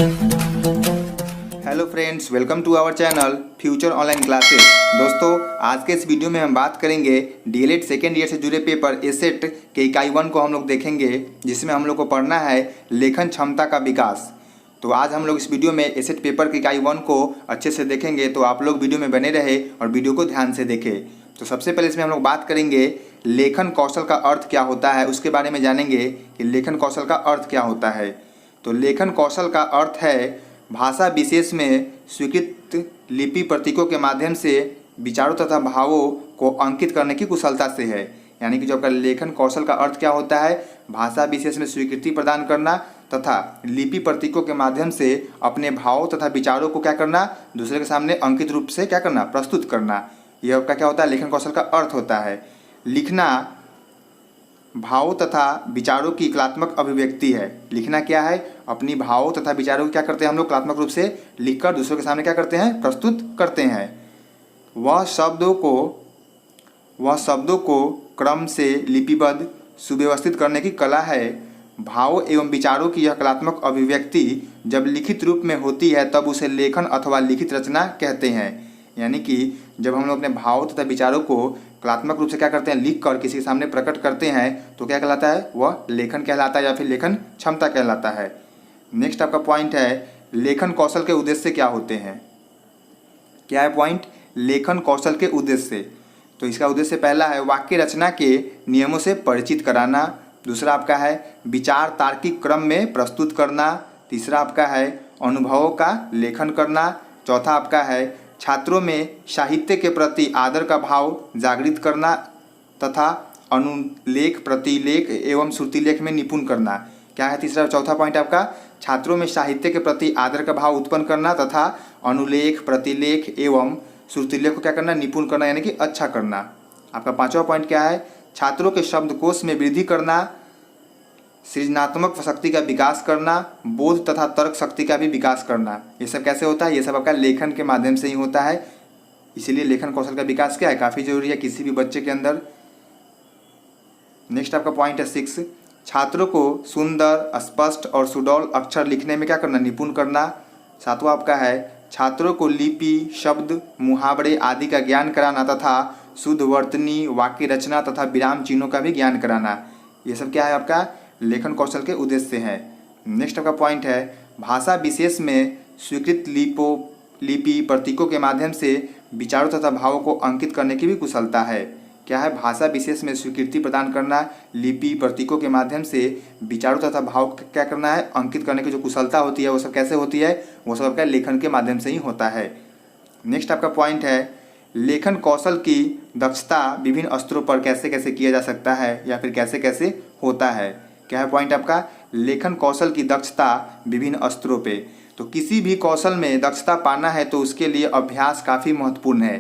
Hello friends, welcome to our channel future online classes. दोस्तों, आज के इस वीडियो में हम बात करेंगे डीएलएड सेकेंड ईयर से जुड़े पेपर एसेट के इकाई 1 को हम लोग देखेंगे, जिसमें हम लोग को पढ़ना है लेखन क्षमता का विकास। तो आज हम लोग इस वीडियो में एसेट पेपर के इकाई 1 को अच्छे से देखेंगे, तो आप लोग वीडियो में बने रहे और वीडियो को ध्यान से देखें। तो सबसे पहले इसमें हम लोग बात करेंगे लेखन कौशल का अर्थ क्या होता है, उसके बारे में जानेंगे कि लेखन कौशल का अर्थ क्या होता है। तो लेखन कौशल का अर्थ है भाषा विशेष में स्वीकृत लिपि प्रतीकों के माध्यम से विचारों तथा भावों को अंकित करने की कुशलता से है। यानी कि जो आपका लेखन कौशल का अर्थ क्या होता है, भाषा विशेष में स्वीकृति प्रदान करना तथा लिपि प्रतीकों के माध्यम से अपने भावों तथा विचारों को क्या करना, दूसरे के सामने अंकित रूप से क्या करना, प्रस्तुत करना। यह आपका क्या होता है, लेखन कौशल का अर्थ होता है। लिखना भावों तथा विचारों की कलात्मक अभिव्यक्ति है। लिखना क्या है, अपनी भावों तथा विचारों को क्या करते हैं हम लोग कलात्मक रूप से लिखकर दूसरों के सामने क्या करते हैं, प्रस्तुत करते हैं। वह शब्दों को क्रम से लिपिबद्ध सुव्यवस्थित करने की कला है। भावों एवं विचारों की यह कलात्मक अभिव्यक्ति जब लिखित रूप में होती है तब उसे लेखन अथवा लिखित रचना कहते हैं। यानी कि जब हम लोग अपने भावों तथा विचारों को कलात्मक रूप से क्या करते हैं, लिख कर किसी के सामने प्रकट करते हैं, तो क्या कहलाता है, वह लेखन कहलाता है या फिर लेखन क्षमता कहलाता है। नेक्स्ट आपका पॉइंट है लेखन कौशल के उद्देश्य क्या होते हैं। क्या है पॉइंट, लेखन कौशल के उद्देश्य। तो इसका उद्देश्य पहला है वाक्य रचना के नियमों से परिचित कराना। दूसरा आपका है विचार तार्किक क्रम में प्रस्तुत करना। तीसरा आपका है अनुभवों का लेखन करना। चौथा आपका है छात्रों में साहित्य के प्रति आदर का भाव जागृत करना तथा अनुलेख प्रतिलेख एवं श्रुतिलेख में निपुण करना। क्या है तीसरा चौथा पॉइंट आपका, छात्रों में साहित्य के प्रति आदर का भाव उत्पन्न करना तथा अनुलेख प्रतिलेख एवं श्रुतिलेख को क्या करना, निपुण करना, यानी कि अच्छा करना। आपका पांचवा पॉइंट क्या है, छात्रों के शब्दकोश में वृद्धि करना, सृजनात्मक शक्ति का विकास करना, बोध तथा तर्क शक्ति का भी विकास करना। ये सब कैसे होता है, ये सब आपका लेखन के माध्यम से ही होता है। इसीलिए लेखन कौशल का विकास क्या है, काफ़ी जरूरी है किसी भी बच्चे के अंदर। नेक्स्ट आपका पॉइंट है 6, छात्रों को सुंदर स्पष्ट और सुडौल अक्षर लिखने में क्या करना, निपुण करना। सातवां आपका है छात्रों को लिपि शब्द मुहावरे आदि का ज्ञान कराना तथा शुद्ध वर्तनी वाक्य रचना तथा विराम चिन्हों का भी ज्ञान कराना। ये सब क्या है आपका लेखन कौशल के उद्देश्य है। नेक्स्ट आपका पॉइंट है भाषा विशेष में स्वीकृत लिपि प्रतीकों के माध्यम से विचारों तथा भावों को अंकित करने की भी कुशलता है। क्या है, भाषा विशेष में स्वीकृति प्रदान करना, लिपि प्रतीकों के माध्यम से विचारों तथा भाव क्या करना है, अंकित करने की जो कुशलता होती है वो सब कैसे होती है, वो सब आपका लेखन के माध्यम से ही होता है। नेक्स्ट आपका पॉइंट है लेखन कौशल की दक्षता विभिन्न स्तरों पर कैसे कैसे किया जा सकता है या फिर कैसे कैसे होता है। क्या है पॉइंट आपका, लेखन कौशल की दक्षता विभिन्न स्तरों पे। तो किसी भी कौशल में दक्षता पाना है तो उसके लिए अभ्यास काफ़ी महत्वपूर्ण है।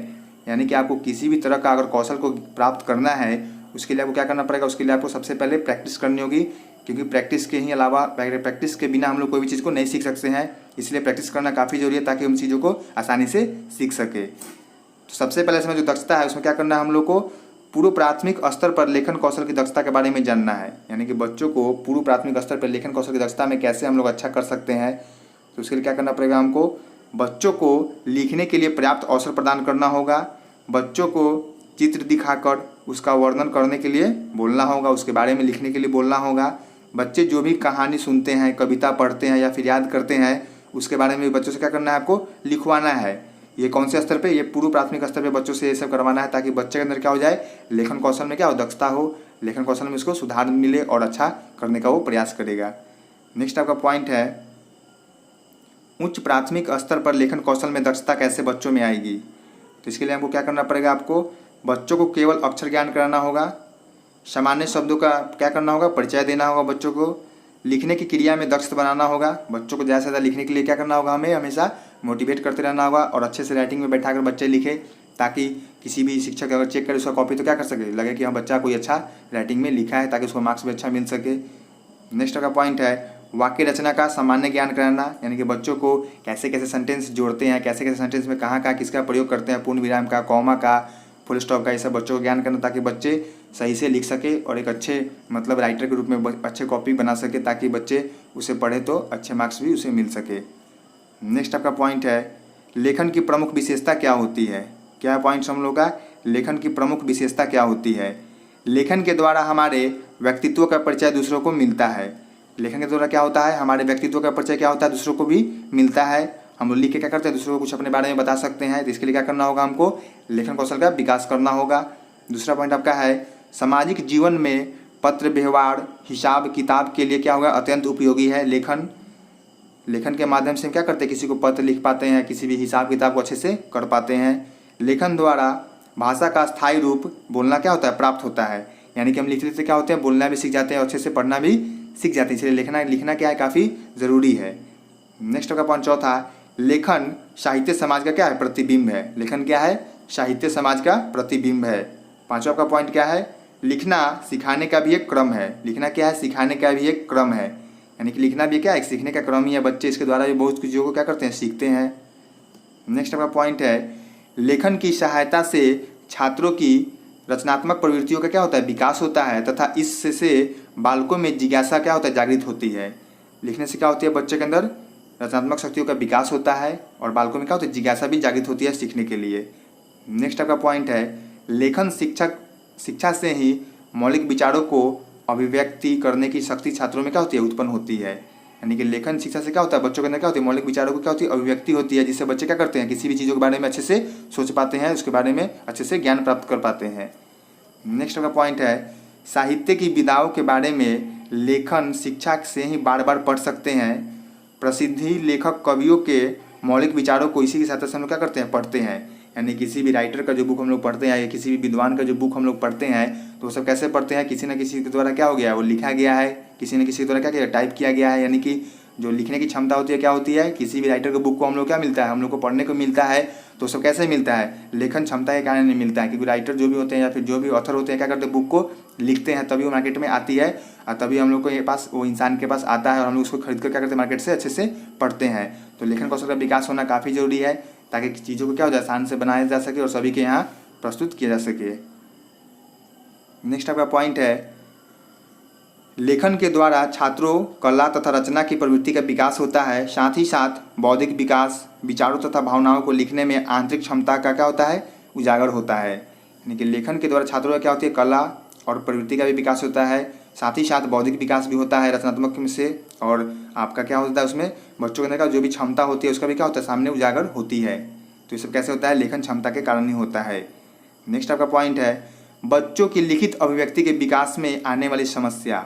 यानी कि आपको किसी भी तरह का अगर कौशल को प्राप्त करना है, उसके लिए आपको क्या करना पड़ेगा, उसके लिए आपको सबसे पहले प्रैक्टिस करनी होगी, क्योंकि प्रैक्टिस के ही अलावा प्रैक्टिस के बिना हम लोग कोई भी चीज़ को नहीं सीख सकते हैं। इसलिए प्रैक्टिस करना काफ़ी जरूरी है ताकि उन चीज़ों को आसानी से सीख सके। तो सबसे पहले इसमें जो दक्षता है उसमें क्या करना है, हम लोग को पूर्व प्राथमिक स्तर पर लेखन कौशल की दक्षता के बारे में जानना है। यानी कि बच्चों को पूर्व प्राथमिक स्तर पर लेखन कौशल की दक्षता में कैसे हम लोग अच्छा कर सकते हैं, तो उसके लिए क्या करना पड़ेगा, हमको बच्चों को लिखने के लिए पर्याप्त अवसर प्रदान करना होगा। बच्चों को चित्र दिखाकर उसका वर्णन करने के लिए बोलना होगा, उसके बारे में लिखने के लिए बोलना होगा। बच्चे जो भी कहानी सुनते हैं, कविता पढ़ते हैं या फिर याद करते हैं, उसके बारे में बच्चों से क्या करना है, आपको लिखवाना है। ये कौन से स्तर पे, ये पूर्व प्राथमिक स्तर पे बच्चों से ये सब करवाना है, ताकि बच्चे के अंदर क्या हो जाए, लेखन कौशल में क्या हो, दक्षता हो, लेखन कौशल में उसको सुधार मिले और अच्छा करने का वो प्रयास करेगा। नेक्स्ट आपका पॉइंट है उच्च प्राथमिक स्तर पर लेखन कौशल में दक्षता कैसे बच्चों में आएगी। तो इसके लिए हमको क्या करना पड़ेगा, आपको बच्चों को केवल अक्षर ज्ञान कराना होगा, सामान्य शब्दों का क्या करना होगा, परिचय देना होगा बच्चों को, लिखने की क्रिया में दक्ष बनाना होगा। बच्चों को ज़्यादा से ज़्यादा लिखने के लिए क्या करना होगा, हमें हमेशा मोटिवेट करते रहना होगा और अच्छे से राइटिंग में बैठा कर बच्चे लिखे, ताकि किसी भी शिक्षक अगर चेक करे उसका कॉपी तो क्या कर सके, लगे कि हाँ बच्चा कोई अच्छा राइटिंग में लिखा है, ताकि उसको मार्क्स भी अच्छा मिल सके। नेक्स्ट का पॉइंट है वाक्य रचना का सामान्य ज्ञान कराना। यानी कि बच्चों को कैसे कैसे सेंटेंस जोड़ते हैं, कैसे कैसे सेंटेंस में कहाँ कहाँ किसका प्रयोग करते हैं, पूर्ण विराम का, कॉमा का, फुल स्टॉप का, ये सब बच्चों को ज्ञान करना, ताकि बच्चे सही से लिख सके और एक अच्छे मतलब राइटर के रूप में अच्छे कॉपी बना सके, ताकि बच्चे उसे पढ़े तो अच्छे मार्क्स भी उसे मिल सके। नेक्स्ट आपका पॉइंट है लेखन की प्रमुख विशेषता क्या होती है। क्या पॉइंट्स हम लोग का, लेखन की प्रमुख विशेषता क्या होती है। लेखन के द्वारा हमारे व्यक्तित्व का परिचय दूसरों को मिलता है। लेखन के द्वारा क्या होता है, हमारे व्यक्तित्व का परिचय क्या होता है, दूसरों को भी मिलता है। हम लोग लिख के क्या करते हैं, दूसरों को कुछ अपने बारे में बता सकते हैं। तो इसके लिए क्या करना होगा, हमको लेखन कौशल का विकास करना होगा। दूसरा पॉइंट आपका है सामाजिक जीवन में पत्र व्यवहार हिसाब किताब के लिए क्या होगा, अत्यंत उपयोगी है लेखन। लेखन के माध्यम से हम क्या करते हैं, किसी को पत्र लिख पाते हैं, किसी भी हिसाब किताब को अच्छे से कर पाते हैं। लेखन द्वारा भाषा का स्थायी रूप बोलना क्या होता है, प्राप्त होता है। यानी कि हम लिखते लिखते क्या होते हैं, बोलना भी सीख जाते हैं और अच्छे से पढ़ना भी सीख जाते हैं। इसलिए लिखना क्या है, काफ़ी ज़रूरी है। नेक्स्ट का पॉइंट चौथा, लेखन साहित्य समाज का क्या है, प्रतिबिंब है। लेखन क्या है, साहित्य समाज का प्रतिबिंब है। पांचवा का पॉइंट क्या है, लिखना सिखाने का भी एक क्रम है। लिखना क्या है, सिखाने का भी एक क्रम है। यानी कि लिखना भी क्या है, एक सीखने का क्रम ही है। बच्चे इसके द्वारा भी बहुत कुछ चीज़ों को क्या करते हैं, सीखते हैं। नेक्स्ट आपका पॉइंट है लेखन की सहायता से छात्रों की रचनात्मक प्रवृत्तियों का क्या होता है, विकास होता है तथा इससे बालकों में जिज्ञासा क्या होता है, जागृत होती है। लिखने से क्या होती है, बच्चे के अंदर रचनात्मक शक्तियों का विकास होता है और बालकों में क्या होता है, जिज्ञासा भी जागृत होती है सीखने के लिए। नेक्स्ट आपका पॉइंट है लेखन शिक्षा से ही मौलिक विचारों को अभिव्यक्ति करने की शक्ति छात्रों में क्या होती है, उत्पन्न होती है। यानी कि लेखन शिक्षा से क्या होता है, बच्चों के अंदर क्या होती है, मौलिक विचारों को क्या होती है, अभिव्यक्ति होती है, जिससे बच्चे क्या करते हैं, किसी भी चीज़ों के बारे में अच्छे से सोच पाते हैं, उसके बारे में अच्छे से ज्ञान प्राप्त कर पाते हैं। नेक्स्ट का पॉइंट है साहित्य की विधाओं के बारे में लेखन शिक्षा से ही बार बार पढ़ सकते हैं। प्रसिद्धि लेखक कवियों के मौलिक विचारों को इसी के साथ हम लोग क्या करते हैं, पढ़ते हैं। यानी किसी भी राइटर का जो बुक हम लोग पढ़ते हैं या किसी भी विद्वान का जो बुक हम लोग पढ़ते हैं, तो वो सब कैसे पढ़ते हैं, किसी न किसी के द्वारा क्या हो गया, वो लिखा गया है, किसी न किसी के द्वारा क्या किया, टाइप किया गया है। यानी कि जो लिखने की क्षमता होती है क्या होती है, किसी भी राइटर के बुक को हम लोग क्या मिलता है, हम लोग को पढ़ने को मिलता है। तो सब कैसे मिलता है, लेखन क्षमता के कारण नहीं मिलता है। क्योंकि राइटर जो भी होते हैं या फिर जो भी ऑथर होते हैं क्या करते हैं, बुक को लिखते हैं, तभी वो मार्केट में आती है और तभी हम लोग के पास वो इंसान के पास आता है और हम लोग उसको खरीद कर क्या करते हैं, मार्केट से अच्छे से पढ़ते हैं। तो लेखन कौशल का विकास होना काफ़ी जरूरी है, ताकि चीज़ों को क्या हो जाए, आसान से बनाया जा सके और सभी के यहाँ प्रस्तुत किया जा सके। नेक्स्ट आपका पॉइंट है लेखन के द्वारा छात्रों कला तथा रचना की प्रवृत्ति का विकास होता है। साथ ही साथ बौद्धिक विकास, विचारों तथा भावनाओं को लिखने में आंतरिक क्षमता का क्या होता है, उजागर होता है। यानी कि लेखन के द्वारा छात्रों का क्या होती है, कला और प्रवृत्ति का भी विकास होता है। साथ ही साथ बौद्धिक विकास भी होता है रचनात्मक से, और आपका क्या होता है, उसमें बच्चों के अंदर का जो भी क्षमता होती है उसका भी क्या होता है, सामने उजागर होती है। तो ये सब कैसे होता है, लेखन क्षमता के कारण ही होता है। नेक्स्ट आपका पॉइंट है बच्चों की लिखित अभिव्यक्ति के विकास में आने वाली समस्या।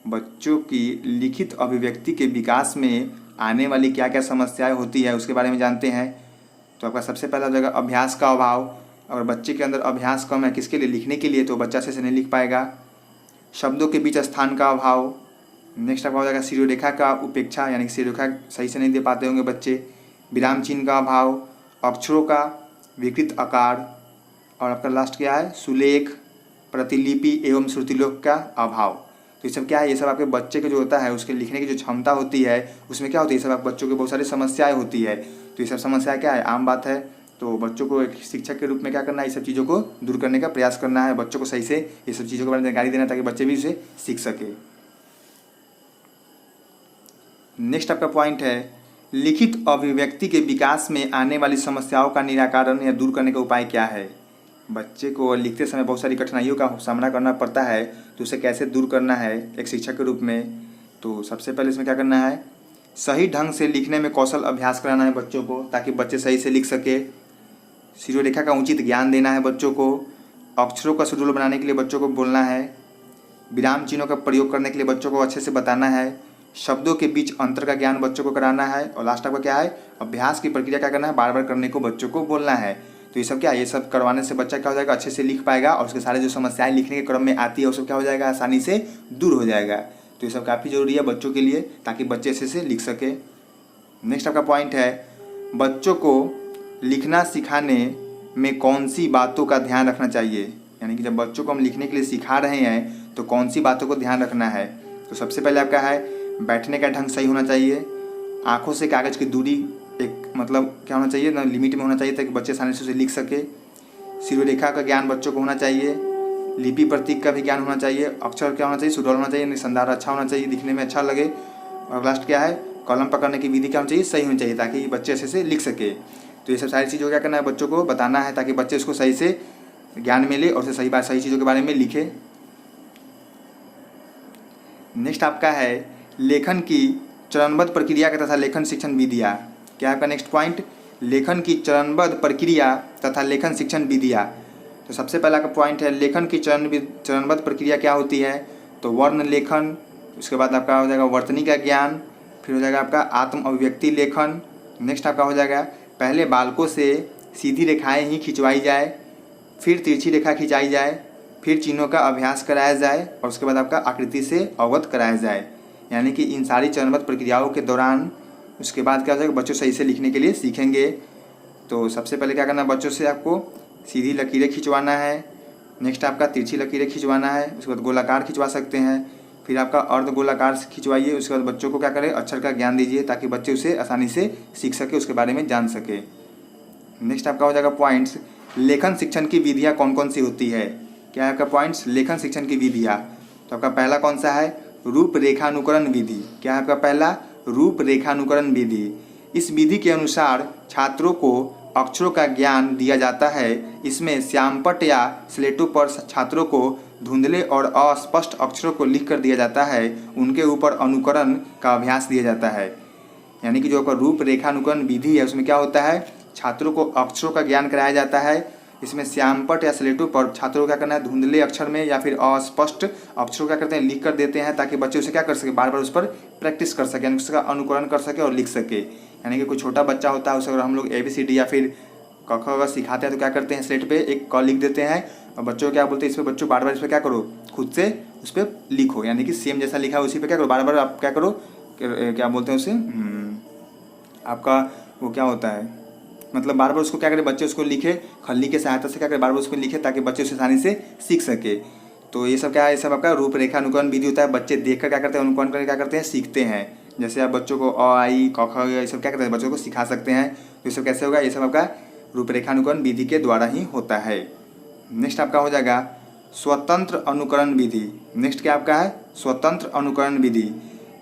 बच्चों की लिखित अभिव्यक्ति के विकास में आने वाली क्या क्या समस्याएं होती है उसके बारे में जानते हैं। तो आपका सबसे पहला जगह अभ्यास का अभाव। अगर बच्चे के अंदर अभ्यास कम है, किसके लिए, लिखने के लिए, तो बच्चा अच्छे से नहीं लिख पाएगा। शब्दों के बीच स्थान का अभाव। नेक्स्ट आपका हो जाएगा शिरोरेखा का उपेक्षा, यानी कि शिरोरेखा सही से नहीं दे पाते होंगे बच्चे। विराम चिन्ह का अभाव, अक्षरों का विकृत आकार, और आपका लास्ट क्या है, सुलेख, प्रतिलिपि एवं श्रुतिलोक का अभाव। तो ये सब क्या है, ये सब आपके बच्चे के जो होता है उसके लिखने की जो क्षमता होती है उसमें क्या होती है, ये सब आप बच्चों के बहुत सारी समस्याएं होती है। तो ये सब समस्याएं क्या है, आम बात है। तो बच्चों को एक शिक्षक के रूप में क्या करना है, ये सब चीज़ों को दूर करने का प्रयास करना है, बच्चों को सही से ये सब चीज़ों के बारे में जानकारी देना, ताकि बच्चे भी उसे सीख सके। नेक्स्ट आपका पॉइंट है लिखित अभिव्यक्ति के विकास में आने वाली समस्याओं का निराकरण या दूर करने का उपाय क्या है। बच्चे को लिखते समय बहुत सारी कठिनाइयों का सामना करना पड़ता है, तो उसे कैसे दूर करना है एक शिक्षक के रूप में। तो सबसे पहले इसमें क्या करना है, सही ढंग से लिखने में कौशल अभ्यास कराना है बच्चों को, ताकि बच्चे सही से लिख सके। शिरोरेखा का उचित ज्ञान देना है बच्चों को। अक्षरों का शेड्यूल बनाने के लिए बच्चों को बोलना है। विराम चिन्हों का प्रयोग करने के लिए बच्चों को अच्छे से बताना है। शब्दों के बीच अंतर का ज्ञान बच्चों को कराना है। और लास्ट आपका क्या है, अभ्यास की प्रक्रिया क्या करना है, बार बार करने को बच्चों को बोलना है। तो ये सब क्या है, ये सब करवाने से बच्चा क्या हो जाएगा, अच्छे से लिख पाएगा और उसके सारे जो समस्याएं लिखने के क्रम में आती है वो सब क्या हो जाएगा, आसानी से दूर हो जाएगा। तो ये सब काफ़ी जरूरी है बच्चों के लिए, ताकि बच्चे अच्छे से लिख सके। नेक्स्ट आपका पॉइंट है बच्चों को लिखना सिखाने में कौन सी बातों का ध्यान रखना चाहिए। यानी कि जब बच्चों को हम लिखने के लिए सिखा रहे हैं तो कौन सी बातों को ध्यान रखना है। तो सबसे पहले आपका है बैठने का ढंग सही होना चाहिए। आँखों से कागज़ की दूरी एक मतलब क्या होना चाहिए ना, लिमिट में होना चाहिए, ताकि बच्चे आसानी से उसे लिख सके। शिरोरेखा का ज्ञान बच्चों को होना चाहिए। लिपि प्रतीक का भी ज्ञान होना चाहिए, अक्षर क्या होना चाहिए, सुडौल होना चाहिए, निसंधार अच्छा होना चाहिए, दिखने में अच्छा लगे, और लास्ट क्या है, कलम पकड़ने की विधि क्या होनी चाहिए, सही होनी चाहिए, ताकि बच्चे अच्छे से लिख सके। तो ये सब सारी चीज़ों क्या करना है, बच्चों को बताना है, ताकि बच्चे उसको सही से ज्ञान मिले और उसे सही चीज़ों के बारे में लिखे। नेक्स्ट आपका है लेखन की चरणबद्ध प्रक्रिया तथा लेखन शिक्षण विधियाँ। क्या है आपका नेक्स्ट पॉइंट, लेखन की चरणबद्ध प्रक्रिया तथा लेखन शिक्षण विधियाँ। तो सबसे पहला का पॉइंट है लेखन की चरणबद्ध प्रक्रिया क्या होती है, तो वर्ण लेखन, उसके बाद आपका हो जाएगा वर्तनी का ज्ञान, फिर हो जाएगा आपका आत्म अभिव्यक्ति लेखन। नेक्स्ट आपका हो जाएगा पहले बालकों से सीधी रेखाएं ही खिंचवाई जाए, फिर तिरछी रेखा खिंचाई जाए, फिर चिन्हों का अभ्यास कराया जाए और उसके बाद आपका आकृति से अवगत कराया जाए। यानी कि इन सारी चरणबद्ध प्रक्रियाओं के दौरान उसके बाद क्या हो जाएगा, बच्चों सही से लिखने के लिए सीखेंगे। तो सबसे पहले क्या करना है, बच्चों से आपको सीधी लकीरें खिंचवाना है, नेक्स्ट आपका तिरछी लकीरें खिंचवाना है, उसके बाद गोलाकार खिंचवा सकते हैं, फिर आपका अर्ध गोलाकार खिंचवाइए। उसके बाद बच्चों को क्या करें, अक्षर का ज्ञान दीजिए ताकि बच्चे उसे आसानी से सीख सके, उसके बारे में जान सके। नेक्स्ट आपका हो जाएगा पॉइंट्स, लेखन शिक्षण की विधियाँ कौन कौन सी होती है। क्या है आपका पॉइंट्स, लेखन शिक्षण की विधियाँ। तो आपका पहला कौन सा है, रूपरेखानुकरण विधि। क्या है आपका पहला, रूपरेखानुकरण विधि। इस विधि के अनुसार छात्रों को अक्षरों का ज्ञान दिया जाता है। इसमें श्यामपट्ट या स्लेटों पर छात्रों को धुंधले और अस्पष्ट अक्षरों को लिख कर दिया जाता है, उनके ऊपर अनुकरण का अभ्यास दिया जाता है। यानी कि जो आपका रूपरेखानुकरण विधि है उसमें क्या होता है, छात्रों को अक्षरों का ज्ञान कराया जाता है। इसमें श्यामपट्ट या स्लेटों पर छात्रों को क्या करना है, धुंधले अक्षर में या फिर अस्पष्ट अक्षरों क्या करते हैं, लिख कर देते हैं, ताकि बच्चे उसे क्या कर सके, बार बार उस पर प्रैक्टिस कर सके, यानी उसका अनुकरण कर सके और लिख सके। यानी कि कोई छोटा बच्चा होता है उसे अगर हम लोग ABCD या फिर क ख अगर सिखाते हैं तो क्या करते हैं, स्लेट पे एक क लिख देते हैं और बच्चों को क्या बोलते हैं, इस पर बच्चों बार बार इस पर क्या करो, खुद से उस पर लिखो। यानी कि सेम जैसा लिखा है उसी पे क्या करो, बार बार आप क्या करो, क्या बोलते हैं उसे, आपका वो क्या होता है, मतलब बार बार उसको क्या करें, बच्चे उसको लिखे, खल्ली के सहायता से क्या करें, बार बार उसको लिखे ताकि बच्चे उसे आसानी से सीख सके। तो ये सब क्या है, ये सब आपका रूपरेखानुकरण विधि होता है। बच्चे देखकर क्या करते हैं, अनुकरण करके क्या करते हैं, सीखते हैं। जैसे आप बच्चों को अ आई क ख ये सब क्या करते हैं, बच्चों को सिखा सकते हैं। तो ये सब कैसे होगा, ये सब आपका रूपरेखानुकरण विधि के द्वारा ही होता है। नेक्स्ट आपका हो जाएगा स्वतंत्र अनुकरण विधि। नेक्स्ट क्या आपका है, स्वतंत्र अनुकरण विधि।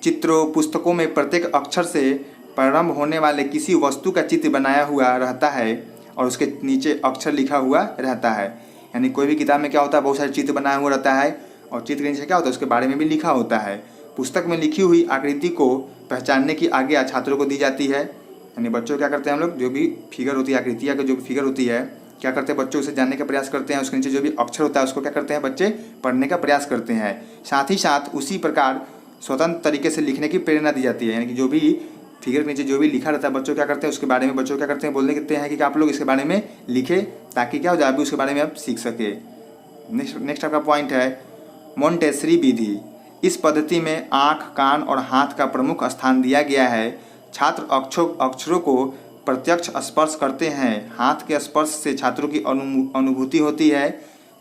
चित्रों पुस्तकों में प्रत्येक अक्षर से प्रारंभ होने वाले किसी वस्तु का चित्र बनाया हुआ रहता है और उसके नीचे अक्षर लिखा हुआ रहता है। यानी कोई भी किताब में क्या होता है, बहुत सारे चित्र बनाया हुआ रहता है और चित्र के नीचे क्या होता है, उसके बारे में भी लिखा होता है। पुस्तक में लिखी हुई आकृति को पहचानने की आज्ञा छात्रों को दी जाती है। यानी बच्चों क्या करते हैं, हम लोग जो भी फिगर होती है, आकृति या जो भी फिगर होती है, क्या करते हैं, बच्चों उसे जानने का प्रयास करते हैं। उसके नीचे जो भी अक्षर होता है उसको क्या करते हैं, बच्चे पढ़ने का प्रयास करते हैं। साथ ही साथ उसी प्रकार स्वतंत्र तरीके से लिखने की प्रेरणा दी जाती है। यानी कि जो भी फिगर के नीचे जो भी लिखा रहता है, बच्चों क्या करते हैं, उसके बारे में बच्चों क्या करते हैं, बोलने कहते हैं कि आप लोग इसके बारे में लिखें, ताकि क्या हो जाए, अभी उसके बारे में आप सीख सके। नेक्स्ट आपका पॉइंट है मोंटेसरी विधि। इस पद्धति में आँख, कान और हाथ का प्रमुख स्थान दिया गया है। छात्र अक्षरों को प्रत्यक्ष स्पर्श करते हैं। हाथ के स्पर्श से छात्रों की अनुभूति होती है।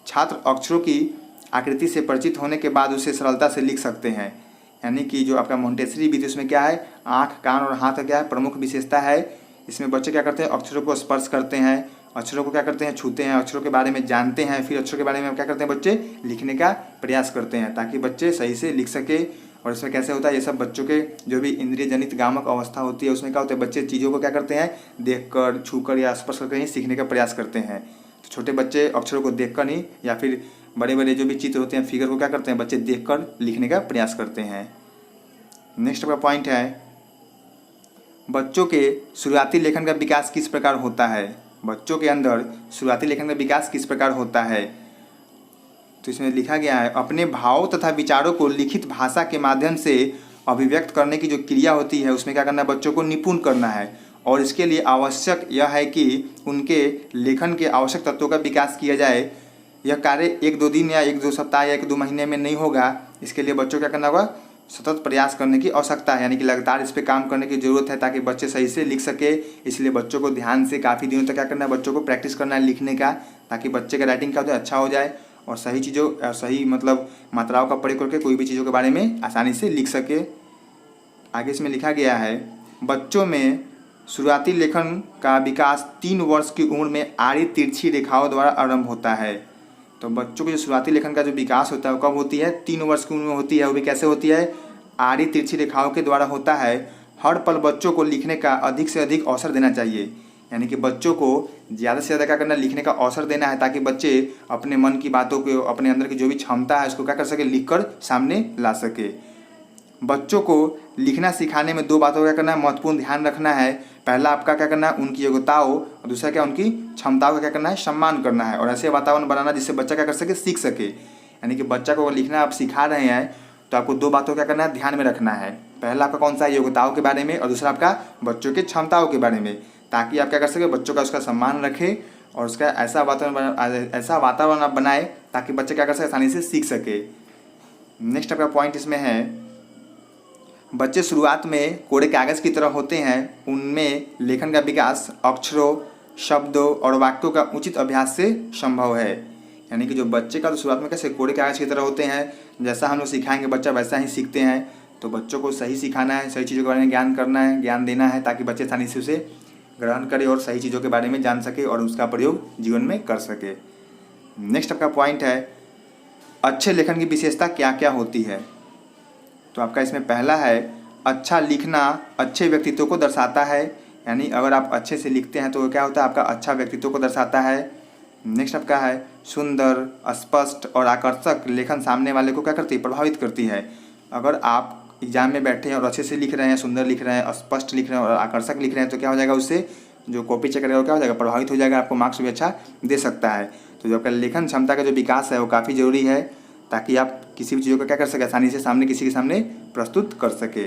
छात्र अक्षरों की आकृति से परिचित होने के बाद उसे सरलता से लिख सकते हैं। यानी कि जो आपका मोंटेसरी विधि उसमें क्या है, आँख, कान और हाथ का क्या है, प्रमुख विशेषता है। इसमें बच्चे क्या करते हैं, अक्षरों को स्पर्श करते हैं, अक्षरों को क्या करते हैं, छूते हैं, अक्षरों के बारे में जानते हैं, फिर अक्षरों के बारे में क्या करते हैं, बच्चे लिखने का प्रयास करते हैं ताकि बच्चे सही से लिख सके। और इसमें कैसे होता है, ये सब बच्चों के जो भी इंद्रिय जनित गामक अवस्था होती है उसमें क्या होता है, बच्चे चीज़ों को क्या करते हैं, देखकर, छूकर या स्पर्श करके ही सीखने का प्रयास करते हैं। तो छोटे बच्चे अक्षरों को देखकर नहीं, या फिर बड़े बड़े जो भी चित्र होते हैं, फिगर को क्या करते हैं, बच्चे देखकर लिखने का प्रयास करते हैं। नेक्स्ट का पॉइंट है बच्चों के शुरुआती लेखन का विकास किस प्रकार होता है। बच्चों के अंदर शुरुआती लेखन का विकास किस प्रकार होता है, तो इसमें लिखा गया है अपने भाव तथा विचारों को लिखित भाषा के माध्यम से अभिव्यक्त करने की जो क्रिया होती है उसमें क्या करना है, बच्चों को निपुण करना है। और इसके लिए आवश्यक यह है कि उनके लेखन के आवश्यक तत्वों का विकास किया जाए। यह कार्य 1-2 दिन या 1-2 सप्ताह या 1-2 महीने में नहीं होगा। इसके लिए बच्चों क्या करना होगा, सतत प्रयास करने की आवश्यकता है। यानी कि लगातार इस पर काम करने की जरूरत है ताकि बच्चे सही से लिख सके। इसलिए बच्चों को ध्यान से काफ़ी दिनों तक क्या करना है, बच्चों को प्रैक्टिस करना है लिखने का, ताकि बच्चे का राइटिंग का जो अच्छा हो जाए और सही चीज़ों, सही मतलब मात्राओं का प्रयोग करके कोई भी चीज़ों के बारे में आसानी से लिख सके। आगे इसमें लिखा गया है बच्चों में शुरुआती लेखन का विकास 3 वर्ष की उम्र में आड़ी तिरछी रेखाओं द्वारा आरंभ होता है। तो बच्चों को जो शुरुआती लेखन का जो विकास होता है वो कब होती है? 3 वर्ष की उम्र में होती है। वो भी कैसे होती है? आड़ी तिरछी रेखाओं के द्वारा होता है। हर पल बच्चों को लिखने का अधिक से अधिक अवसर देना चाहिए, यानी कि बच्चों को ज़्यादा से ज़्यादा क्या करना, लिखने का अवसर देना है, ताकि बच्चे अपने मन की बातों को, अपने अंदर की जो भी क्षमता है उसको क्या कर सके, लिख कर सामने ला सके। बच्चों को लिखना सिखाने में 2 बातों का क्या करना है, महत्वपूर्ण ध्यान रखना है। पहला आपका क्या करना है, उनकी योग्यताओं, और दूसरा क्या, उनकी क्षमताओं का क्या करना है, सम्मान करना है। और ऐसे वातावरण बनाना जिससे बच्चा क्या कर सके, सीख सके। यानी कि बच्चा को लिखना आप सिखा रहे हैं तो आपको 2 बातों का क्या करना है, ध्यान में रखना है। पहला आपका कौन सा, योग्यताओं के बारे में, और दूसरा आपका बच्चों की क्षमताओं के बारे में, ताकि आप क्या कर सके, बच्चों का उसका सम्मान रखें और उसका ऐसा वातावरण आप बनाए ताकि बच्चे क्या कर सके, आसानी से सीख सके। नेक्स्ट आपका पॉइंट इसमें है, बच्चे शुरुआत में कोरे कागज़ की तरह होते हैं। उनमें लेखन का विकास अक्षरों, शब्दों और वाक्यों का उचित अभ्यास से संभव है। यानी कि जो बच्चे का तो शुरुआत में कैसे कोरे कागज़ की तरह होते हैं, जैसा हम लोग सिखाएंगे बच्चा वैसा ही सीखते हैं। तो बच्चों को सही सिखाना है, सही चीज़ों के बारे में ज्ञान करना है, ज्ञान देना है, ताकि बच्चे आसानी से उसे ग्रहण करे और सही चीज़ों के बारे में जान सके और उसका प्रयोग जीवन में कर सके। नेक्स्ट आपका पॉइंट है, अच्छे लेखन की विशेषता क्या क्या होती है। तो आपका इसमें पहला है, अच्छा लिखना अच्छे व्यक्तित्व को दर्शाता है। यानी अगर आप अच्छे से लिखते हैं तो क्या होता है, आपका अच्छा व्यक्तित्व को दर्शाता है। नेक्स्ट आपका है, सुंदर, स्पष्ट और आकर्षक लेखन सामने वाले को क्या करती है, प्रभावित करती है। अगर आप एग्जाम में बैठे हैं और अच्छे से लिख रहे हैं, सुंदर लिख रहे हैं, स्पष्ट लिख रहे हैं और आकर्षक लिख रहे हैं, तो क्या हो जाएगा, उससे जो कॉपी चेक करेगा क्या हो जाएगा, प्रभावित हो जाएगा, आपको मार्क्स भी अच्छा दे सकता है। तो जो आपका लेखन क्षमता का जो विकास है वो काफ़ी ज़रूरी है, ताकि आप किसी भी चीज़ों को क्या कर सके, आसानी से सामने किसी के सामने प्रस्तुत कर सके।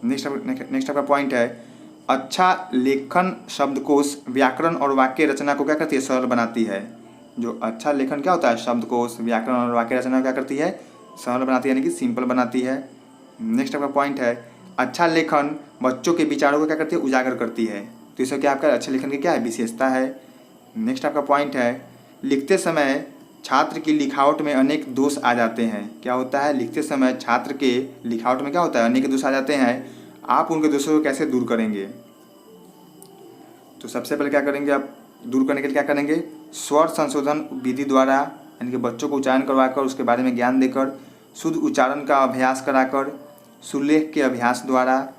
नेक्स्ट आपका पॉइंट है, अच्छा लेखन शब्दकोश, व्याकरण और वाक्य रचना को क्या करती है, सरल बनाती है। जो अच्छा लेखन क्या होता है, शब्दकोश, व्याकरण और वाक्य रचना क्या करती है, सरल बनाती है, यानी कि सिंपल बनाती है। नेक्स्ट आपका पॉइंट है, अच्छा लेखन बच्चों के विचारों को क्या करती है, उजागर करती है। तो इससे क्या आपका अच्छे लेखन की क्या है, विशेषता है। नेक्स्ट आपका पॉइंट है, लिखते समय छात्र की लिखावट में अनेक दोष आ जाते हैं। क्या होता है, लिखते समय छात्र के लिखावट में क्या होता है, अनेक दोष आ जाते हैं। आप उनके दोषों को कैसे दूर करेंगे? तो सबसे पहले क्या करेंगे, आप दूर करने के लिए क्या करेंगे, स्वर संशोधन विधि द्वारा, यानी कि बच्चों को उच्चारण करवाकर उसके बारे में ज्ञान देकर, शुद्ध उच्चारण का अभ्यास कराकर, सुलेख के अभ्यास द्वारा,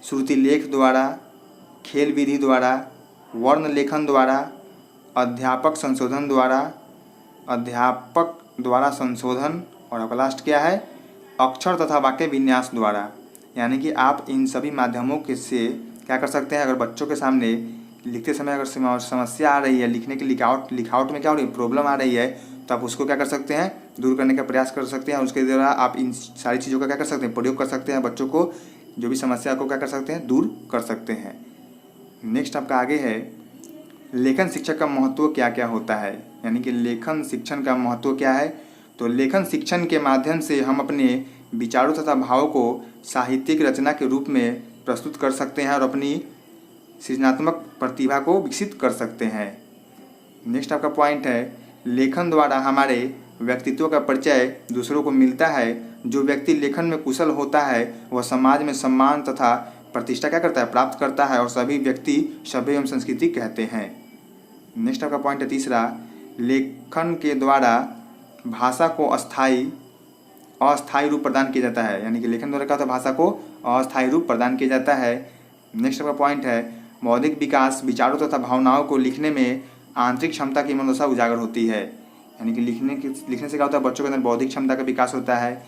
श्रुति लेख द्वारा, खेल विधि द्वारा, वर्ण लेखन द्वारा, अध्यापक द्वारा संशोधन, और आपका लास्ट क्या है, अक्षर तथा वाक्य विन्यास द्वारा। यानी कि आप इन सभी माध्यमों के से क्या कर सकते हैं, अगर बच्चों के सामने लिखते समय अगर समस्या आ रही है, लिखने की लिखावट में क्या हो रही है, प्रॉब्लम आ रही है, तो आप उसको क्या कर सकते हैं, दूर करने का प्रयास कर सकते हैं। उसके द्वारा आप इन सारी चीज़ों का क्या कर सकते हैं, प्रयोग कर सकते हैं, बच्चों को जो भी समस्या को क्या कर सकते हैं, दूर कर सकते हैं। नेक्स्ट आपका आगे है, लेखन शिक्षक का महत्व क्या क्या होता है। यानी कि लेखन शिक्षण का महत्व क्या है। तो लेखन शिक्षण के माध्यम से हम अपने विचारों तथा भावों को साहित्यिक रचना के रूप में प्रस्तुत कर सकते हैं और अपनी सृजनात्मक प्रतिभा को विकसित कर सकते हैं। नेक्स्ट आपका पॉइंट है, लेखन द्वारा हमारे व्यक्तित्व का परिचय दूसरों को मिलता है। जो व्यक्ति लेखन में कुशल होता है वह समाज में सम्मान तथा प्रतिष्ठा क्या करता है, प्राप्त करता है, और सभी व्यक्ति सभ्य एवं संस्कृति कहते हैं। नेक्स्ट आपका पॉइंट है तीसरा, लेखन के द्वारा भाषा को अस्थायी रूप प्रदान किया जाता है। यानी कि लेखन द्वारा क्या होता है, भाषा को अस्थायी रूप प्रदान किया जाता है। नेक्स्ट आपका पॉइंट है, बौद्धिक विकास, विचारों तथा भावनाओं को लिखने में आंतरिक क्षमता की मनोदशा उजागर होती है। यानी कि लिखने से क्या होता है, बच्चों के अंदर बौद्धिक क्षमता का विकास होता है,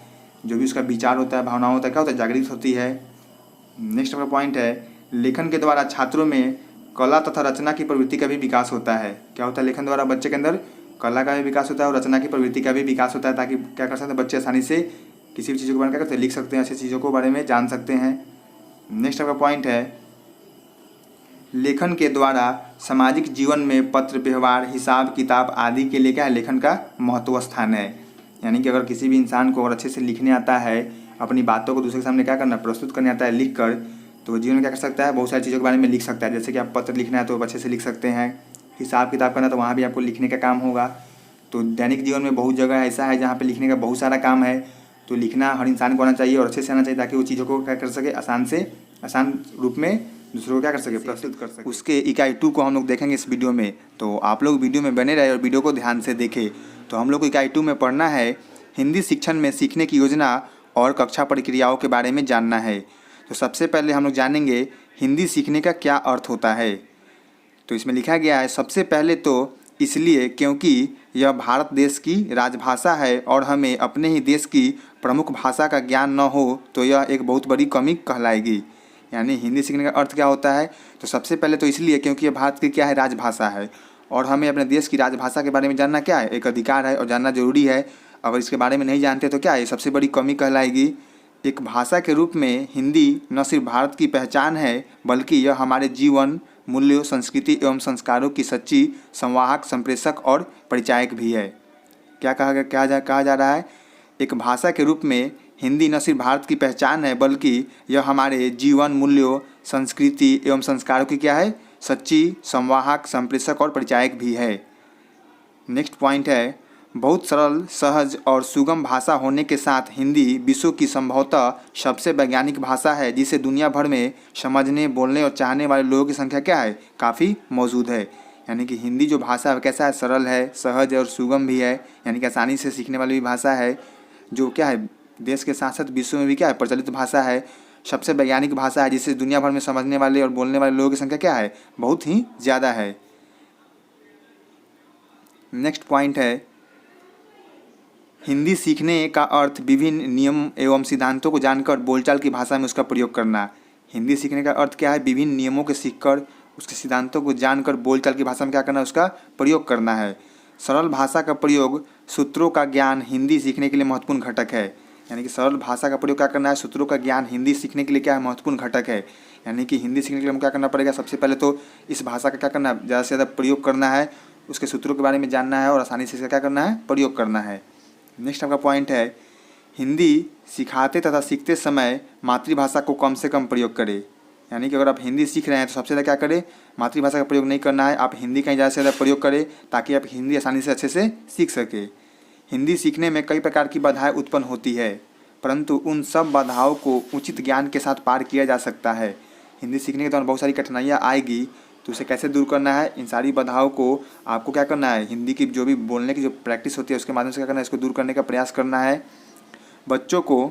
जो भी उसका विचार होता है, भावनाओं होता है, क्या होता है, जागृत होती है। नेक्स्ट आपका पॉइंट है, लेखन के द्वारा छात्रों में कला तथा रचना की प्रवृत्ति का भी विकास होता है। क्या होता है, लेखन द्वारा बच्चे के अंदर कला का भी विकास होता है और रचना की प्रवृत्ति का भी विकास होता है, ताकि क्या कर सकते हैं, बच्चे आसानी से किसी भी चीज़ों के बारे में क्या करते हैं, लिख सकते हैं, ऐसी चीज़ों के बारे में जान सकते हैं। नेक्स्ट आपका पॉइंट है, लेखन के द्वारा सामाजिक जीवन में पत्र व्यवहार, हिसाब किताब आदि के लिए क्या है, लेखन का महत्व स्थान है। यानी कि अगर किसी भी इंसान को अगर अच्छे से लिखने आता है, अपनी बातों को दूसरे के सामने क्या करना, प्रस्तुत करने आता है लिख कर, तो वो जीवन में क्या कर सकता है, बहुत सारी चीज़ों के बारे में लिख सकता है। जैसे कि आप पत्र लिखना है तो अच्छे से लिख सकते हैं, हिसाब किताब करना तो वहाँ भी आपको लिखने का काम होगा। तो दैनिक जीवन में बहुत जगह ऐसा है जहाँ पे लिखने का बहुत सारा काम है, तो लिखना हर इंसान को आना चाहिए और अच्छे से आना चाहिए, ताकि वो चीज़ों को क्या कर सके, आसान रूप में दूसरों को क्या कर सके, प्रस्तुत कर सके। उसके इकाई 2 को हम लोग देखेंगे इस वीडियो में, तो आप लोग वीडियो में बने रहे और वीडियो को ध्यान से देखें। तो हम लोग को इकाई 2 में पढ़ना है हिंदी शिक्षण में सीखने की योजना और कक्षा प्रक्रियाओं के बारे में जानना है। तो सबसे पहले हम लोग जानेंगे हिंदी सीखने का क्या अर्थ होता है। तो इसमें लिखा गया है सबसे पहले तो इसलिए क्योंकि यह भारत देश की राजभाषा है और हमें अपने ही देश की प्रमुख भाषा का ज्ञान न हो तो यह एक बहुत बड़ी कमी कहलाएगी। यानी हिंदी सीखने का अर्थ क्या होता है, तो सबसे पहले तो इसलिए क्योंकि यह भारत की क्या है, राजभाषा है और हमें अपने देश की राजभाषा के बारे में जानना क्या है, एक अधिकार है और जानना जरूरी है। अगर इसके बारे में नहीं जानते तो क्या है, सबसे बड़ी कमी कहलाएगी। एक भाषा के रूप में हिंदी न सिर्फ भारत की पहचान है बल्कि यह हमारे जीवन मूल्यों, संस्कृति एवं संस्कारों की सच्ची संवाहक, संप्रेषक और परिचायक भी है। क्या कहा जा रहा है, एक भाषा के रूप में हिंदी न सिर्फ भारत की पहचान है बल्कि यह हमारे जीवन मूल्यों, संस्कृति एवं संस्कारों की क्या है, सच्ची संवाहक, संप्रेषक और परिचायक भी है। नेक्स्ट पॉइंट है बहुत सरल, सहज और सुगम भाषा होने के साथ हिंदी विश्व की संभवतः सबसे वैज्ञानिक भाषा है जिसे दुनिया भर में समझने, बोलने और चाहने वाले लोगों की संख्या क्या है, काफ़ी मौजूद है। यानी कि हिंदी जो भाषा है कैसा है, सरल है, सहज है और सुगम भी है, यानी कि आसानी से सीखने वाली भी भाषा है, जो क्या है देश के साथ साथ विश्व में भी क्या है प्रचलित भाषा है, सबसे वैज्ञानिक भाषा है जिसे दुनिया भर में समझने वाले और बोलने वाले लोगों की संख्या क्या है, बहुत ही ज़्यादा है। नेक्स्ट पॉइंट है हिंदी सीखने का अर्थ विभिन्न नियम एवं सिद्धांतों को जानकर बोलचाल की भाषा में उसका प्रयोग करना। हिंदी सीखने का अर्थ क्या है, विभिन्न नियमों को सीखकर उसके सिद्धांतों को जानकर बोलचाल की भाषा में क्या करना है, उसका प्रयोग करना है। सरल भाषा का प्रयोग, सूत्रों का ज्ञान हिंदी सीखने के लिए महत्वपूर्ण घटक है। यानी कि सरल भाषा का प्रयोग क्या करना है, सूत्रों का ज्ञान हिंदी सीखने के लिए क्या है, महत्वपूर्ण घटक है। यानी कि हिंदी सीखने के लिए हम क्या करना पड़ेगा, सबसे पहले तो इस भाषा का क्या करना है, ज़्यादा से ज़्यादा प्रयोग करना है, उसके सूत्रों के बारे में जानना है और आसानी से इसका क्या करना है, प्रयोग करना है। नेक्स्ट आपका पॉइंट है हिंदी सिखाते तथा सीखते समय मातृभाषा को कम से कम प्रयोग करें। यानी कि अगर आप हिंदी सीख रहे हैं तो सबसे ज़्यादा क्या करें, मातृभाषा का प्रयोग नहीं करना है, आप हिंदी का ज़्यादा से ज़्यादा प्रयोग करें ताकि आप हिंदी आसानी से अच्छे से सीख सकें। हिंदी सीखने में कई प्रकार की बाधाएं उत्पन्न होती है परंतु उन सब बाधाओं को उचित ज्ञान के साथ पार किया जा सकता है। हिंदी सीखने के दौरान बहुत सारी कठिनाइयाँ आएगी तो उसे कैसे दूर करना है, इन सारी बाधाओं को आपको क्या करना है, हिंदी की जो भी बोलने की जो प्रैक्टिस होती है उसके माध्यम से क्या करना है, इसको दूर करने का प्रयास करना है। बच्चों को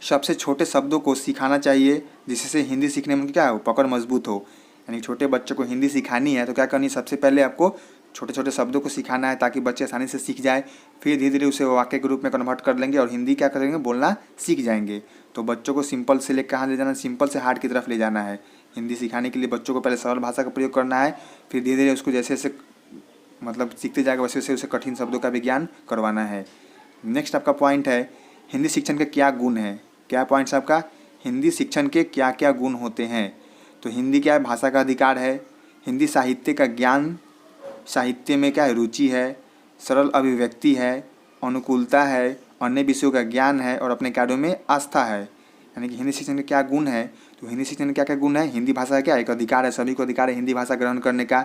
सबसे छोटे शब्दों को सिखाना चाहिए जिससे हिंदी सीखने में क्या हो, पकड़ मजबूत हो। यानी छोटे बच्चों को हिंदी सिखानी है तो क्या करनी है, सबसे पहले आपको छोटे छोटे शब्दों को सिखाना है ताकि बच्चे आसानी से सीख जाए, फिर धीरे धीरे उसे वाक्य के रूप में कन्वर्ट कर लेंगे और हिंदी क्या करेंगे, बोलना सीख जाएंगे। तो बच्चों को सिंपल से लेकर कहाँ ले जाना है, सिंपल से हार्ड की तरफ ले जाना है। हिंदी सिखाने के लिए बच्चों को पहले सरल भाषा का प्रयोग करना है, फिर धीरे धीरे उसको जैसे जैसे मतलब सीखते जाएगा वैसे वैसे उसे कठिन शब्दों का भी ज्ञान करवाना है। नेक्स्ट आपका पॉइंट है हिंदी शिक्षण के क्या गुण हैं। क्या पॉइंट्स आपका, हिंदी शिक्षण के क्या क्या गुण होते हैं। तो हिंदी क्या है, भाषा का अधिकार है, हिंदी साहित्य का ज्ञान, साहित्य में क्या है, रुचि है, सरल अभिव्यक्ति है, अनुकूलता है, अन्य विषयों का ज्ञान है और अपने कार्यों में आस्था है। यानी कि हिंदी शिक्षण के क्या गुण है, तो हिंदी शिक्षण में क्या क्या गुण है, हिंदी भाषा का क्या एक अधिकार है, सभी को अधिकार है हिंदी भाषा ग्रहण करने का।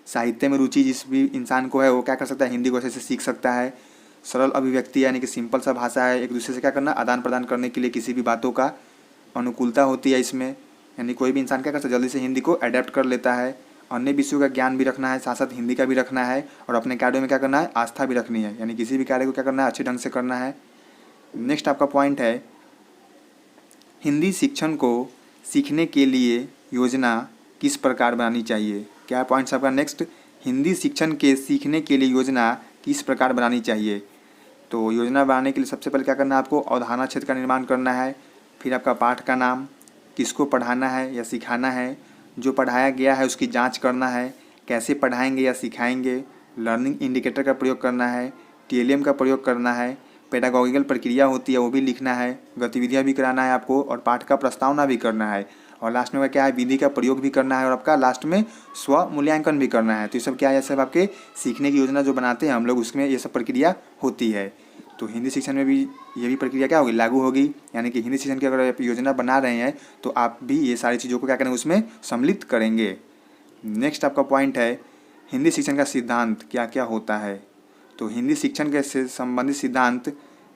साहित्य में रुचि जिस भी इंसान को है वो क्या कर सकता है, हिंदी को अच्छे से सीख सकता है। सरल अभिव्यक्ति यानी कि सिंपल सा भाषा है, एक दूसरे से क्या करना, आदान प्रदान करने के लिए किसी भी बातों का। अनुकूलता होती है इसमें, यानी कोई भी इंसान क्या कर सकता है, जल्दी से हिंदी को अडेप्ट कर लेता है। अन्य विषयों का ज्ञान भी रखना है, साथ साथ हिंदी का भी रखना है और अपने कार्यों में क्या करना है, आस्था भी रखनी है, यानी किसी भी कार्य को क्या करना है, अच्छे ढंग से करना है। नेक्स्ट आपका पॉइंट है हिंदी शिक्षण को सीखने के लिए योजना किस प्रकार बनानी चाहिए। क्या पॉइंट्स आपका नेक्स्ट, हिंदी शिक्षण के सीखने के लिए योजना किस प्रकार बनानी चाहिए। तो योजना बनाने के लिए सबसे पहले क्या करना है, आपको अवधारणा क्षेत्र का निर्माण करना है, फिर आपका पाठ का नाम, किसको पढ़ाना है या सिखाना है, जो पढ़ाया गया है उसकी जांच करना है, कैसे पढ़ाएंगे या सिखाएंगे, लर्निंग इंडिकेटर का प्रयोग करना है, टीएलएम का प्रयोग करना है, पेडागॉजिकल प्रक्रिया होती है वो भी लिखना है, गतिविधियाँ भी कराना है आपको और पाठ का प्रस्तावना भी करना है और लास्ट में क्या है, विधि का प्रयोग भी करना है और आपका लास्ट में स्व मूल्यांकन भी करना है। तो ये सब क्या है, सब आपके सीखने की योजना जो बनाते हैं हम लोग उसमें ये सब प्रक्रिया होती है। तो हिंदी शिक्षण में भी ये भी प्रक्रिया क्या होगी, लागू होगी। यानी कि हिंदी शिक्षण की अगर आप योजना बना रहे हैं तो आप भी ये सारी चीज़ों को क्या करेंगे, उसमें सम्मिलित करेंगे। नेक्स्ट आपका पॉइंट है हिंदी शिक्षण का सिद्धांत क्या क्या होता है। तो हिंदी शिक्षण के से संबंधित सिद्धांत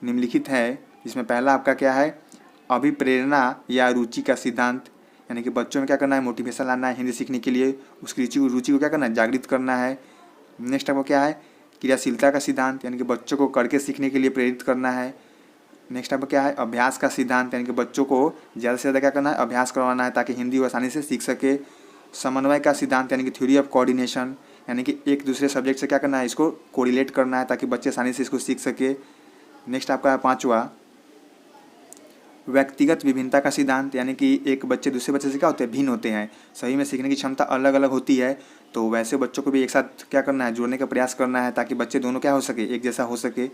निम्नलिखित है, जिसमें पहला आपका क्या है, अभिप्रेरणा या रुचि का सिद्धांत। यानी कि बच्चों में क्या करना है, मोटिवेशन लाना है हिंदी सीखने के लिए, उसकी रुचि को क्या करना है, जागृत करना है। नेक्स्ट आपको क्या है, क्रियाशीलता का सिद्धांत, यानी कि बच्चों को करके सीखने के लिए प्रेरित करना है। नेक्स्ट आपको क्या है, अभ्यास का सिद्धांत, यानी कि बच्चों को ज़्यादा से ज़्यादा क्या करना है, अभ्यास करवाना है ताकि हिंदी वो आसानी से सीख सके। समन्वय का सिद्धांत, यानी कि थ्योरी ऑफ कोऑर्डिनेशन, यानी कि एक दूसरे सब्जेक्ट से क्या करना है, इसको कोरिलेट करना है ताकि बच्चे आसानी से इसको सीख सके। नेक्स्ट आपका है पाँचवा, व्यक्तिगत विभिन्नता का सिद्धांत, यानी कि एक बच्चे दूसरे बच्चे से क्या होते हैं, भिन्न होते हैं, सही में सीखने की क्षमता अलग अलग होती है, तो वैसे बच्चों को भी एक साथ क्या करना है, जोड़ने का प्रयास करना है ताकि बच्चे दोनों क्या हो सके, एक जैसा हो सके।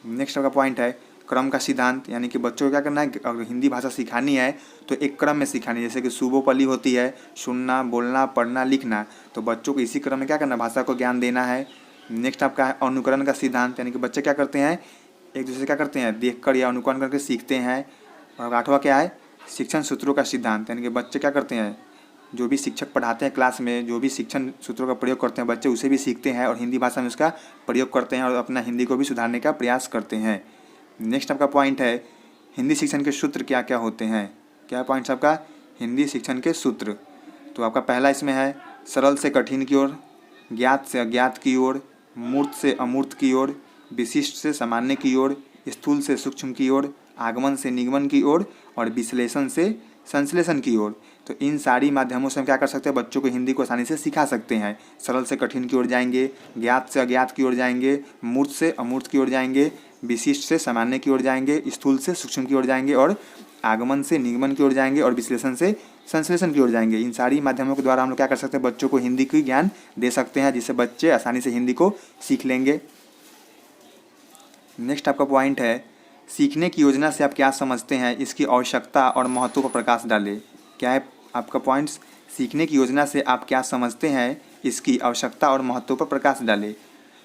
नेक्स्ट आपका पॉइंट है क्रम का सिद्धांत, यानी कि बच्चों को क्या करना है, अगर हिंदी भाषा सिखानी है तो एक क्रम में सिखानी है, जैसे कि सुबोपली होती है, सुनना, बोलना, पढ़ना, लिखना, तो बच्चों को इसी क्रम में क्या करना है, भाषा को ज्ञान देना है। नेक्स्ट आपका है अनुकरण का सिद्धांत, यानी कि बच्चे क्या करते हैं, एक दूसरे से क्या करते हैं, देखकर या अनुकरण करके सीखते हैं। और आठवां क्या है, शिक्षण सूत्रों का सिद्धांत, यानी कि बच्चे क्या करते हैं, जो भी शिक्षक पढ़ाते हैं क्लास में, जो भी शिक्षण सूत्रों का प्रयोग करते हैं बच्चे उसे भी सीखते हैं और हिंदी भाषा में उसका प्रयोग करते हैं और अपना हिंदी को भी सुधारने का प्रयास करते हैं। नेक्स्ट आपका पॉइंट है हिंदी शिक्षण के सूत्र क्या क्या होते हैं। क्या पॉइंट्स आपका, हिंदी शिक्षण के सूत्र, तो आपका पहला इसमें है सरल से कठिन की ओर, ज्ञात से अज्ञात की ओर, मूर्त से अमूर्त की ओर, विशिष्ट से सामान्य की ओर, स्थूल से सूक्ष्म की ओर, आगमन से निगमन की ओर और विश्लेषण से संश्लेषण की ओर। तो इन सारी माध्यमों से हम क्या कर सकते हैं, बच्चों को हिंदी को आसानी से सिखा सकते हैं। सरल से कठिन की ओर जाएंगे, ज्ञात से अज्ञात की ओर जाएंगे, मूर्त से अमूर्त की ओर जाएंगे, विशिष्ट से सामान्य की ओर जाएंगे, स्थूल से सूक्ष्म की ओर जाएंगे और आगमन से निगमन की ओर जाएंगे और विश्लेषण से संश्लेषण की ओर जाएंगे। इन सारी माध्यमों के द्वारा हम लोग क्या कर सकते हैं, बच्चों को हिंदी की ज्ञान दे सकते हैं, जिससे बच्चे आसानी से हिंदी को सीख लेंगे। नेक्स्ट आपका पॉइंट है सीखने की योजना से आप क्या समझते हैं, इसकी आवश्यकता और महत्व पर प्रकाश डालें। क्या है आपका पॉइंट्स, सीखने की योजना से आप क्या समझते हैं, इसकी आवश्यकता और महत्व पर प्रकाश डालें।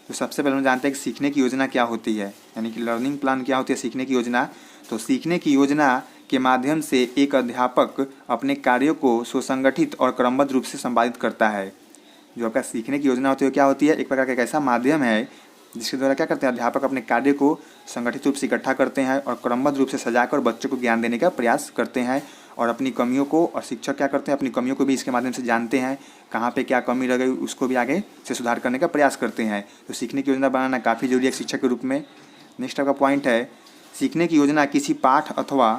तो सबसे पहले हम जानते हैं कि सीखने की योजना क्या होती है, यानी कि लर्निंग प्लान क्या होती है, सीखने की योजना। तो सीखने की योजना के माध्यम से एक अध्यापक अपने कार्यों को सुसंगठित और क्रमबद्ध रूप से संपादित करता है। जो आपका सीखने की योजना होती है क्या होती है, एक प्रकार का एक ऐसा माध्यम है जिसके द्वारा क्या करते हैं, अध्यापक अपने कार्य को संगठित रूप से इकट्ठा करते हैं और क्रमबद्ध रूप से सजाकर बच्चों को ज्ञान देने का प्रयास करते हैं और अपनी कमियों को, और शिक्षक क्या करते हैं, अपनी कमियों को भी इसके माध्यम से जानते हैं, कहाँ पे क्या कमी रह गई उसको भी आगे से सुधार करने का प्रयास करते हैं। तो सीखने की योजना बनाना काफ़ी जरूरी है शिक्षक के रूप में। नेक्स्ट आपका पॉइंट है सीखने की योजना किसी पाठ अथवा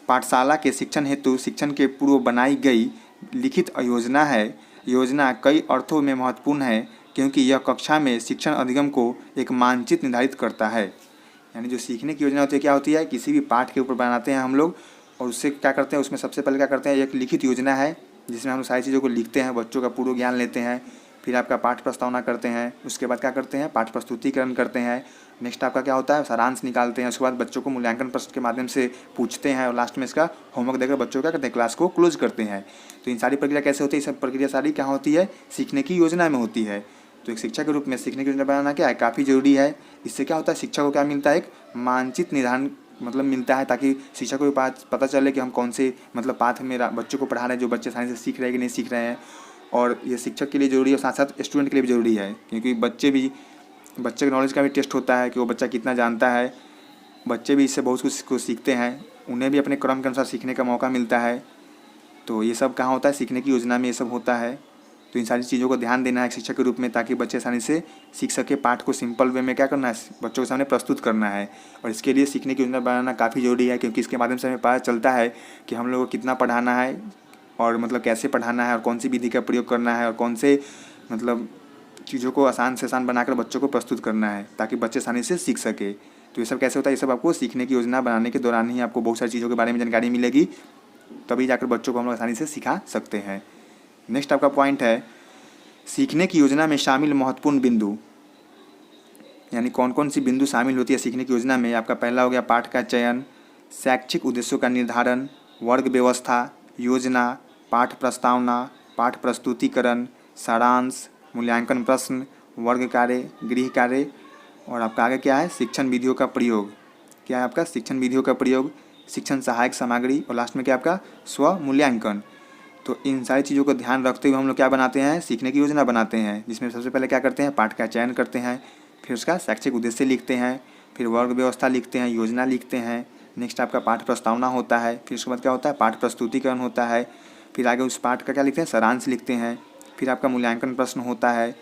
पाठशाला के शिक्षण हेतु शिक्षण के पूर्व बनाई गई लिखित योजना है। योजना कई अर्थों में महत्वपूर्ण है क्योंकि यह कक्षा में शिक्षण अधिगम को एक मानचित्र निर्धारित करता है। यानी जो सीखने की योजना होती है क्या होती है, किसी भी पाठ के ऊपर बनाते हैं हम लोग और उससे क्या करते हैं, उसमें सबसे पहले क्या करते हैं, एक लिखित योजना है जिसमें हम लोग सारी चीज़ों को लिखते हैं, बच्चों का पूर्व ज्ञान लेते हैं, फिर आपका पाठ प्रस्तावना करते हैं, उसके बाद क्या करते हैं, पाठ प्रस्तुतिकरण करते हैं। नेक्स्ट आपका क्या होता है, सारांश निकालते हैं, उसके बाद बच्चों को मूल्यांकन प्रश्न के माध्यम से पूछते हैं और लास्ट में इसका होमवर्क देकर बच्चों क्या करते हैं, क्लास को क्लोज करते हैं। तो इन सारी प्रक्रिया कैसे होती है, सब प्रक्रिया सारी क्या होती है, सीखने की योजना में होती है। तो एक शिक्षक के रूप में सीखने की योजना बनाना क्या है, काफ़ी जरूरी है। इससे क्या होता है, शिक्षक को क्या मिलता है, एक मानचित्र निर्धारण मतलब मिलता है ताकि शिक्षक को भी पता चले कि हम कौन से मतलब पाठ में बच्चों को पढ़ा रहे हैं, जो बच्चे आसानी से सीख रहे हैं कि नहीं सीख रहे हैं। और ये शिक्षक के लिए ज़रूरी है और साथ साथ स्टूडेंट के लिए भी ज़रूरी है, क्योंकि बच्चे के नॉलेज का भी टेस्ट होता है कि वो बच्चा कितना जानता है। बच्चे भी इससे बहुत कुछ सीखते हैं, उन्हें भी अपने क्रम के अनुसार सीखने का मौका मिलता है। तो ये सब कहाँ होता है, सीखने की योजना में ये सब होता है। तो इन सारी चीज़ों को ध्यान देना है शिक्षक के रूप में ताकि बच्चे आसानी से सीख सके। पाठ को सिंपल वे में क्या करना है, बच्चों के सामने प्रस्तुत करना है और इसके लिए सीखने की योजना बनाना काफ़ी ज़रूरी है, क्योंकि इसके माध्यम से हमें पता चलता है कि हम लोगों को कितना पढ़ाना है और मतलब कैसे पढ़ाना है और कौन सी विधि का प्रयोग करना है और कौन से मतलब चीज़ों को आसान से आसान बनाकर बच्चों को प्रस्तुत करना है ताकि बच्चे आसानी से सीख सके। तो ये सब कैसे होता है, ये सब आपको सीखने की योजना बनाने के दौरान ही आपको बहुत सारी चीज़ों के बारे में जानकारी मिलेगी, तभी जाकर बच्चों को हम लोग आसानी से सिखा सकते हैं। नेक्स्ट आपका पॉइंट है सीखने की योजना में शामिल महत्वपूर्ण बिंदु, यानी कौन कौन सी बिंदु शामिल होती है सीखने की योजना में। आपका पहला हो गया पाठ का चयन, शैक्षिक उद्देश्यों का निर्धारण, वर्ग व्यवस्था, योजना, पाठ प्रस्तावना, पाठ प्रस्तुतिकरण, सारांश, मूल्यांकन प्रश्न, वर्ग कार्य, गृह कार्य। और आपका आगे क्या है, शिक्षण विधियों का प्रयोग। क्या है आपका, शिक्षण विधियों का प्रयोग, शिक्षण सहायक सामग्री और लास्ट में क्या आपका स्व मूल्यांकन। तो इन सारी चीज़ों को ध्यान रखते हुए हम लोग क्या बनाते हैं, सीखने की योजना बनाते हैं, जिसमें सबसे पहले क्या करते हैं, पाठ का चयन करते हैं, फिर उसका शैक्षिक उद्देश्य लिखते हैं, फिर वर्ग व्यवस्था लिखते हैं, योजना लिखते हैं। नेक्स्ट आपका पाठ प्रस्तावना होता है, फिर उसके बाद क्या होता है, पाठ प्रस्तुतिकरण होता है, फिर आगे उस पाठ का क्या लिखते हैं, सारांश लिखते हैं। फिर आपका मूल्यांकन प्रश्न होता है,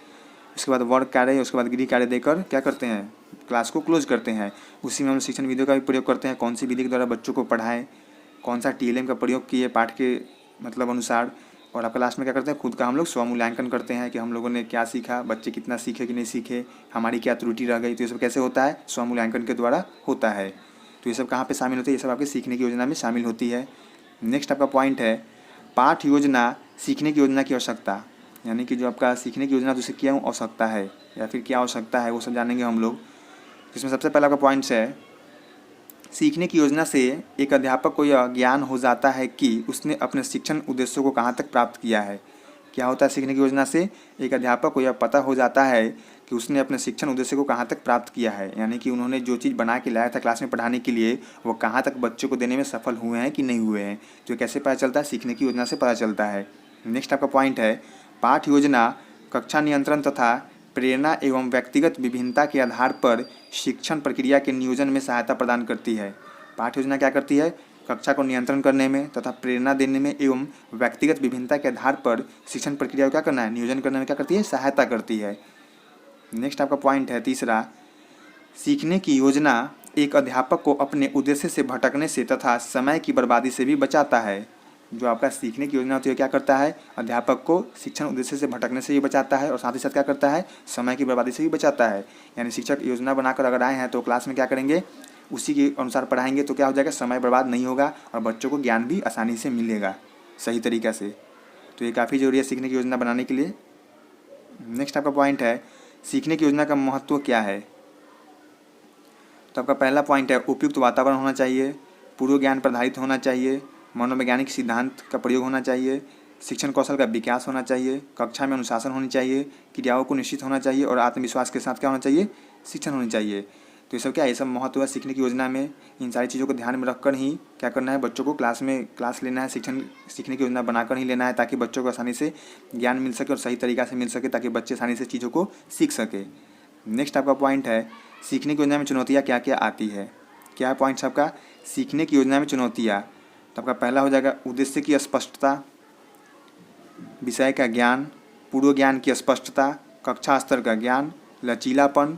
उसके बाद वर्ग कार्य, उसके बाद गृह कार्य देकर क्या करते हैं, क्लास को क्लोज करते हैं। उसी में हम शिक्षण विधियों का भी प्रयोग करते हैं, कौन सी विधि के द्वारा बच्चों को पढ़ाएं, कौन सा TLM का प्रयोग किए पाठ के मतलब अनुसार। और आपका लास्ट में क्या करते हैं, खुद का हम लोग स्वमूल्यांकन करते हैं कि हम लोगों ने क्या सीखा, बच्चे कितना सीखे कि नहीं सीखे, हमारी क्या त्रुटि रह गई। तो ये सब कैसे होता है, स्वमूल्यांकन के द्वारा होता है। तो ये सब कहाँ पे शामिल होती है, ये सब आपके सीखने की योजना में शामिल होती है। नेक्स्ट आपका पॉइंट है पाठ योजना, सीखने की योजना की आवश्यकता, यानी कि जो आपका सीखने की योजना, तो उसे क्या आवश्यकता है या फिर क्या आवश्यकता है वो सब जानेंगे हम लोग। इसमें सबसे पहला आपका पॉइंट्स है, सीखने की योजना से एक अध्यापक को यह ज्ञान हो जाता है कि उसने अपने शिक्षण उद्देश्यों को कहाँ तक प्राप्त किया है। क्या होता है, सीखने की योजना से एक अध्यापक को यह पता हो जाता है कि उसने अपने शिक्षण उद्देश्य को कहाँ तक प्राप्त किया है, यानी कि उन्होंने जो चीज़ बना के लाया था क्लास में पढ़ाने के लिए वो कहाँ तक बच्चों को देने में सफल हुए हैं कि नहीं हुए हैं। तो कैसे पता चलता है, सीखने की योजना से पता चलता है। नेक्स्ट आपका पॉइंट है पाठ योजना कक्षा नियंत्रण तथा प्रेरणा एवं व्यक्तिगत विभिन्नता के आधार पर शिक्षण प्रक्रिया के नियोजन में सहायता प्रदान करती है। पाठ योजना क्या करती है, कक्षा को नियंत्रण करने में तथा प्रेरणा देने में एवं व्यक्तिगत विभिन्नता के आधार पर शिक्षण प्रक्रिया को क्या करना है, नियोजन करने में क्या करती है, सहायता करती है। नेक्स्ट आपका पॉइंट है तीसरा, सीखने की योजना एक अध्यापक को अपने उद्देश्य से भटकने से तथा समय की बर्बादी से भी बचाता है। जो आपका सीखने की योजना होती है क्या करता है, अध्यापक को शिक्षण उद्देश्य से भटकने से भी बचाता है और साथ ही साथ क्या करता है, समय की बर्बादी से भी बचाता है। यानी शिक्षक योजना बनाकर अगर आए हैं तो क्लास में क्या करेंगे, उसी के अनुसार पढ़ाएंगे तो क्या हो जाएगा, समय बर्बाद नहीं होगा और बच्चों को ज्ञान भी आसानी से मिलेगा सही तरीक़ा से। तो ये काफ़ी ज़रूरी है सीखने की योजना बनाने के लिए। नेक्स्ट आपका पॉइंट है सीखने की योजना का महत्व क्या है। तो आपका पहला पॉइंट है उपयुक्त वातावरण होना चाहिए, पूर्व ज्ञान पर आधारित होना चाहिए, मनोवैज्ञानिक सिद्धांत का प्रयोग होना चाहिए, शिक्षण कौशल का विकास होना चाहिए, कक्षा में अनुशासन होनी चाहिए, क्रियाओं को निश्चित होना चाहिए और आत्मविश्वास के साथ क्या होना चाहिए, शिक्षण होनी चाहिए। तो ये सब क्या है, ये सब महत्व है सीखने की योजना में। इन सारी चीज़ों को ध्यान में रखकर ही क्या करना है, बच्चों को क्लास लेना है, शिक्षण सीखने की योजना बनाकर ही लेना है ताकि बच्चों को आसानी से ज्ञान मिल सके और सही तरीक़ा से मिल सके ताकि बच्चे आसानी से चीज़ों को सीख सके। नेक्स्ट आपका पॉइंट है सीखने की योजना में चुनौतियाँ क्या क्या आती है। क्या पॉइंट्स आपका, सीखने की योजना में चुनौतियाँ। तो आपका पहला हो जाएगा उद्देश्य की स्पष्टता, विषय का ज्ञान, पूर्व ज्ञान की स्पष्टता, कक्षा स्तर का ज्ञान, लचीलापन,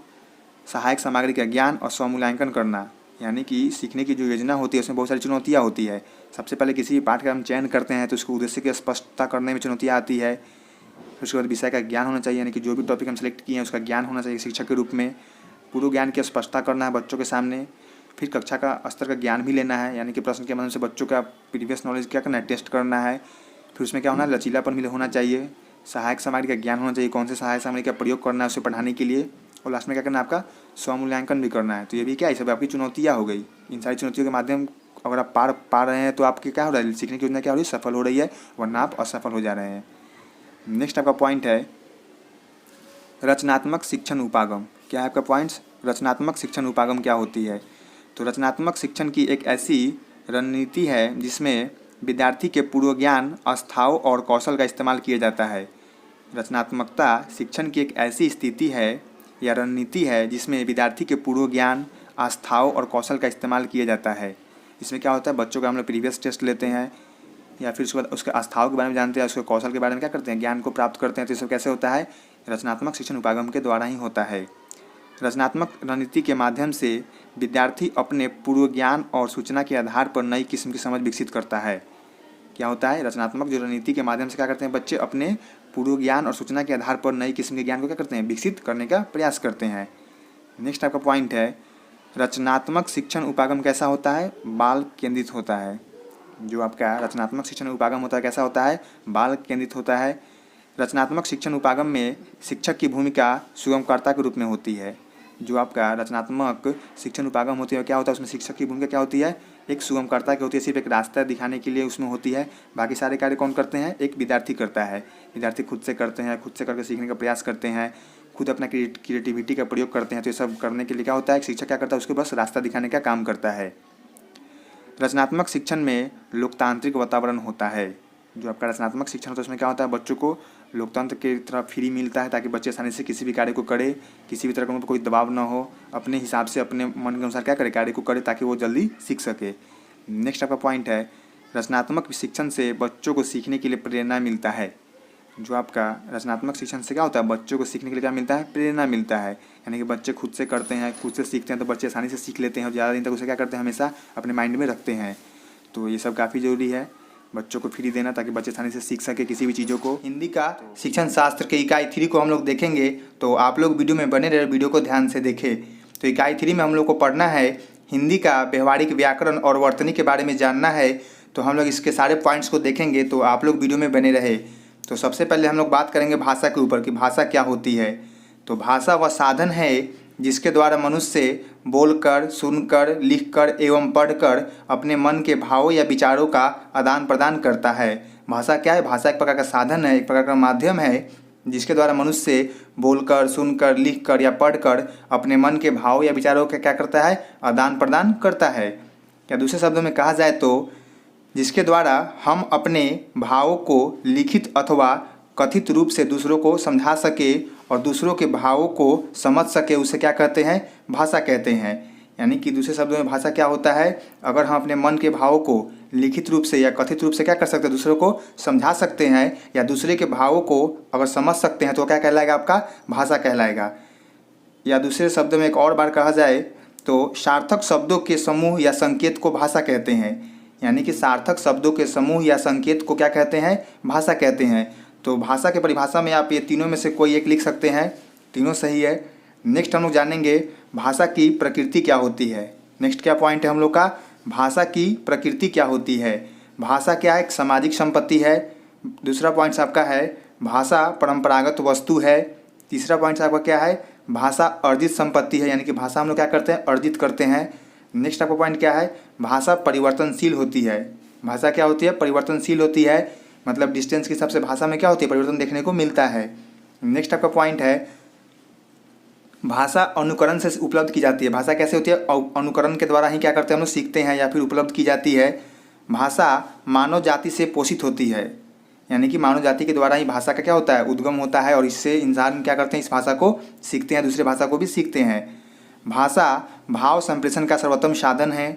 सहायक सामग्री का ज्ञान और स्वमूल्यांकन करना। यानी कि सीखने की जो योजना होती है उसमें बहुत सारी चुनौतियाँ होती है। सबसे पहले किसी भी पाठ का हम चयन करते हैं तो उसको उद्देश्य की स्पष्टता करने में चुनौतियाँ आती है। फिर उसके बाद विषय का ज्ञान होना चाहिए, यानी कि जो भी टॉपिक हम सेलेक्ट किए हैं उसका ज्ञान होना चाहिए शिक्षक के रूप में। पूर्व ज्ञान की स्पष्टता करना है बच्चों के सामने। फिर कक्षा का स्तर का ज्ञान भी लेना है, यानी कि प्रश्न के माध्यम से बच्चों का प्रीवियस नॉलेज क्या करना है, टेस्ट करना है। फिर उसमें क्या होना है, लचीलापन भी होना चाहिए, सहायक सामग्री का ज्ञान होना चाहिए, कौन से सहायक सामग्री का प्रयोग करना है उसे पढ़ाने के लिए, और लास्ट में क्या करना है, आपका स्वमूल्यांकन भी करना है। तो ये भी क्या है, सब आपकी चुनौतियाँ हो गई। इन सारी चुनौतियों के माध्यम अगर आप पा रहे हैं तो आपकी क्या हो रहा है, सीखने की योजना क्या हो रही है, सफल हो रही है, वरना आप असफल हो जा रहे हैं। नेक्स्ट आपका पॉइंट है रचनात्मक शिक्षण उपागम। क्या है आपका पॉइंट्स, रचनात्मक शिक्षण उपागम क्या होती है। तो रचनात्मक शिक्षण की एक ऐसी रणनीति है जिसमें विद्यार्थी के पूर्व ज्ञान, आस्थाओं और कौशल का इस्तेमाल किया जाता है। रचनात्मकता शिक्षण की एक ऐसी स्थिति है या रणनीति है जिसमें विद्यार्थी के पूर्व ज्ञान, आस्थाओं और कौशल का इस्तेमाल किया जाता है। इसमें क्या होता है, बच्चों का हम लोग प्रीवियस टेस्ट लेते हैं या फिर उसके बाद उसके आस्थाओं के बारे में जानते हैं, उसके कौशल के बारे में क्या करते हैं, ज्ञान को प्राप्त करते हैं। तो ये सब कैसे होता है, रचनात्मक शिक्षण उपागम के द्वारा ही होता है। रचनात्मक रणनीति के माध्यम से विद्यार्थी अपने पूर्व ज्ञान और सूचना के आधार पर नई किस्म की समझ विकसित करता है। क्या होता है, रचनात्मक जो रणनीति के माध्यम से क्या करते हैं, बच्चे अपने पूर्व ज्ञान और सूचना के आधार पर नई किस्म के ज्ञान को क्या करते हैं, विकसित करने का प्रयास करते हैं। नेक्स्ट आपका पॉइंट है रचनात्मक शिक्षण उपागम कैसा होता है, बाल केंद्रित होता है। जो आपका रचनात्मक शिक्षण उपागम होता है कैसा होता है, बाल केंद्रित होता है। रचनात्मक शिक्षण उपागम में शिक्षक की भूमिका सुगमकर्ता के रूप में होती है। जो आपका रचनात्मक शिक्षण उपागम होती है क्या होता है, उसमें शिक्षक की भूमिका क्या होती है, एक सुगमकर्ता की होती है, सिर्फ एक रास्ता दिखाने के लिए उसमें होती है। बाकी सारे कार्य कौन करते हैं, एक विद्यार्थी करता है। विद्यार्थी खुद से करते हैं, खुद से करके सीखने का प्रयास करते हैं, खुद अपना क्रिएटिविटी का प्रयोग करते हैं। तो ये सब करने के लिए क्या होता है, शिक्षक क्या करता है, उसको बस रास्ता दिखाने का काम करता है। रचनात्मक शिक्षण में लोकतांत्रिक वातावरण होता है। जो आपका रचनात्मक शिक्षण होता है उसमें क्या होता है, बच्चों को लोकतंत्र की तरफ फ्री मिलता है ताकि बच्चे आसानी से किसी भी कार्य को करे, किसी भी तरह का उन पर कोई दबाव ना हो, अपने हिसाब से अपने मन के अनुसार क्या करे, कार्य को करे ताकि वो जल्दी सीख सके। नेक्स्ट आपका पॉइंट है रचनात्मक शिक्षण से बच्चों को सीखने के लिए प्रेरणा मिलता है। जो आपका रचनात्मक शिक्षण से क्या होता है, बच्चों को सीखने के लिए क्या मिलता है, प्रेरणा मिलता है। यानी कि बच्चे खुद से करते हैं, खुद से सीखते हैं, तो बच्चे आसानी से सीख लेते हैं और ज़्यादा दिन तक उसे क्या करते हैं, हमेशा अपने माइंड में रखते हैं। तो ये सब काफ़ी ज़रूरी है बच्चों को फ्री देना, ताकि बच्चे आसानी से सीख सके किसी भी चीज़ों को। हिंदी का शिक्षण शास्त्र के इकाई 3 को हम लोग देखेंगे, तो आप लोग वीडियो में बने रहे, वीडियो को ध्यान से देखें। तो इकाई 3 में हम लोग को पढ़ना है हिंदी का व्यवहारिक व्याकरण और वर्तनी के बारे में जानना है। तो हम लोग इसके सारे पॉइंट्स को देखेंगे, तो आप लोग वीडियो में बने रहे। तो सबसे पहले हम लोग बात करेंगे भाषा के ऊपर कि भाषा क्या होती है। तो भाषा वह साधन है जिसके द्वारा मनुष्य बोलकर, सुनकर, लिखकर एवं पढ़कर अपने मन के भावों या विचारों का आदान प्रदान करता है। भाषा क्या है, भाषा एक प्रकार का साधन है, एक प्रकार का माध्यम है जिसके द्वारा मनुष्य बोलकर, सुनकर, लिखकर या पढ़कर अपने मन के भाव या विचारों का क्या करता है, आदान प्रदान करता है। या दूसरे शब्दों में कहा जाए तो जिसके द्वारा हम अपने भावों को लिखित अथवा कथित रूप से दूसरों को समझा सके और दूसरों के भावों को समझ सके, उसे क्या कहते हैं, भाषा कहते हैं। यानी कि दूसरे शब्दों में भाषा क्या होता है, अगर हम अपने मन के भावों को लिखित रूप से या कथित रूप से क्या कर सकते हैं, दूसरों को समझा सकते हैं या दूसरे के भावों को अगर समझ सकते हैं, तो क्या कहलाएगा, आपका भाषा कहलाएगा। या दूसरे शब्दों में एक और बार कहा जाए तो सार्थक शब्दों के समूह या संकेत को भाषा कहते हैं। यानी कि सार्थक शब्दों के समूह या संकेत को क्या कहते हैं, भाषा कहते हैं। तो भाषा के परिभाषा में आप ये तीनों में से कोई एक लिख सकते हैं, तीनों सही है। नेक्स्ट हम लोग जानेंगे भाषा की प्रकृति क्या होती है। नेक्स्ट क्या पॉइंट है हम लोग का, भाषा की प्रकृति क्या होती है। भाषा क्या है, एक सामाजिक संपत्ति है। दूसरा पॉइंट आपका है भाषा परंपरागत वस्तु है। तीसरा पॉइंट आपका क्या है, भाषा अर्जित संपत्ति है, यानी कि भाषा हम लोग क्या करते हैं, अर्जित करते हैं। नेक्स्ट आपका पॉइंट क्या है, भाषा परिवर्तनशील होती है। भाषा क्या होती है, परिवर्तनशील होती है, मतलब डिस्टेंस के हिसाब से भाषा में क्या होती है, परिवर्तन देखने को मिलता है। नेक्स्ट आपका पॉइंट है भाषा अनुकरण से उपलब्ध की जाती है। भाषा कैसे होती है, अनुकरण के द्वारा ही क्या करते हैं, हम लोग सीखते हैं या फिर उपलब्ध की जाती है। भाषा मानव जाति से पोषित होती है, यानी कि मानव जाति के द्वारा ही भाषा का क्या होता है, उद्गम होता है और इससे इंसान क्या करते हैं, इस भाषा को सीखते हैं, दूसरी भाषा को भी सीखते हैं। भाषा भाव संप्रेषण का सर्वोत्तम साधन है।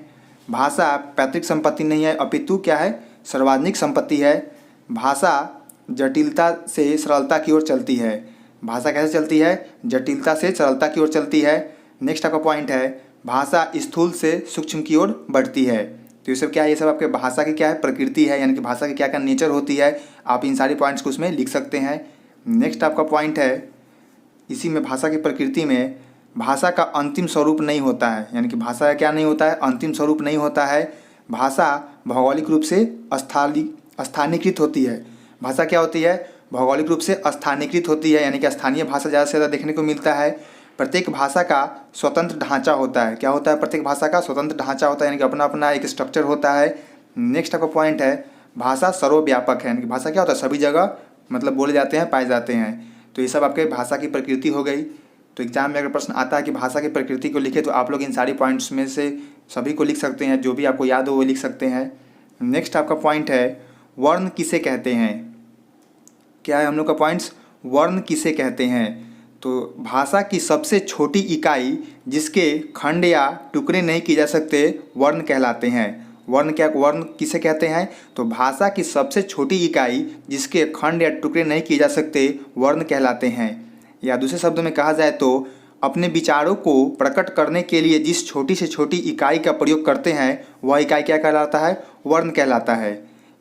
भाषा पैतृक संपत्ति नहीं है, अपितु क्या है, सर्वाधिक संपत्ति है। भाषा जटिलता से सरलता की ओर चलती है। भाषा कैसे चलती है, जटिलता से सरलता की ओर चलती है। नेक्स्ट आपका पॉइंट है भाषा स्थूल से सूक्ष्म की ओर बढ़ती है। तो ये सब क्या है, ये सब आपके भाषा की क्या है, प्रकृति है, यानी कि भाषा की क्या क्या नेचर होती है। आप इन सारी पॉइंट्स को उसमें लिख सकते हैं। नेक्स्ट आपका पॉइंट है इसी में भाषा की प्रकृति में भाषा का अंतिम स्वरूप नहीं होता है, यानी कि भाषा का क्या नहीं होता है, अंतिम स्वरूप नहीं होता है। भाषा भौगोलिक रूप से स्थानीयकृत होती है। भाषा क्या होती है, भौगोलिक रूप से स्थानीयकृत होती है, यानी कि स्थानीय भाषा ज़्यादा से ज़्यादा देखने को मिलता है। प्रत्येक भाषा का स्वतंत्र ढांचा होता है। क्या होता है, प्रत्येक भाषा का स्वतंत्र ढांचा होता है, यानी कि अपना अपना एक स्ट्रक्चर होता है। नेक्स्ट आपका पॉइंट है भाषा सर्वव्यापक है, यानी कि भाषा क्या होता है, सभी जगह मतलब बोले जाते हैं, पाए जाते हैं। तो ये सब आपके भाषा की प्रकृति हो गई। तो एग्जाम में अगर प्रश्न आता है कि भाषा की प्रकृति को लिखे, तो आप लोग इन सारी पॉइंट्स में से सभी को लिख सकते हैं, जो भी आपको याद हो वो लिख सकते हैं। नेक्स्ट आपका पॉइंट है वर्ण किसे कहते हैं। क्या है हम लोग का पॉइंट्स, वर्ण किसे कहते हैं। तो भाषा की सबसे छोटी इकाई जिसके खंड या टुकड़े नहीं किए जा सकते वर्ण कहलाते हैं। वर्ण क्या, वर्ण किसे कहते हैं, तो भाषा की सबसे छोटी इकाई जिसके खंड या टुकड़े नहीं किए जा सकते वर्ण कहलाते हैं। या दूसरे शब्दों में कहा जाए तो अपने विचारों को प्रकट करने के लिए जिस छोटी से छोटी इकाई का प्रयोग करते हैं वह इकाई क्या कहलाता है, वर्ण कहलाता है।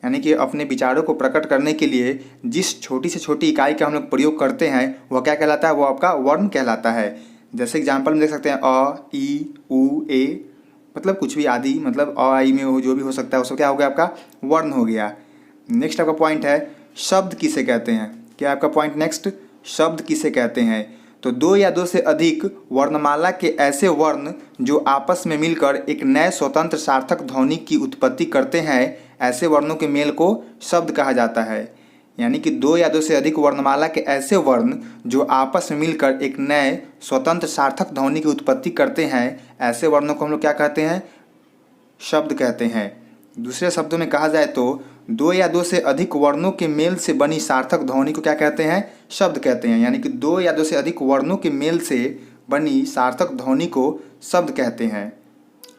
यानी कि अपने विचारों को प्रकट करने के लिए जिस छोटी से छोटी इकाई का हम लोग प्रयोग करते हैं वह क्या कहलाता है, वो आपका वर्ण कहलाता है। जैसे एग्जाम्पल में देख सकते हैं अ, ई, उ, ए, मतलब कुछ भी आदि, मतलब अ, आई में हो जो भी हो सकता है उसको क्या हो गया, आपका वर्ण हो गया। नेक्स्ट आपका पॉइंट है शब्द किसे कहते हैं। क्या आपका पॉइंट नेक्स्ट, शब्द किसे कहते हैं। तो दो या दो से अधिक वर्णमाला के ऐसे वर्ण जो आपस में मिलकर एक नए स्वतंत्र सार्थक ध्वनि की उत्पत्ति करते हैं, ऐसे वर्णों के मेल को शब्द कहा जाता है। यानी कि दो या दो से अधिक वर्णमाला के ऐसे वर्ण जो आपस में मिलकर एक नए स्वतंत्र सार्थक ध्वनि की उत्पत्ति करते हैं, ऐसे वर्णों को हम लोग क्या कहते हैं, शब्द कहते हैं। दूसरे शब्दों में कहा जाए तो दो या दो से अधिक वर्णों के मेल से बनी सार्थक ध्वनि को क्या कहते हैं, शब्द कहते हैं। यानी कि दो या दो से अधिक वर्णों के मेल से बनी सार्थक ध्वनि को शब्द कहते हैं।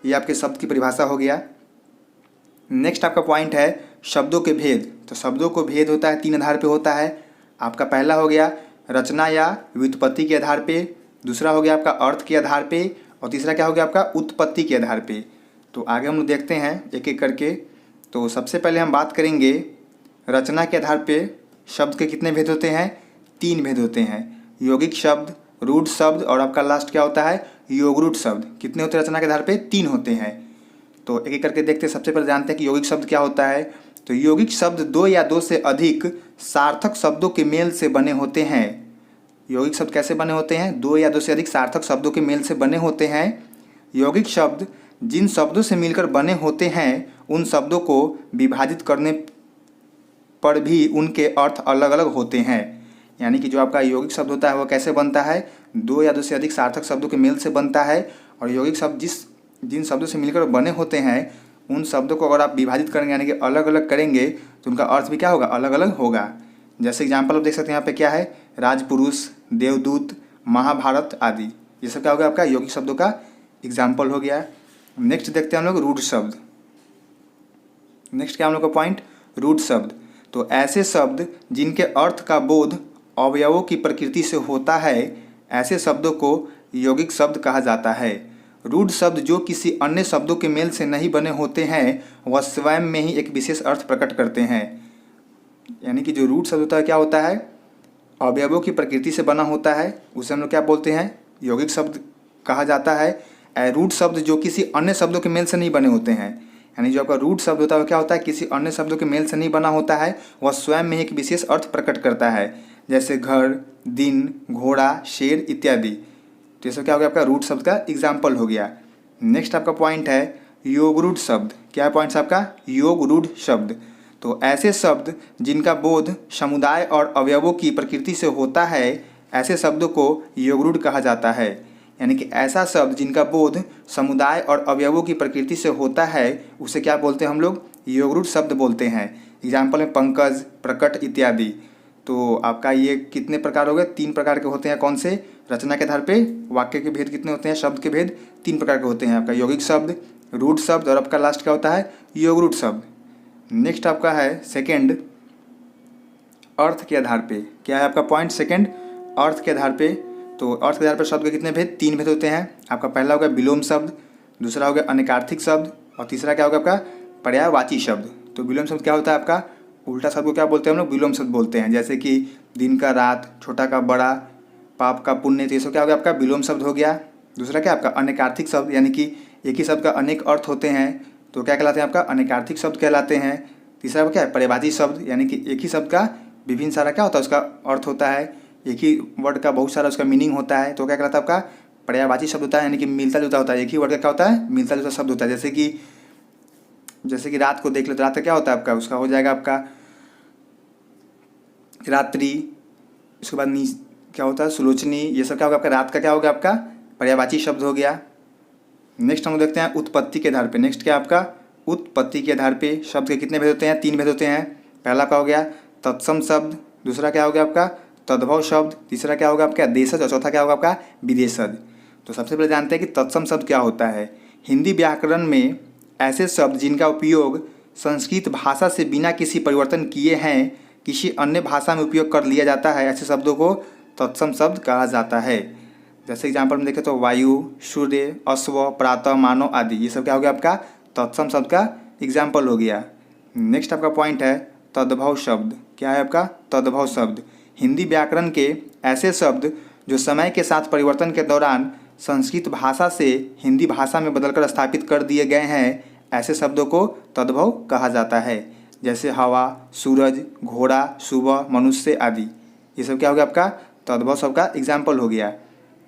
ये आपके शब्द की परिभाषा हो गया। नेक्स्ट आपका पॉइंट है शब्दों के भेद। तो शब्दों को भेद होता है 3 आधार पे होता है। आपका पहला हो गया रचना या व्युत्पत्ति के आधार पे, दूसरा हो गया आपका अर्थ के आधार पे, और तीसरा क्या हो गया आपका उत्पत्ति के आधार पे। तो आगे हम लोग देखते हैं एक एक करके। तो सबसे पहले हम बात करेंगे रचना के आधार पे शब्द के कितने भेद होते हैं, 3 भेद होते हैं, यौगिक शब्द, रूढ़ शब्द और आपका लास्ट क्या होता है योगरूढ़ शब्द। कितने होते हैं रचना के आधार पे, 3 होते हैं। तो एक एक करके देखते हैं। सबसे पहले जानते हैं कि यौगिक शब्द क्या होता है। तो यौगिक शब्द 2 या 2 से अधिक सार्थक शब्दों के मेल से बने होते हैं। यौगिक शब्द कैसे बने होते हैं, 2 या 2 से अधिक सार्थक शब्दों के मेल से बने होते हैं। यौगिक शब्द जिन शब्दों से मिलकर बने होते हैं उन शब्दों को विभाजित करने पर भी उनके अर्थ अलग अलग होते हैं। यानी कि जो आपका यौगिक शब्द होता है वो कैसे बनता है, 2 या 2 से अधिक सार्थक शब्दों के मेल से बनता है। और यौगिक शब्द जिन शब्दों से मिलकर बने होते हैं उन शब्दों को अगर आप विभाजित करेंगे यानी कि अलग अलग करेंगे तो उनका अर्थ भी क्या होगा, अलग अलग होगा। जैसे एग्जाम्पल आप देख सकते हैं यहाँ पे क्या है, राजपुरुष, देवदूत, महाभारत आदि, ये सब क्या हो गया आपका यौगिक शब्दों का एग्जाम्पल हो गया। नेक्स्ट देखते हैं हम लोग रूढ़ शब्द। नेक्स्ट क्या हम लोग का पॉइंट, रूढ़ शब्द। तो ऐसे शब्द जिनके अर्थ का बोध अवयवों की प्रकृति से होता है ऐसे शब्दों को यौगिक शब्द कहा जाता है। रूढ़ शब्द जो किसी अन्य शब्दों के मेल से नहीं बने होते हैं वह स्वयं में ही एक विशेष अर्थ प्रकट करते हैं। यानी कि जो रूढ़ शब्द होता है क्या होता है, अवयवों की प्रकृति से बना होता है, उसे हम लोग क्या बोलते हैं यौगिक शब्द कहा जाता है। रूढ़ शब्द जो किसी अन्य शब्दों के मेल से नहीं बने होते हैं, यानी जो आपका रूढ़ शब्द होता है वो क्या होता है, किसी अन्य शब्दों के मेल से नहीं बना होता है, वह स्वयं में एक विशेष अर्थ प्रकट करता है। जैसे घर, दिन, घोड़ा, शेर इत्यादि। तो ये सब क्या हो गया आपका रूढ़ शब्द का एग्जाम्पल हो गया। नेक्स्ट आपका पॉइंट है योगरूढ़ शब्द। क्या है पॉइंट आपका, योगरूढ़ शब्द। तो ऐसे शब्द जिनका बोध समुदाय और अवयवों की प्रकृति से होता है ऐसे शब्दों को योगरूढ़ कहा जाता है। यानी कि ऐसा शब्द जिनका बोध समुदाय और अवयवों की प्रकृति से होता है उसे क्या बोलते हैं हम लोग, योगरूढ़ शब्द बोलते हैं। एग्जाम्पल में पंकज, प्रकट इत्यादि। तो आपका ये कितने प्रकार हो गए, 3 प्रकार के होते हैं। कौन से, रचना के आधार पे वाक्य के भेद कितने होते हैं, शब्द के भेद 3 प्रकार के होते हैं। आपका यौगिक शब्द, रूढ़ शब्द और आपका लास्ट क्या होता है योगरूढ़ शब्द। नेक्स्ट आपका है सेकंड, अर्थ के आधार पे। क्या है आपका पॉइंट सेकंड, अर्थ के आधार पे। तो अर्थ के आधार पर शब्द के कितने भेद, 3 भेद होते हैं। आपका पहला हो गया विलोम शब्द, दूसरा हो गया अनेकार्थिक शब्द और तीसरा क्या होगा आपका पर्यायवाची शब्द। तो विलोम शब्द क्या होता है आपका, उल्टा शब्द को क्या बोलते हैं हम लोग, विलोम शब्द बोलते हैं। जैसे कि दिन का रात, छोटा का बड़ा, पाप का पुण्य, तो ये सब क्या हो गया आपका विलोम शब्द हो गया। दूसरा क्या आपका अनेकार्थिक शब्द, यानी कि एक ही शब्द का अनेक अर्थ होते हैं तो क्या कहलाते हैं आपका अनेकार्थिक शब्द कहलाते हैं। तीसरा क्या है पर्यायवाची शब्द, यानी कि एक ही शब्द का विभिन्न सारा क्या होता है उसका अर्थ होता है, एक ही वर्ड का बहुत सारा उसका मीनिंग होता है तो क्या कहलाता है आपका पर्यायवाची शब्द होता है। यानी कि मिलता जुलता होता है, एक ही वर्ड का क्या होता है मिलता जुलता शब्द होता है। जैसे कि रात को देख लो तो रात का क्या होता है आपका, उसका हो जाएगा आपका रात्रि। उसके बाद क्या होता है सुलोचनी, ये सब क्या होगा आपका रात का क्या होगा आपका पर्यायवाची शब्द हो गया। नेक्स्ट हम देखते हैं उत्पत्ति के आधार पे। नेक्स्ट क्या आपका उत्पत्ति के आधार पे शब्द के कितने भेद होते हैं, 3 भेद होते हैं। पहला क्या हो गया तत्सम शब्द, दूसरा क्या हो गया आपका तद्भव शब्द, तीसरा क्या होगा आपका देशज और चौथा क्या होगा आपका विदेशज। तो सबसे पहले जानते हैं कि तत्सम शब्द क्या होता है। हिंदी व्याकरण में ऐसे शब्द जिनका उपयोग संस्कृत भाषा से बिना किसी परिवर्तन किए हैं किसी अन्य भाषा में उपयोग कर लिया जाता है, ऐसे शब्दों को तत्सम शब्द कहा जाता है। जैसे एग्जाम्पल में देखें तो वायु, सूर्य, अश्व, प्रातः, मानव आदि, ये सब क्या हो गया आपका तत्सम शब्द का एग्जाम्पल हो गया। नेक्स्ट आपका पॉइंट है तद्भव शब्द। क्या है आपका तद्भव शब्द, हिंदी व्याकरण के ऐसे शब्द जो समय के साथ परिवर्तन के दौरान संस्कृत भाषा से हिंदी भाषा में बदलकर स्थापित कर दिए गए हैं, ऐसे शब्दों को तद्भव कहा जाता है। जैसे हवा, सूरज, घोड़ा, सुबह, मनुष्य आदि, ये सब क्या हो गया आपका तद्भव शब्द का एग्जाम्पल हो गया।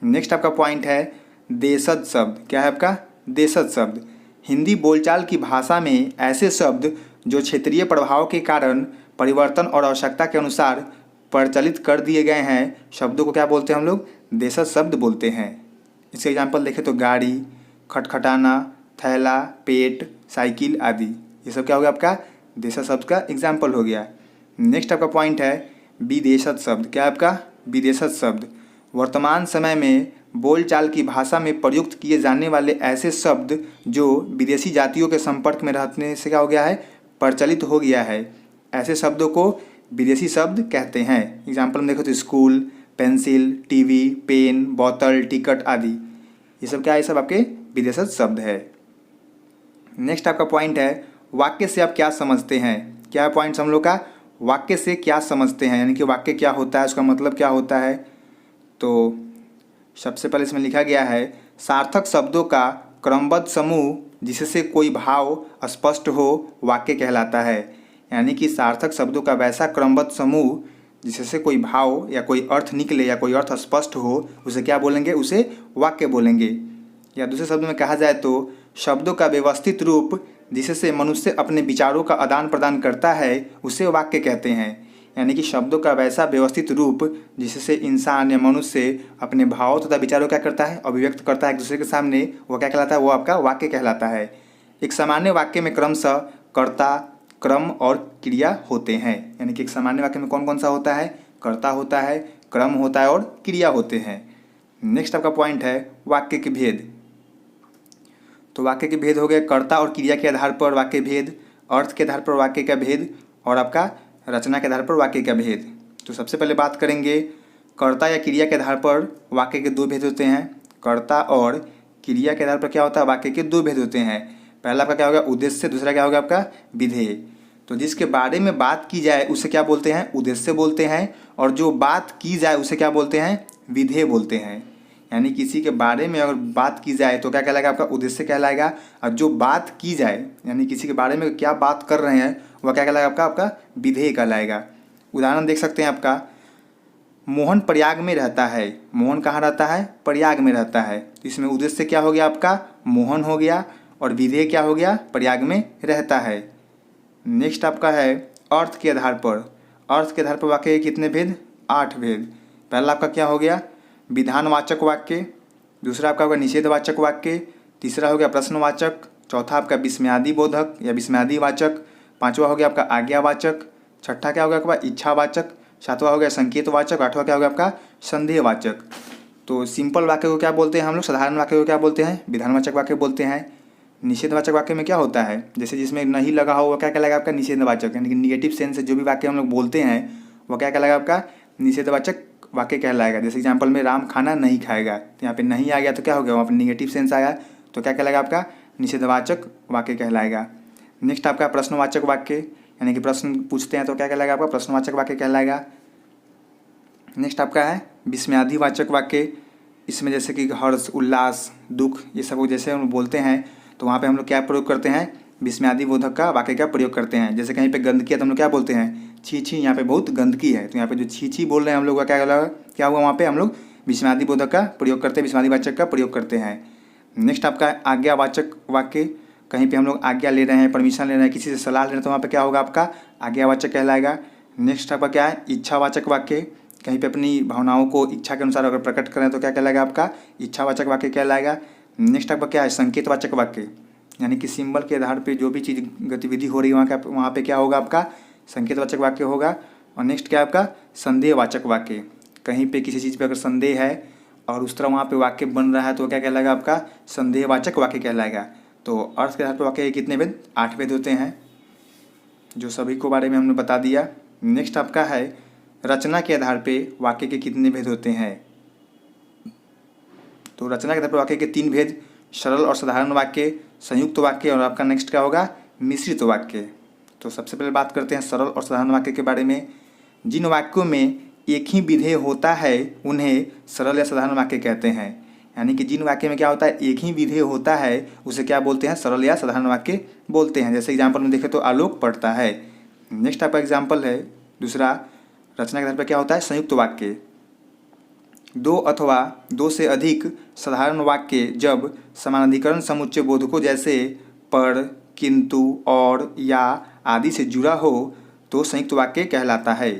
नेक्स्ट आपका पॉइंट है देशज शब्द। क्या है आपका देशज शब्द, हिंदी बोलचाल की भाषा में ऐसे शब्द जो क्षेत्रीय प्रभाव के कारण परिवर्तन और आवश्यकता के अनुसार प्रचलित कर दिए गए हैं, शब्दों को क्या बोलते हैं हम लोग देशज शब्द बोलते हैं। इसके एग्जाम्पल देखें तो गाड़ी, खटखटाना, थैला, पेट, साइकिल आदि, ये सब क्या हो गया आपका देशज शब्द का एग्जाम्पल हो गया। नेक्स्ट आपका पॉइंट है विदेशज शब्द। क्या है आपका विदेशज शब्द, वर्तमान समय में बोलचाल की भाषा में प्रयुक्त किए जाने वाले ऐसे शब्द जो विदेशी जातियों के संपर्क में रहने से क्या हो गया है, प्रचलित हो गया है। ऐसे शब्दों को विदेशी शब्द कहते हैं। एग्जाम्पल में देखो तो स्कूल, पेंसिल, टीवी, पेन, बोतल, टिकट आदि, ये सब क्या है, ये सब आपके विदेशज शब्द है। नेक्स्ट आपका पॉइंट है वाक्य से आप क्या समझते हैं। क्या है पॉइंट हम लोग का, वाक्य से क्या समझते हैं, यानी कि वाक्य क्या होता है, उसका मतलब क्या होता है। तो सबसे पहले इसमें लिखा गया है सार्थक शब्दों का क्रमबद्ध समूह जिससे कोई भाव स्पष्ट हो वाक्य कहलाता है। यानी कि सार्थक शब्दों का वैसा क्रमबद्ध समूह जिससे कोई भाव या कोई अर्थ निकले या कोई अर्थ स्पष्ट हो, उसे क्या बोलेंगे, उसे वाक्य बोलेंगे। या दूसरे शब्द में कहा जाए तो शब्दों का व्यवस्थित रूप जिससे मनुष्य अपने विचारों का आदान प्रदान करता है उसे वाक्य कहते हैं। यानी कि शब्दों का वैसा व्यवस्थित रूप जिससे इंसान या मनुष्य अपने भावों तथा विचारों क्या करता है, अभिव्यक्त करता है एक दूसरे के सामने, वो क्या कहलाता है, वो आपका वाक्य कहलाता है। एक सामान्य वाक्य में क्रमशः कर्ता, क्रम और क्रिया होते हैं। यानी कि एक सामान्य वाक्य में कौन कौन सा होता है, कर्ता होता है, क्रम होता है और क्रिया होते हैं। नेक्स्ट आपका पॉइंट है वाक्य के भेद। तो वाक्य के भेद हो गए कर्ता और क्रिया के आधार पर वाक्य भेद, अर्थ के आधार पर वाक्य का भेद और आपका रचना के आधार पर वाक्य का भेद। तो सबसे पहले बात करेंगे कर्ता या क्रिया के आधार पर वाक्य के दो भेद होते हैं। कर्ता और क्रिया के आधार पर क्या होता है, वाक्य के दो भेद होते हैं। पहला आपका क्या होगा, उद्देश्य, दूसरा क्या होगा आपका विधेय। तो जिसके बारे में बात की जाए उसे क्या बोलते हैं, उद्देश्य बोलते हैं, और जो बात की जाए उसे क्या बोलते हैं, विधेय बोलते हैं। यानी किसी के बारे में अगर बात की जाए तो क्या कहलाएगा, आपका उद्देश्य कहलाएगा, और जो बात की जाए यानी किसी के बारे में क्या बात कर रहे हैं वह क्या कहलाएगा, आपका विधेय कहलाएगा। उदाहरण देख सकते हैं आपका, मोहन प्रयाग में रहता है। मोहन कहाँ रहता है, प्रयाग में रहता है। तो इसमें उद्देश्य क्या हो गया, आपका मोहन हो गया, और विधेय क्या हो गया, प्रयाग में रहता है। नेक्स्ट आपका है अर्थ के आधार पर। अर्थ के आधार पर वाक्य के कितने भेद, 8 भेद। पहला आपका क्या हो गया, विधानवाचक वाक्य, दूसरा आपका होगा निषेधवाचक वाक्य, तीसरा हो गया प्रश्नवाचक, चौथा आपका विस्मयादि बोधक या विस्मयादि वाचक, पांचवा हो गया आपका आज्ञावाचक, छठा क्या होगा आपका इच्छावाचक, सातवां हो गया संकेतवाचक, आठवां क्या होगा आपका संदेहवाचक। तो सिंपल वाक्य को क्या बोलते हैं हम लोग, साधारण वाक्य को क्या बोलते हैं, विधानवाचक वाक्य बोलते हैं। निषेधवाचक वाक्य में क्या होता है, जैसे जिसमें नहीं लगा हो वह क्या कहलाएगा, आपका निषेधवाचक। यानी कि निगेटिव सेंस से जो भी वाक्य हम लोग बोलते हैं वह क्या कहलाएगा, आपका निषेधवाचक वाक्य कहलाएगा। जैसे एग्जाम्पल में राम खाना नहीं खाएगा, तो यहाँ पे नहीं आ गया तो क्या हो गया, वहाँ पर निगेटिव सेंस आया, तो क्या कहलाएगा, आपका निषेधवाचक वाक्य कहलाएगा। नेक्स्ट आपका प्रश्नवाचक वाक्य, यानी कि प्रश्न पूछते हैं तो क्या कहलाएगा, आपका प्रश्नवाचक वाक्य कहलाएगा। नेक्स्ट आपका है विस्मयादिवाचक वाक्य। इसमें जैसे कि हर्ष, उल्लास, दुख, ये सब जैसे हम बोलते हैं तो वहाँ पे हम लोग क्या प्रयोग करते हैं, विस्मयादि बोधक का वाक्य का प्रयोग करते हैं। जैसे कहीं पे गंदगी है तो हम लोग क्या बोलते हैं, छी छी यहाँ पे बहुत गंदगी है। तो यहाँ पे जो छी छी बोल रहे हैं हम लोग का क्या हुआ, वहाँ पे हम लोग विस्मयादि बोधक का प्रयोग करते हैं, विस्मयादिवाचक का प्रयोग करते हैं। नेक्स्ट आपका आज्ञावाचक वाक्य। कहीं पे हम लोग आज्ञा ले रहे हैं, परमिशन ले रहे हैं, किसी से सलाह ले रहे हैं तो वहाँ पे क्या होगा, आपका आज्ञावाचक कहलाएगा। नेक्स्ट आपका क्या है, इच्छावाचक वाक्य। कहीं पे अपनी भावनाओं को इच्छा के अनुसार अगर प्रकट करें तो क्या कहलाएगा, आपका इच्छावाचक वाक्य कहलाएगा। नेक्स्ट आपका क्या है, संकेतवाचक वाक्य। यानी कि सिंबल के आधार पे जो भी चीज़ गतिविधि हो रही है वहाँ पे क्या होगा, आपका संकेतवाचक वाक्य होगा। और नेक्स्ट क्या है आपका संदेहवाचक वाक्य। कहीं पे किसी चीज़ पे अगर संदेह है और उस तरह वहाँ पे वाक्य बन रहा है तो क्या कहलाएगा, आपका संदेहवाचक वाक्य कहलाएगा। तो अर्थ के आधार पर वाक्य के कितने भेद, 8 भेद होते हैं, जो सभी को बारे में हमने बता दिया। नेक्स्ट आपका है रचना के आधार पे वाक्य के कितने भेद होते हैं। तो रचना के आधार पर वाक्य के 3 भेद, सरल और साधारण वाक्य, संयुक्त वाक्य और आपका नेक्स्ट क्या होगा, मिश्रित वाक्य। तो सबसे पहले बात करते हैं सरल और साधारण वाक्य के बारे में। जिन वाक्यों में एक ही विधेय होता है उन्हें सरल या साधारण वाक्य कहते हैं। यानी कि जिन वाक्य में क्या होता है, एक ही विधेय होता है उसे क्या बोलते हैं, सरल या साधारण वाक्य बोलते हैं। जैसे एग्जाम्पल में देखें तो आलोक पड़ता है। नेक्स्ट आपका एग्जाम्पल है दूसरा, रचना के आधार पर क्या होता है, संयुक्त वाक्य। 2 अथवा 2 से अधिक साधारण वाक्य जब समानाधिकरण समुच्चय बोधकों जैसे पर, किंतु, और, या आदि से जुड़ा हो तो संयुक्त वाक्य कहलाता है।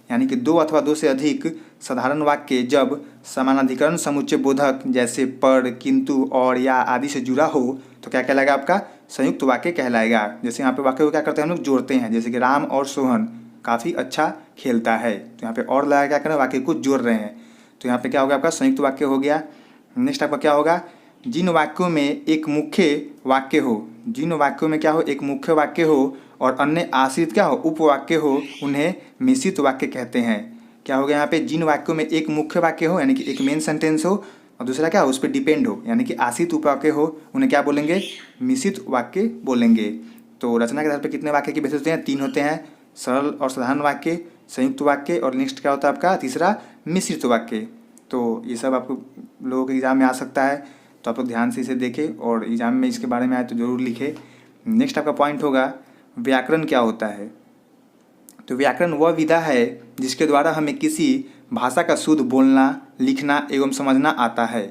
यानी कि 2 अथवा 2 से अधिक साधारण वाक्य जब समानाधिकरण समुच्चय बोधक जैसे पर, किंतु, और, या आदि से जुड़ा हो तो क्या कहलाएगा, आपका संयुक्त वाक्य कहलाएगा। जैसे यहाँ पे वाक्य को क्या करते हैं हम लोग, जोड़ते हैं। जैसे कि राम और सोहन काफ़ी अच्छा खेलता है, तो यहाँ पे और लगा क्या करें, वाक्य को जोड़ रहे हैं, तो यहाँ पे क्या हो गया, आपका संयुक्त वाक्य हो गया। नेक्स्ट आपका क्या होगा, जिन वाक्यों में एक मुख्य वाक्य हो, जिन वाक्यों में क्या हो, एक मुख्य वाक्य हो और अन्य आश्रित क्या हो, उपवाक्य हो, उन्हें मिश्रित वाक्य कहते हैं। क्या हो गया यहाँ पे, जिन वाक्यों में एक मुख्य वाक्य हो यानी कि एक मेन सेंटेंस हो और दूसरा क्या हो, उस पर डिपेंड हो यानी कि आश्रित उपवाक्य हो, उन्हें क्या बोलेंगे, मिश्रित वाक्य बोलेंगे। तो रचना के आधार पर कितने वाक्य के बेसिस होते हैं, 3 होते हैं, सरल और साधारण वाक्य, संयुक्त वाक्य और नेक्स्ट क्या होता है आपका तीसरा, मिश्रित वाक्य। तो ये सब आपको लोगों के एग्जाम में आ सकता है, तो आप लोग ध्यान से इसे देखें और एग्जाम में इसके बारे में आए तो ज़रूर लिखें। नेक्स्ट आपका पॉइंट होगा व्याकरण क्या होता है। तो व्याकरण वह विधा है जिसके द्वारा हमें किसी भाषा का शुद्ध बोलना, लिखना एवं समझना आता है।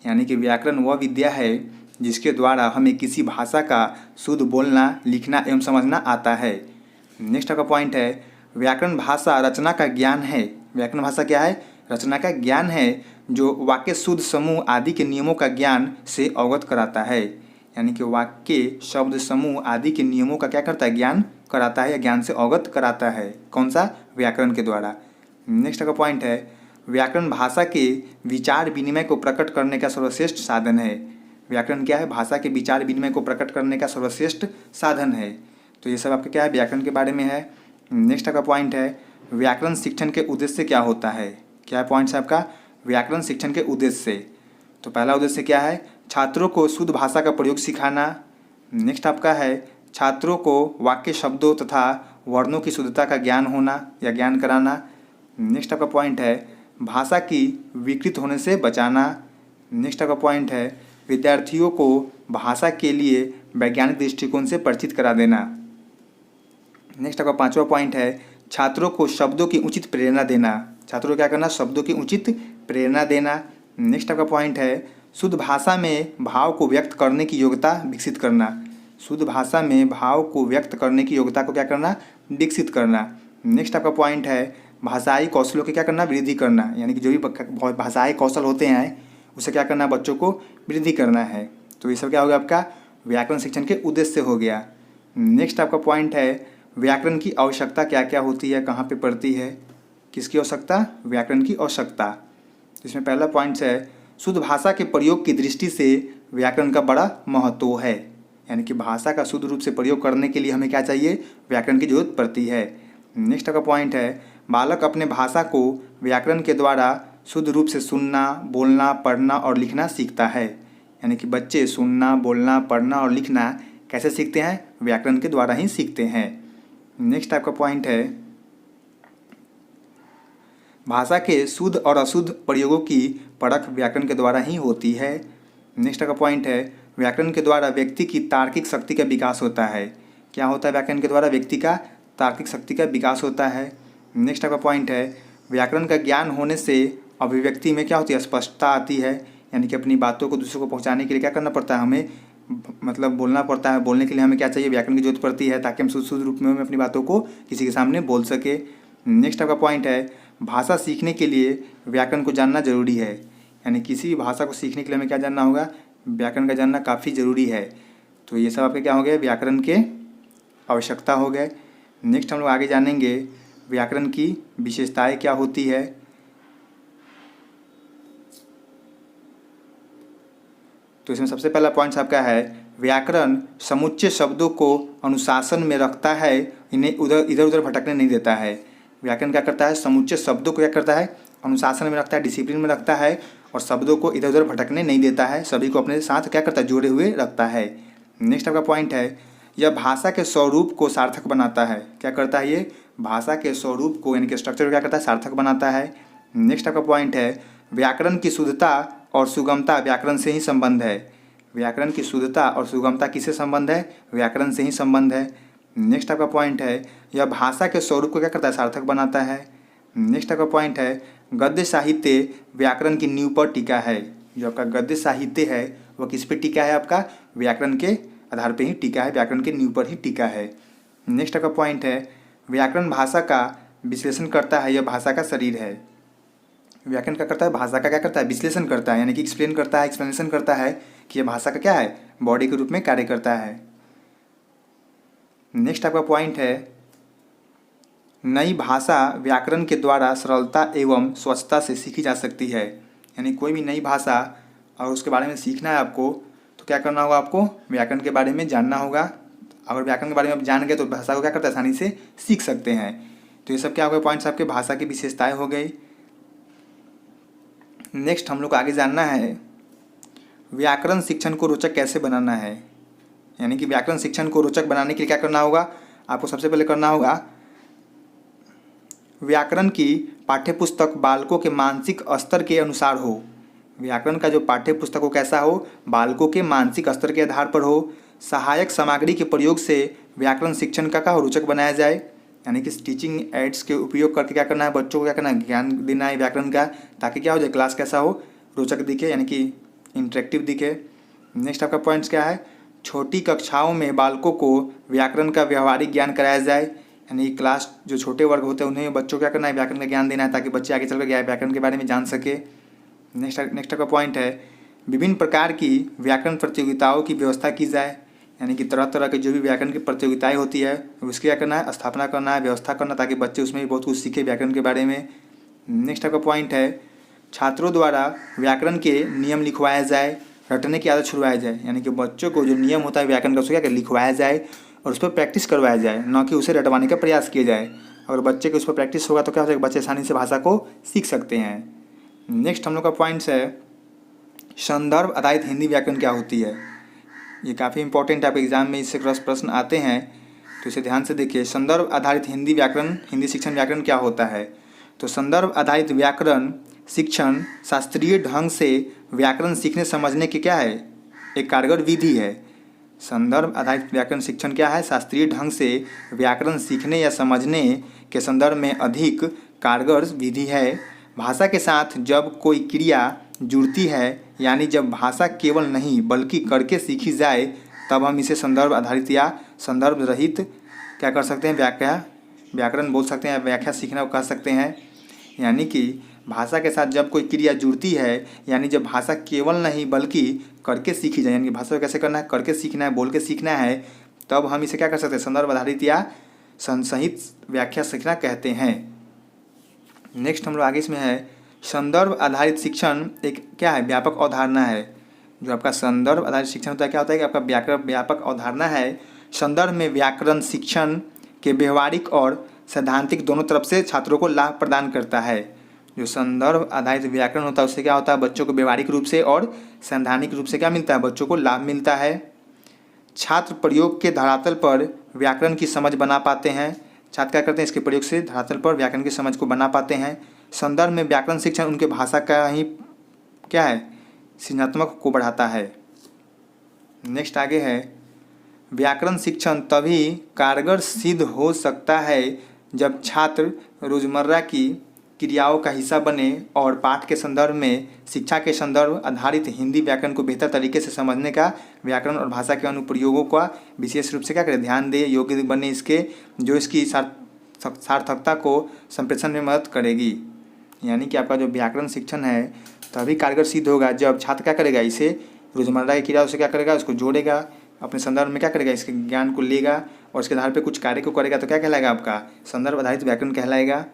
यानी कि व्याकरण वह विद्या है जिसके द्वारा हमें किसी भाषा का शुद्ध बोलना, लिखना एवं समझना आता है। नेक्स्ट आपका पॉइंट है व्याकरण भाषा रचना का ज्ञान है। व्याकरण भाषा क्या है, रचना का ज्ञान है जो वाक्य, शुद्ध, समूह आदि के नियमों का ज्ञान से अवगत कराता है। यानी कि वाक्य, शब्द, समूह आदि के नियमों का क्या करता है, ज्ञान कराता है या ज्ञान से अवगत कराता है। कौन सा, व्याकरण के द्वारा। नेक्स्ट का पॉइंट है व्याकरण भाषा के विचार विनिमय को प्रकट करने का सर्वश्रेष्ठ साधन है। व्याकरण क्या है, भाषा के विचार विनिमय को प्रकट करने का सर्वश्रेष्ठ साधन है। तो ये सब आपका क्या है, व्याकरण के बारे में है। नेक्स्ट का पॉइंट है व्याकरण शिक्षण के उद्देश्य क्या होता है। क्या है पॉइंट्स आपका, व्याकरण शिक्षण के उद्देश्य। तो पहला उद्देश्य क्या है, छात्रों को शुद्ध भाषा का प्रयोग सिखाना। नेक्स्ट आपका है छात्रों को वाक्य, शब्दों तथा वर्णों की शुद्धता का ज्ञान होना या ज्ञान कराना। नेक्स्ट आपका पॉइंट है भाषा की विकृत होने से बचाना। नेक्स्ट आपका पॉइंट है विद्यार्थियों को भाषा के लिए वैज्ञानिक दृष्टिकोण से परिचित करा देना। नेक्स्ट आपका 5वां पॉइंट है छात्रों को शब्दों की उचित प्रेरणा देना। छात्रों को क्या करना, शब्दों की उचित प्रेरणा देना। नेक्स्ट आपका पॉइंट है शुद्ध भाषा में भाव को व्यक्त करने की योग्यता विकसित करना। शुद्ध भाषा में भाव को व्यक्त करने की योग्यता को क्या करना, विकसित करना। नेक्स्ट आपका पॉइंट है भाषाई कौशलों की क्या करना, वृद्धि करना। यानी कि जो भी भाषाई कौशल होते हैं उसे क्या करना, बच्चों को वृद्धि करना है। तो ये सब क्या हो गया आपका व्याकरण शिक्षण के उद्देश्य हो गया। नेक्स्ट आपका पॉइंट है व्याकरण की आवश्यकता क्या क्या होती है, कहाँ पे पड़ती है, किसकी आवश्यकता, व्याकरण की आवश्यकता। तो इसमें पहला पॉइंट है शुद्ध भाषा के प्रयोग की दृष्टि से व्याकरण का बड़ा महत्व है। यानी कि भाषा का शुद्ध रूप से प्रयोग करने के लिए हमें क्या चाहिए, व्याकरण की जरूरत पड़ती है। नेक्स्ट का पॉइंट है बालक अपने भाषा को व्याकरण के द्वारा शुद्ध रूप से सुनना, बोलना, पढ़ना और लिखना सीखता है। यानी कि बच्चे सुनना, बोलना, पढ़ना और लिखना कैसे सीखते हैं, व्याकरण के द्वारा ही सीखते हैं। नेक्स्ट आपका पॉइंट है भाषा के शुद्ध और अशुद्ध प्रयोगों की परख व्याकरण के द्वारा ही होती है। नेक्स्ट का पॉइंट है व्याकरण के द्वारा व्यक्ति की तार्किक शक्ति का विकास होता है। क्या होता है, व्याकरण के द्वारा व्यक्ति का तार्किक शक्ति का विकास होता है। नेक्स्ट का पॉइंट है व्याकरण का ज्ञान होने से अभिव्यक्ति में क्या होती है, स्पष्टता आती है। यानी कि अपनी बातों को दूसरों को पहुंचाने के लिए क्या करना पड़ता है, हमें मतलब बोलना पड़ता है। बोलने के लिए हमें क्या चाहिए, व्याकरण की जरूरत पड़ती है ताकि हम शुद्ध रूप में अपनी बातों को किसी के सामने बोल सके। नेक्स्ट आपका पॉइंट है भाषा सीखने के लिए व्याकरण को जानना जरूरी है। यानी किसी भी भाषा को सीखने के लिए हमें क्या जानना होगा, व्याकरण का जानना काफ़ी ज़रूरी है। तो ये सब आपके क्या हो गए, व्याकरण के आवश्यकता हो गए। नेक्स्ट हम लोग आगे जानेंगे व्याकरण की विशेषताएं क्या होती है। तो इसमें सबसे पहला पॉइंट आपका है व्याकरण समुच्चय शब्दों को अनुशासन में रखता है, इन्हें इधर उधर भटकने नहीं देता है। व्याकरण क्या करता है, समुच्चय शब्दों को क्या करता है, अनुशासन में रखता है, डिसिप्लिन में रखता है और शब्दों को इधर उधर भटकने नहीं देता है, सभी को अपने साथ क्या करता है, जोड़े हुए रखता है। नेक्स्ट आपका पॉइंट है यह भाषा के स्वरूप को सार्थक बनाता है। क्या करता है, ये भाषा के स्वरूप को यानी कि स्ट्रक्चर को क्या करता है, सार्थक बनाता है। नेक्स्ट आपका पॉइंट है व्याकरण की शुद्धता और सुगमता व्याकरण से ही संबंध है। व्याकरण की शुद्धता और सुगमता किससे संबंध है, व्याकरण से ही संबंध है। नेक्स्ट आपका पॉइंट है यह भाषा के स्वरूप को क्या करता है, सार्थक बनाता है। नेक्स्ट आपका पॉइंट है गद्य साहित्य व्याकरण की नींव पर टिका है। जो आपका गद्य साहित्य है वह किस पे टिका है, आपका व्याकरण के आधार पे ही टिका है, व्याकरण के नींव पर ही टिका है। नेक्स्ट आपका पॉइंट है व्याकरण भाषा का विश्लेषण करता है, यह भाषा का शरीर है। व्याकरण क्या करता है, भाषा का क्या करता है, विश्लेषण करता है, यानी कि एक्सप्लेन करता है, एक्सप्लेनेशन करता है कि यह भाषा का क्या है, बॉडी के रूप में कार्य करता है। नेक्स्ट आपका पॉइंट है नई भाषा व्याकरण के द्वारा सरलता एवं स्वच्छता से सीखी जा सकती है। यानी कोई भी नई भाषा और उसके बारे में सीखना है आपको, तो क्या करना होगा, आपको व्याकरण के बारे में जानना होगा। अगर व्याकरण के बारे में आप जान गए तो भाषा को क्या करते हैं, आसानी से सीख सकते हैं। तो ये सब क्या हो गए पॉइंट्स आपके भाषा की विशेषताएं हो गई। नेक्स्ट हम लोग को आगे जानना है व्याकरण शिक्षण को रोचक कैसे बनाना है। यानी कि व्याकरण शिक्षण को रोचक बनाने के लिए क्या करना होगा, आपको सबसे पहले करना होगा व्याकरण की पाठ्यपुस्तक बालकों के मानसिक स्तर के अनुसार हो। व्याकरण का जो पाठ्यपुस्तक हो कैसा हो, बालकों के मानसिक स्तर के आधार पर हो। सहायक सामग्री के प्रयोग से व्याकरण शिक्षण का रोचक बनाया जाए। यानी कि टीचिंग एड्स के उपयोग करके क्या करना है, बच्चों को क्या करना है, ज्ञान देना है व्याकरण का, ताकि क्या हो जाए, क्लास कैसा हो, रोचक दिखे, यानी कि इंटरेक्टिव दिखे। नेक्स्ट आपका पॉइंट्स क्या है, छोटी कक्षाओं में बालकों को व्याकरण का व्यवहारिक ज्ञान कराया जाए। यानी क्लास जो छोटे वर्ग होते हैं उन्हें बच्चों को क्या करना है, व्याकरण का ज्ञान देना है, ताकि बच्चे आगे चलकर व्याकरण के बारे में जान सके। नेक्स्ट का पॉइंट है विभिन्न प्रकार की व्याकरण प्रतियोगिताओं की व्यवस्था की जाए। यानी कि तरह तरह की जो भी व्याकरण की प्रतियोगिताएं होती है उसकी क्या करना है, स्थापना करना है, व्यवस्था करना, ताकि बच्चे उसमें भी बहुत कुछ सीखे व्याकरण के बारे में। नेक्स्ट आपका पॉइंट है छात्रों द्वारा व्याकरण के नियम लिखवाया जाए, रटने की आदत छुड़वाया जाए। यानी कि बच्चों को जो नियम होता है व्याकरण का उसको क्या लिखवाया जाए और उस पर प्रैक्टिस करवाया जाए, न कि उसे रटवाने का प्रयास किया जाए। अगर बच्चे को उस पर प्रैक्टिस होगा तो क्या हो जाएगा, बच्चे आसानी से भाषा को सीख सकते हैं। नेक्स्ट हम लोग का पॉइंट्स है संदर्भ आधारित हिंदी व्याकरण क्या होती है। ये काफ़ी इंपॉर्टेंट है, आपके एग्जाम में इससे प्रश्न आते हैं, तो इसे ध्यान से देखिए। संदर्भ आधारित हिंदी व्याकरण, हिंदी शिक्षण व्याकरण क्या होता है। तो संदर्भ आधारित व्याकरण शिक्षण शास्त्रीय ढंग से व्याकरण सीखने समझने की क्या है, एक कारगर विधि है। संदर्भ आधारित व्याकरण शिक्षण क्या है, शास्त्रीय ढंग से व्याकरण सीखने या समझने के संदर्भ में अधिक कारगर विधि है। भाषा के साथ जब कोई क्रिया जुड़ती है, यानी जब भाषा केवल नहीं बल्कि करके सीखी जाए, तब हम इसे संदर्भ आधारित या संदर्भ रहित क्या कर सकते हैं, व्याकरण बोल सकते हैं, व्याख्या सीखना कह सकते हैं। यानी कि भाषा के साथ जब कोई क्रिया जुड़ती है, यानी जब भाषा केवल नहीं बल्कि करके सीखी जाए, यानी कि भाषा को कैसे करना है, करके सीखना है, बोल के सीखना है, तब हम इसे क्या कर सकते हैं, संदर्भ आधारित या संसहित व्याख्या सीखना कहते हैं। नेक्स्ट हम लोग आगे इसमें है संदर्भ आधारित शिक्षण एक क्या है, व्यापक अवधारणा है। जो आपका संदर्भ आधारित शिक्षण होता है क्या होता है कि आपका व्यापक अवधारणा है। संदर्भ में व्याकरण शिक्षण के व्यवहारिक और सैद्धांतिक दोनों तरफ से छात्रों को लाभ प्रदान करता है। जो संदर्भ आधारित व्याकरण होता है उससे क्या होता है, बच्चों को व्यवहारिक रूप से और सैद्धांतिक रूप से क्या मिलता है, बच्चों को लाभ मिलता है। छात्र प्रयोग के धरातल पर व्याकरण की समझ बना पाते हैं। छात्र क्या करते हैं, इसके प्रयोग से धरातल पर व्याकरण की समझ को बना पाते हैं। संदर्भ में व्याकरण शिक्षण उनके भाषा का ही क्या है, सृजनात्मक को बढ़ाता है। नेक्स्ट आगे है व्याकरण शिक्षण तभी कारगर सिद्ध हो सकता है जब छात्र रोजमर्रा की क्रियाओं का हिस्सा बने और पाठ के संदर्भ में शिक्षा के संदर्भ आधारित हिंदी व्याकरण को बेहतर तरीके से समझने का व्याकरण और भाषा के अनुप्रयोगों का विशेष रूप से क्या करें, ध्यान दे, योग्य बने इसके, जो इसकी सार्थकता को संप्रेषण में मदद करेगी। यानी कि आपका जो व्याकरण शिक्षण है तभी कारगर सिद्ध होगा जब छात्र क्या करेगा, इसे रोजमर्रा की क्रियाओं से क्या करेगा, उसको जोड़ेगा, अपने संदर्भ में क्या करेगा, इसके ज्ञान को लेगा और इसके आधार पर कुछ कार्य को करेगा, तो क्या कहलाएगा, आपका संदर्भ आधारित व्याकरण कहलाएगा।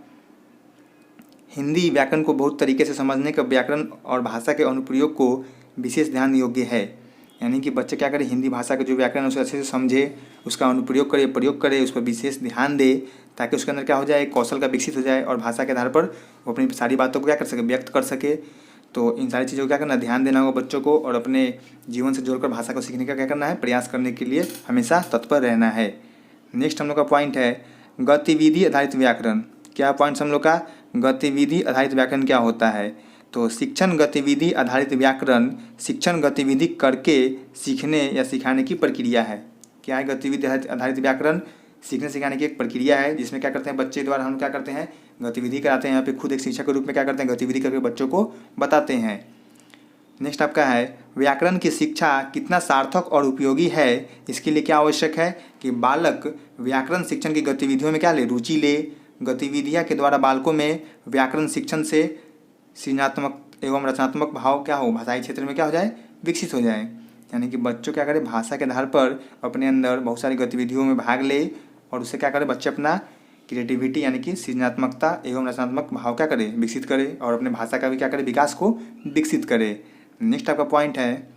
हिंदी व्याकरण को बहुत तरीके से समझने का व्याकरण और भाषा के अनुप्रयोग को विशेष ध्यान योग्य है। यानी कि बच्चे क्या करें, हिंदी भाषा के जो व्याकरण है उसे अच्छे से समझे, उसका अनुप्रयोग करे, प्रयोग करे, उस पर विशेष ध्यान दे, ताकि उसके अंदर क्या हो जाए, कौशल का विकसित हो जाए और भाषा के आधार पर वो अपनी सारी बातों को क्या कर सके, व्यक्त कर सके। तो इन सारी चीज़ों को क्या करना, ध्यान देना होगा बच्चों को, और अपने जीवन से जोड़कर भाषा को सीखने का क्या करना है, प्रयास करने के लिए हमेशा तत्पर रहना है। नेक्स्ट हम लोग का पॉइंट है गतिविधि आधारित व्याकरण। क्या पॉइंट्स हम लोग का, गतिविधि आधारित व्याकरण क्या होता है। तो शिक्षण गतिविधि आधारित व्याकरण शिक्षण गतिविधि करके सीखने या सिखाने की प्रक्रिया है। क्या है गतिविधि आधारित व्याकरण, सीखने सिखाने की एक प्रक्रिया है जिसमें क्या करते हैं, बच्चे द्वारा हम क्या करते हैं, गतिविधि कराते हैं। यहाँ पे खुद एक शिक्षक के रूप में क्या करते हैं, गतिविधि करके बच्चों को बताते हैं। नेक्स्ट आपका है व्याकरण की शिक्षा कितना सार्थक और उपयोगी है। इसके लिए क्या आवश्यक है कि बालक व्याकरण शिक्षण की गतिविधियों में क्या ले, रुचि ले। गतिविधियाँ के द्वारा बालकों में व्याकरण शिक्षण से सृजनात्मक एवं रचनात्मक भाव क्या हो, भाषाई क्षेत्र में क्या हो जाए, विकसित हो जाए। यानी कि बच्चों क्या करें, भाषा के आधार पर अपने अंदर बहुत सारी गतिविधियों में भाग ले और उससे क्या करें, बच्चे अपना क्रिएटिविटी यानी कि सृजनात्मकता एवं रचनात्मक भाव क्या करें, विकसित करें और अपने भाषा का भी क्या करें, विकास को विकसित करें। नेक्स्ट आपका पॉइंट है,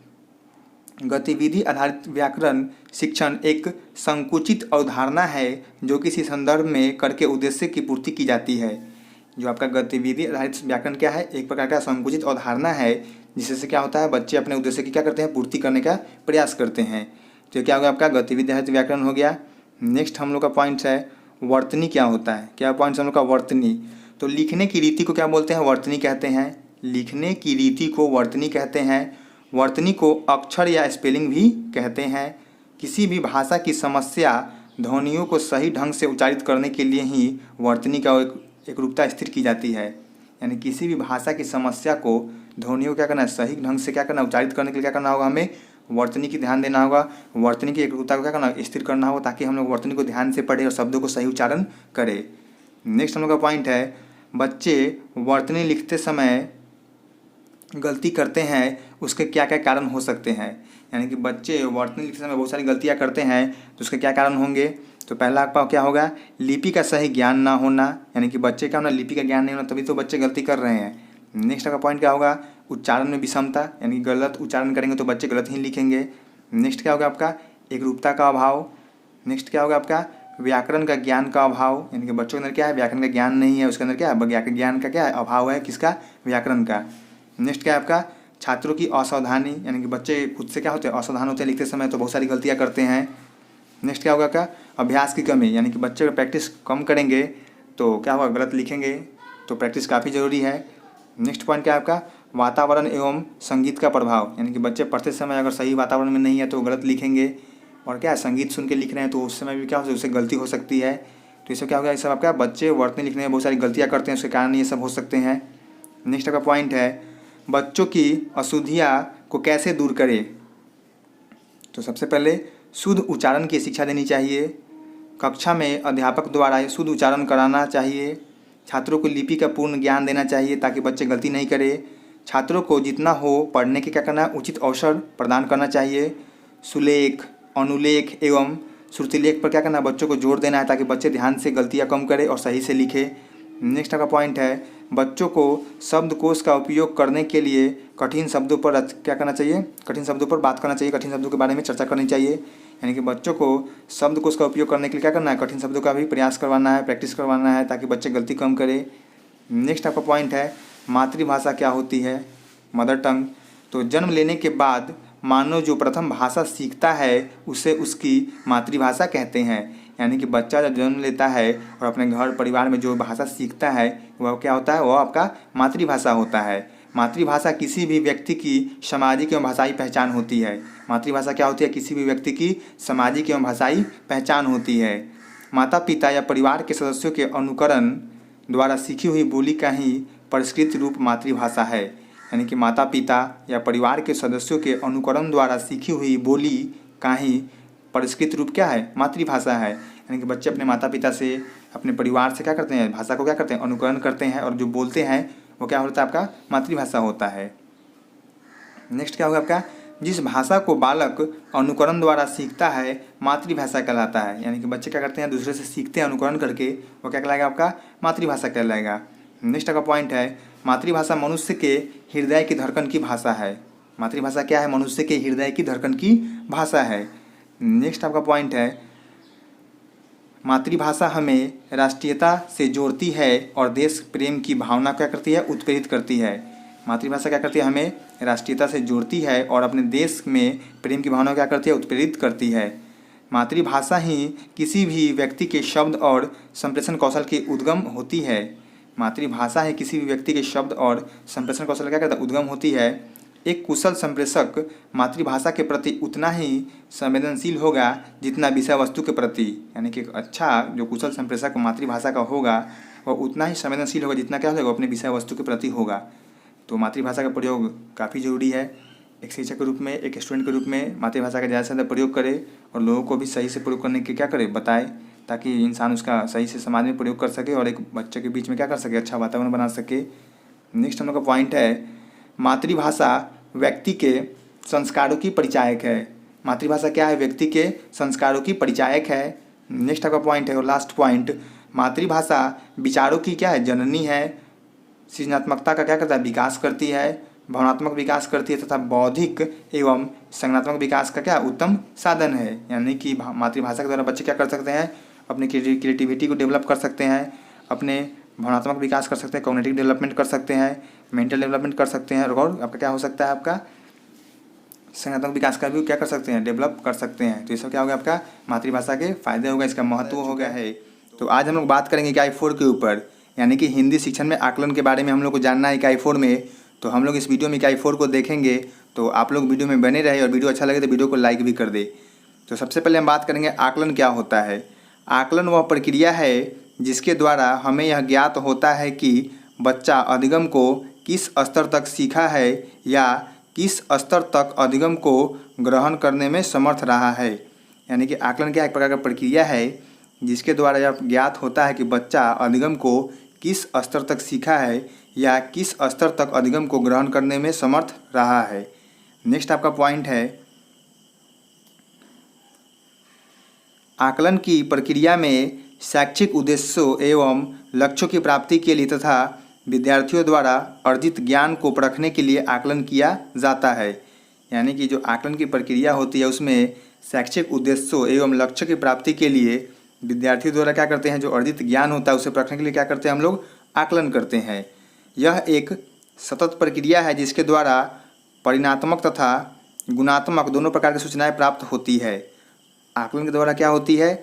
गतिविधि आधारित व्याकरण शिक्षण एक संकुचित अवधारणा है जो किसी संदर्भ में करके उद्देश्य की पूर्ति की जाती है। जो आपका गतिविधि आधारित व्याकरण क्या है, एक प्रकार का संकुचित अवधारणा है जिससे क्या होता है, बच्चे अपने उद्देश्य की क्या करते हैं, पूर्ति करने का प्रयास करते हैं। तो क्या होगा आपका गतिविधि आधारित व्याकरण हो गया। नेक्स्ट हम लोग का पॉइंट है वर्तनी क्या होता है। क्या पॉइंट हम लोग का वर्तनी, तो लिखने की रीति को क्या बोलते हैं, वर्तनी कहते हैं। लिखने की रीति को वर्तनी कहते हैं। वर्तनी को अक्षर या स्पेलिंग भी कहते हैं। किसी भी भाषा की समस्या ध्वनियों को सही ढंग से उच्चारित करने के लिए ही वर्तनी का एक रूपता स्थिर की जाती है। यानी किसी भी भाषा की समस्या को ध्वनियों को क्या करना है, सही ढंग से क्या करना, उच्चारित करने के लिए क्या करना होगा, हमें वर्तनी की ध्यान देना होगा। वर्तनी की एक रूपता को क्या करना, स्थिर करना होगा ताकि हम लोग वर्तनी को ध्यान से पढ़े और शब्दों को सही उच्चारण करें। नेक्स्ट हम लोग का पॉइंट है, बच्चे वर्तनी लिखते समय गलती करते हैं, उसके क्या क्या कारण हो सकते हैं। यानी कि बच्चे वर्तनी लिखते समय बहुत सारी गलतियां करते हैं तो उसके क्या कारण होंगे। तो पहला आपका क्या होगा, लिपि का सही ज्ञान ना होना। यानी कि बच्चे का ना लिपि का ज्ञान नहीं होना, तभी तो बच्चे गलती कर रहे हैं। नेक्स्ट का पॉइंट क्या होगा, उच्चारण में विषमता, यानी कि गलत उच्चारण करेंगे तो बच्चे गलत ही लिखेंगे। नेक्स्ट क्या होगा आपका, एकरूपता का अभाव। नेक्स्ट क्या होगा आपका, व्याकरण का ज्ञान का अभाव। यानी कि बच्चों के अंदर क्या है, व्याकरण का ज्ञान नहीं है, उसके अंदर क्या है, ज्ञान का क्या है, अभाव है, किसका, व्याकरण का। नेक्स्ट क्या है आपका, छात्रों की असावधानी, यानी कि बच्चे खुद से क्या होते हैं, असावधान होते हैं लिखते समय, तो बहुत सारी गलतियाँ करते हैं। नेक्स्ट क्या होगा आपका, अभ्यास की कमी, यानी कि बच्चे प्रैक्टिस कम करेंगे तो क्या होगा, गलत लिखेंगे, तो प्रैक्टिस काफ़ी ज़रूरी है। नेक्स्ट पॉइंट क्या है आपका, वातावरण एवं संगीत का प्रभाव, यानी कि बच्चे पढ़ते समय अगर सही वातावरण में नहीं है तो गलत लिखेंगे। और क्या है, संगीत सुन के लिख रहे हैं तो उस समय भी क्या हो, उससे गलती हो सकती है। तो इससे क्या होगा, ये सब आपका बच्चे वर्तनी लिखने में बहुत सारी गलतियाँ करते हैं, उसके कारण ये सब हो सकते हैं। नेक्स्ट का पॉइंट है, बच्चों की अशुद्धियाँ को कैसे दूर करें। तो सबसे पहले शुद्ध उच्चारण की शिक्षा देनी चाहिए। कक्षा में अध्यापक द्वारा शुद्ध उच्चारण कराना चाहिए। छात्रों को लिपि का पूर्ण ज्ञान देना चाहिए ताकि बच्चे गलती नहीं करें। छात्रों को जितना हो पढ़ने के क्या करना, उचित अवसर प्रदान करना चाहिए। सुलेख, अनुलेख एवं श्रुतिलेख पर क्या करना, बच्चों को जोर देना है ताकि बच्चे ध्यान से गलतियाँ कम करें और सही से लिखें। नेक्स्ट का पॉइंट है, बच्चों को शब्दकोश का उपयोग करने के लिए कठिन शब्दों पर क्या करना चाहिए, कठिन शब्दों पर बात करना चाहिए, कठिन शब्दों के बारे में चर्चा करनी चाहिए। यानी कि बच्चों को शब्दकोश का उपयोग करने के लिए क्या करना है, कठिन शब्दों का भी प्रयास करवाना है, प्रैक्टिस करवाना है ताकि बच्चे गलती कम करें। नेक्स्ट आपका पॉइंट है, मातृभाषा क्या होती है, मदर टंग। तो जन्म लेने के बाद मानव जो प्रथम भाषा सीखता है उसे उसकी मातृभाषा कहते हैं। यानी कि बच्चा जब जन्म लेता है और अपने घर परिवार में जो भाषा सीखता है वह क्या होता है, वह आपका मातृभाषा होता है। मातृभाषा किसी भी व्यक्ति की सामाजिक एवं भाषाई पहचान होती है। मातृभाषा क्या होती है, किसी भी व्यक्ति की सामाजिक एवं भाषाई पहचान होती है। माता पिता या परिवार के सदस्यों के अनुकरण द्वारा सीखी हुई बोली का ही परिष्कृत रूप मातृभाषा है। यानी कि माता पिता या परिवार के सदस्यों के अनुकरण द्वारा सीखी हुई बोली का ही परिष्कृत रूप क्या है, मातृभाषा है। यानी कि बच्चे अपने माता पिता से, अपने परिवार से क्या करते हैं, भाषा को क्या करते हैं, अनुकरण करते हैं और जो बोलते हैं वो क्या होता है, आपका मातृभाषा होता है। नेक्स्ट क्या होगा आपका, जिस भाषा को बालक अनुकरण द्वारा सीखता है मातृभाषा कहलाता है। यानी कि बच्चे क्या करते हैं, दूसरे से सीखते हैं अनुकरण करके, वो क्या कहलाएगा, आपका मातृभाषा कहलाएगा। नेक्स्ट का पॉइंट है, मातृभाषा मनुष्य के हृदय की धड़कन की भाषा है। मातृभाषा क्या है, मनुष्य के हृदय की धड़कन की भाषा है। नेक्स्ट आपका पॉइंट है, मातृभाषा हमें राष्ट्रीयता से जोड़ती है और देश प्रेम की भावना क्या करती है, उत्प्रेरित करती है। मातृभाषा क्या करती है, हमें राष्ट्रीयता से जोड़ती है और अपने देश में प्रेम की भावना क्या करती है, उत्प्रेरित करती है। मातृभाषा ही किसी भी व्यक्ति के शब्द और संप्रेषण कौशल की उद्गम होती है। मातृभाषा है किसी भी व्यक्ति के शब्द और संप्रेषण कौशल क्या करता है, उद्गम होती है। एक कुशल संप्रेषक मातृभाषा के प्रति उतना ही संवेदनशील होगा जितना विषय वस्तु के प्रति। यानी कि एक अच्छा जो कुशल संप्रेषक मातृभाषा का होगा वह उतना ही संवेदनशील होगा जितना क्या होगा, अपने विषय वस्तु के प्रति होगा। तो मातृभाषा का प्रयोग काफ़ी ज़रूरी है। एक शिक्षक के रूप में, एक स्टूडेंट के रूप में मातृभाषा का ज़्यादा से ज़्यादा प्रयोग करे और लोगों को भी सही से प्रयोग करने के क्या करे, बताए, ताकि इंसान उसका सही से समाज में प्रयोग कर सके और एक बच्चे के बीच में क्या कर सके, अच्छा वातावरण बना सके। नेक्स्ट हम लोग का पॉइंट है, मातृभाषा व्यक्ति के संस्कारों की परिचायक है। मातृभाषा क्या है, व्यक्ति के संस्कारों की परिचायक है। नेक्स्ट आपका पॉइंट है और लास्ट पॉइंट, मातृभाषा विचारों की क्या है, जननी है। सृजनात्मकता का क्या करता है, विकास करती है। भावनात्मक विकास करती है तथा बौद्धिक एवं संज्ञानात्मक विकास का क्या उत्तम साधन है। यानी कि मातृभाषा के द्वारा बच्चे क्या कर सकते हैं, अपनी क्रिएटिविटी को डेवलप कर सकते हैं, अपने भावनात्मक विकास कर सकते हैं, कॉग्निटिव डेवलपमेंट कर सकते हैं, मेंटल डेवलपमेंट कर सकते हैं, और आपका क्या हो सकता है, आपका संज्ञानात्मक विकास का भी क्या कर सकते हैं, डेवलप कर सकते हैं। तो ये सब क्या होगा, आपका मातृभाषा के फायदे होगा, इसका महत्व हो गया है। तो आज हम लोग बात करेंगे इकाई 4 के ऊपर, यानी कि हिंदी शिक्षण में आकलन के बारे में हम लोग को जानना है इकाई 4 में। तो हम लोग इस वीडियो में इकाई 4 को देखेंगे। तो आप लोग वीडियो में बने रहे और वीडियो अच्छा लगे तो वीडियो को लाइक भी कर दे। तो सबसे पहले हम बात करेंगे आकलन क्या होता है। आकलन वह प्रक्रिया है जिसके द्वारा हमें यह ज्ञात होता है कि बच्चा अधिगम को किस स्तर तक सीखा है या किस स्तर तक अधिगम को ग्रहण करने में समर्थ रहा है। यानी कि आकलन क्या एक प्रकार का प्रक्रिया है जिसके द्वारा यह ज्ञात होता है कि बच्चा अधिगम को किस स्तर तक सीखा है या किस स्तर तक अधिगम को ग्रहण करने में समर्थ रहा है। नेक्स्ट आपका पॉइंट है, आकलन की प्रक्रिया में शैक्षिक उद्देश्यों एवं लक्ष्यों की प्राप्ति के लिए तथा विद्यार्थियों द्वारा अर्जित ज्ञान को परखने के लिए आकलन किया जाता है। यानी कि जो आकलन की प्रक्रिया होती है उसमें शैक्षिक उद्देश्यों एवं लक्ष्य की प्राप्ति के लिए विद्यार्थियों द्वारा क्या करते हैं, जो अर्जित ज्ञान होता है उसे परखने के लिए क्या करते हैं, हम लोग आकलन करते हैं। यह एक सतत प्रक्रिया है जिसके द्वारा परिणात्मक तथा गुणात्मक दोनों प्रकार की सूचनाएं प्राप्त होती है। आकलन के द्वारा क्या होती है,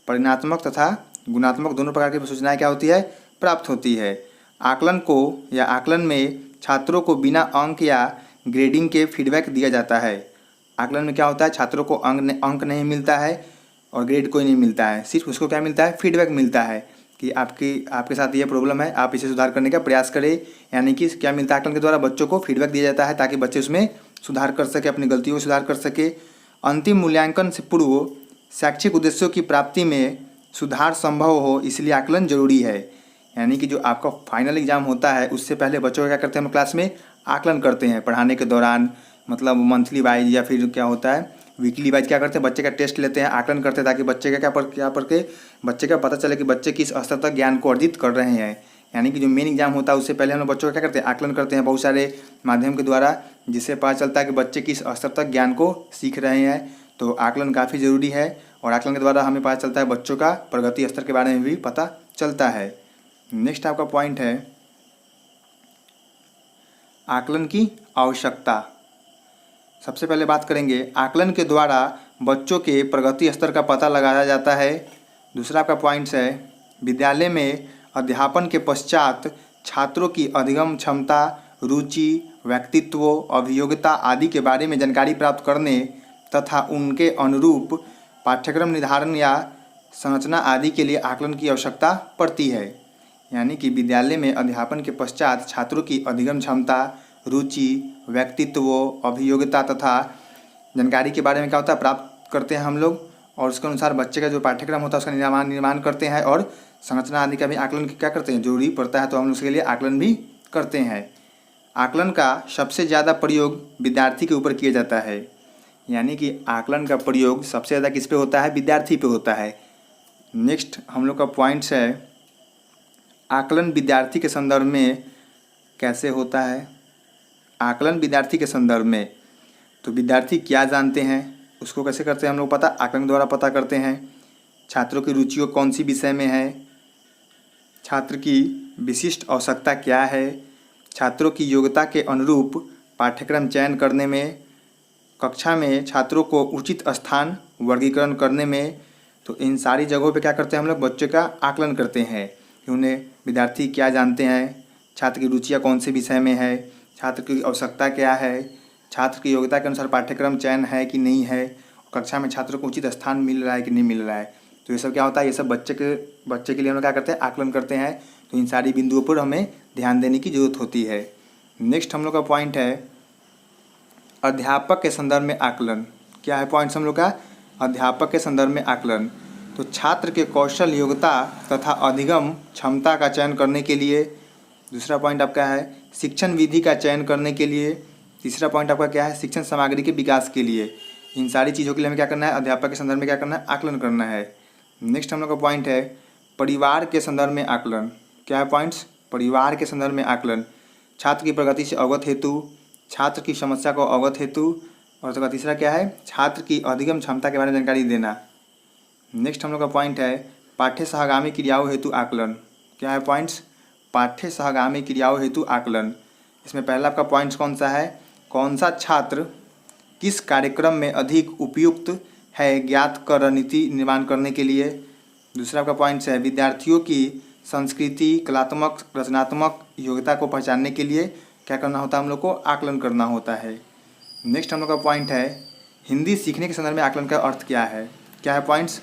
परिणात्मक तथा गुणात्मक दोनों प्रकार की सूचनाएं क्या होती है, प्राप्त होती है। आकलन को या आकलन में छात्रों को बिना अंक या ग्रेडिंग के फीडबैक दिया जाता है। आकलन में क्या होता है, छात्रों को अंक नहीं मिलता है और ग्रेड कोई नहीं मिलता है, सिर्फ उसको क्या मिलता है, फीडबैक मिलता है कि आपके साथ ये प्रॉब्लम है, आप इसे सुधार करने का प्रयास करें। यानी कि क्या मिलता है, आकलन के द्वारा बच्चों को फीडबैक दिया जाता है ताकि बच्चे उसमें सुधार कर सके, अपनी गलतियों को सुधार कर सके। अंतिम मूल्यांकन से पूर्व शैक्षिक उद्देश्यों की प्राप्ति में सुधार संभव हो, इसलिए आकलन जरूरी है। यानी कि जो आपका फाइनल एग्जाम होता है उससे पहले बच्चों का क्या करते हैं, हम क्लास में आकलन करते हैं पढ़ाने के दौरान, मतलब मंथली वाइज या फिर क्या होता है वीकली वाइज क्या करते हैं, बच्चे का टेस्ट लेते हैं, आकलन करते हैं ताकि बच्चे का क्या पढ़ के बच्चे का पता चले कि बच्चे किस स्तर तक ज्ञान को अर्जित कर रहे हैं। यानी कि जो मेन एग्जाम होता है उससे पहले हम लोग बच्चों का क्या करते हैं, आकलन करते हैं बहुत सारे माध्यम के द्वारा, जिससे पता चलता है कि बच्चे किस स्तर तक ज्ञान को सीख रहे हैं। तो आकलन काफ़ी ज़रूरी है और आकलन के द्वारा हमें पता चलता है बच्चों का प्रगति स्तर के बारे में भी पता चलता है। नेक्स्ट आपका पॉइंट है आकलन की आवश्यकता। सबसे पहले बात करेंगे आकलन के द्वारा बच्चों के प्रगति स्तर का पता लगाया जाता है। दूसरा आपका पॉइंट्स है विद्यालय में अध्यापन के पश्चात छात्रों की अधिगम क्षमता, रुचि, व्यक्तित्व, अभियोग्यता आदि के बारे में जानकारी प्राप्त करने तथा उनके अनुरूप पाठ्यक्रम निर्धारण या संरचना आदि के लिए आकलन की आवश्यकता पड़ती है। यानी कि विद्यालय में अध्यापन के पश्चात छात्रों की अधिगम क्षमता, रुचि, व्यक्तित्व, अभियोग्यता तथा जानकारी के बारे में क्या होता है, प्राप्त करते हैं हम लोग, और उसके अनुसार बच्चे का जो पाठ्यक्रम होता है उसका निर्माण करते हैं और संरचना आदि का भी आकलन क्या करते हैं, जरूरी पड़ता है, तो हम उसके लिए आकलन भी करते हैं। आकलन का सबसे ज़्यादा प्रयोग विद्यार्थी के ऊपर किया जाता है। यानी कि आकलन का प्रयोग सबसे ज़्यादा किस पे होता है, विद्यार्थी पे होता है। नेक्स्ट हम लोग का पॉइंट्स है आकलन विद्यार्थी के संदर्भ में कैसे होता है। आकलन विद्यार्थी के संदर्भ में तो विद्यार्थी क्या जानते हैं उसको कैसे करते हैं हम लोग पता, आकलन द्वारा पता करते हैं। छात्रों की रुचियों कौन सी विषय में है, छात्र की विशिष्ट आवश्यकता क्या है, छात्रों की योग्यता के अनुरूप पाठ्यक्रम चयन करने में, कक्षा में छात्रों को उचित स्थान वर्गीकरण करने में। तो इन सारी जगहों पे क्या करते हैं हम लोग, बच्चे का आकलन करते हैं कि उन्हें विद्यार्थी क्या जानते हैं, छात्र की रुचियाँ कौन से विषय में है, छात्र की आवश्यकता क्या है, छात्र की योग्यता के अनुसार पाठ्यक्रम चयन है कि नहीं है, कक्षा में छात्रों को उचित स्थान मिल रहा है कि नहीं मिल रहा है। तो ये सब क्या होता है, ये सब बच्चे के लिए हम लोग क्या करते हैं, आकलन करते हैं। तो इन सारी बिंदुओं पर हमें ध्यान देने की जरूरत होती है। नेक्स्ट हम लोग का पॉइंट है अध्यापक के संदर्भ में आकलन। क्या है पॉइंट्स हम लोग का, अध्यापक के संदर्भ में आकलन। तो छात्र के कौशल, योग्यता तथा अधिगम क्षमता का चयन करने के लिए। दूसरा पॉइंट आपका है शिक्षण विधि का चयन करने के लिए। तीसरा पॉइंट आपका क्या है, शिक्षण सामग्री के विकास के लिए। इन सारी चीज़ों के लिए हमें क्या करना है, अध्यापक के संदर्भ में क्या करना है, आकलन करना है। नेक्स्ट हम लोग का पॉइंट है परिवार के संदर्भ में आकलन। क्या है पॉइंट्स, परिवार के संदर्भ में आकलन। छात्र की प्रगति से अवगत हेतु छात्र की समस्या को अवगत हेतु, और उसका तीसरा क्या है, छात्र की अधिगम क्षमता के बारे में जानकारी देना। नेक्स्ट हम लोग का पॉइंट है पाठ्य सहगामी क्रियाओं हेतु आकलन। क्या है पॉइंट्स, पाठ्य सहगामी क्रियाओं हेतु आकलन। इसमें पहला आपका पॉइंट्स कौन सा है, कौन सा छात्र किस कार्यक्रम में अधिक उपयुक्त है ज्ञात कर रणनीति निर्माण करने के लिए। दूसरा आपका पॉइंट्स है विद्यार्थियों की संस्कृति, कलात्मक, रचनात्मक योग्यता को पहचानने के लिए क्या करना होता है, हम लोग को आकलन करना होता है। नेक्स्ट हम लोग का पॉइंट है हिंदी सीखने के संदर्भ में आकलन का अर्थ क्या है। क्या है पॉइंट्स,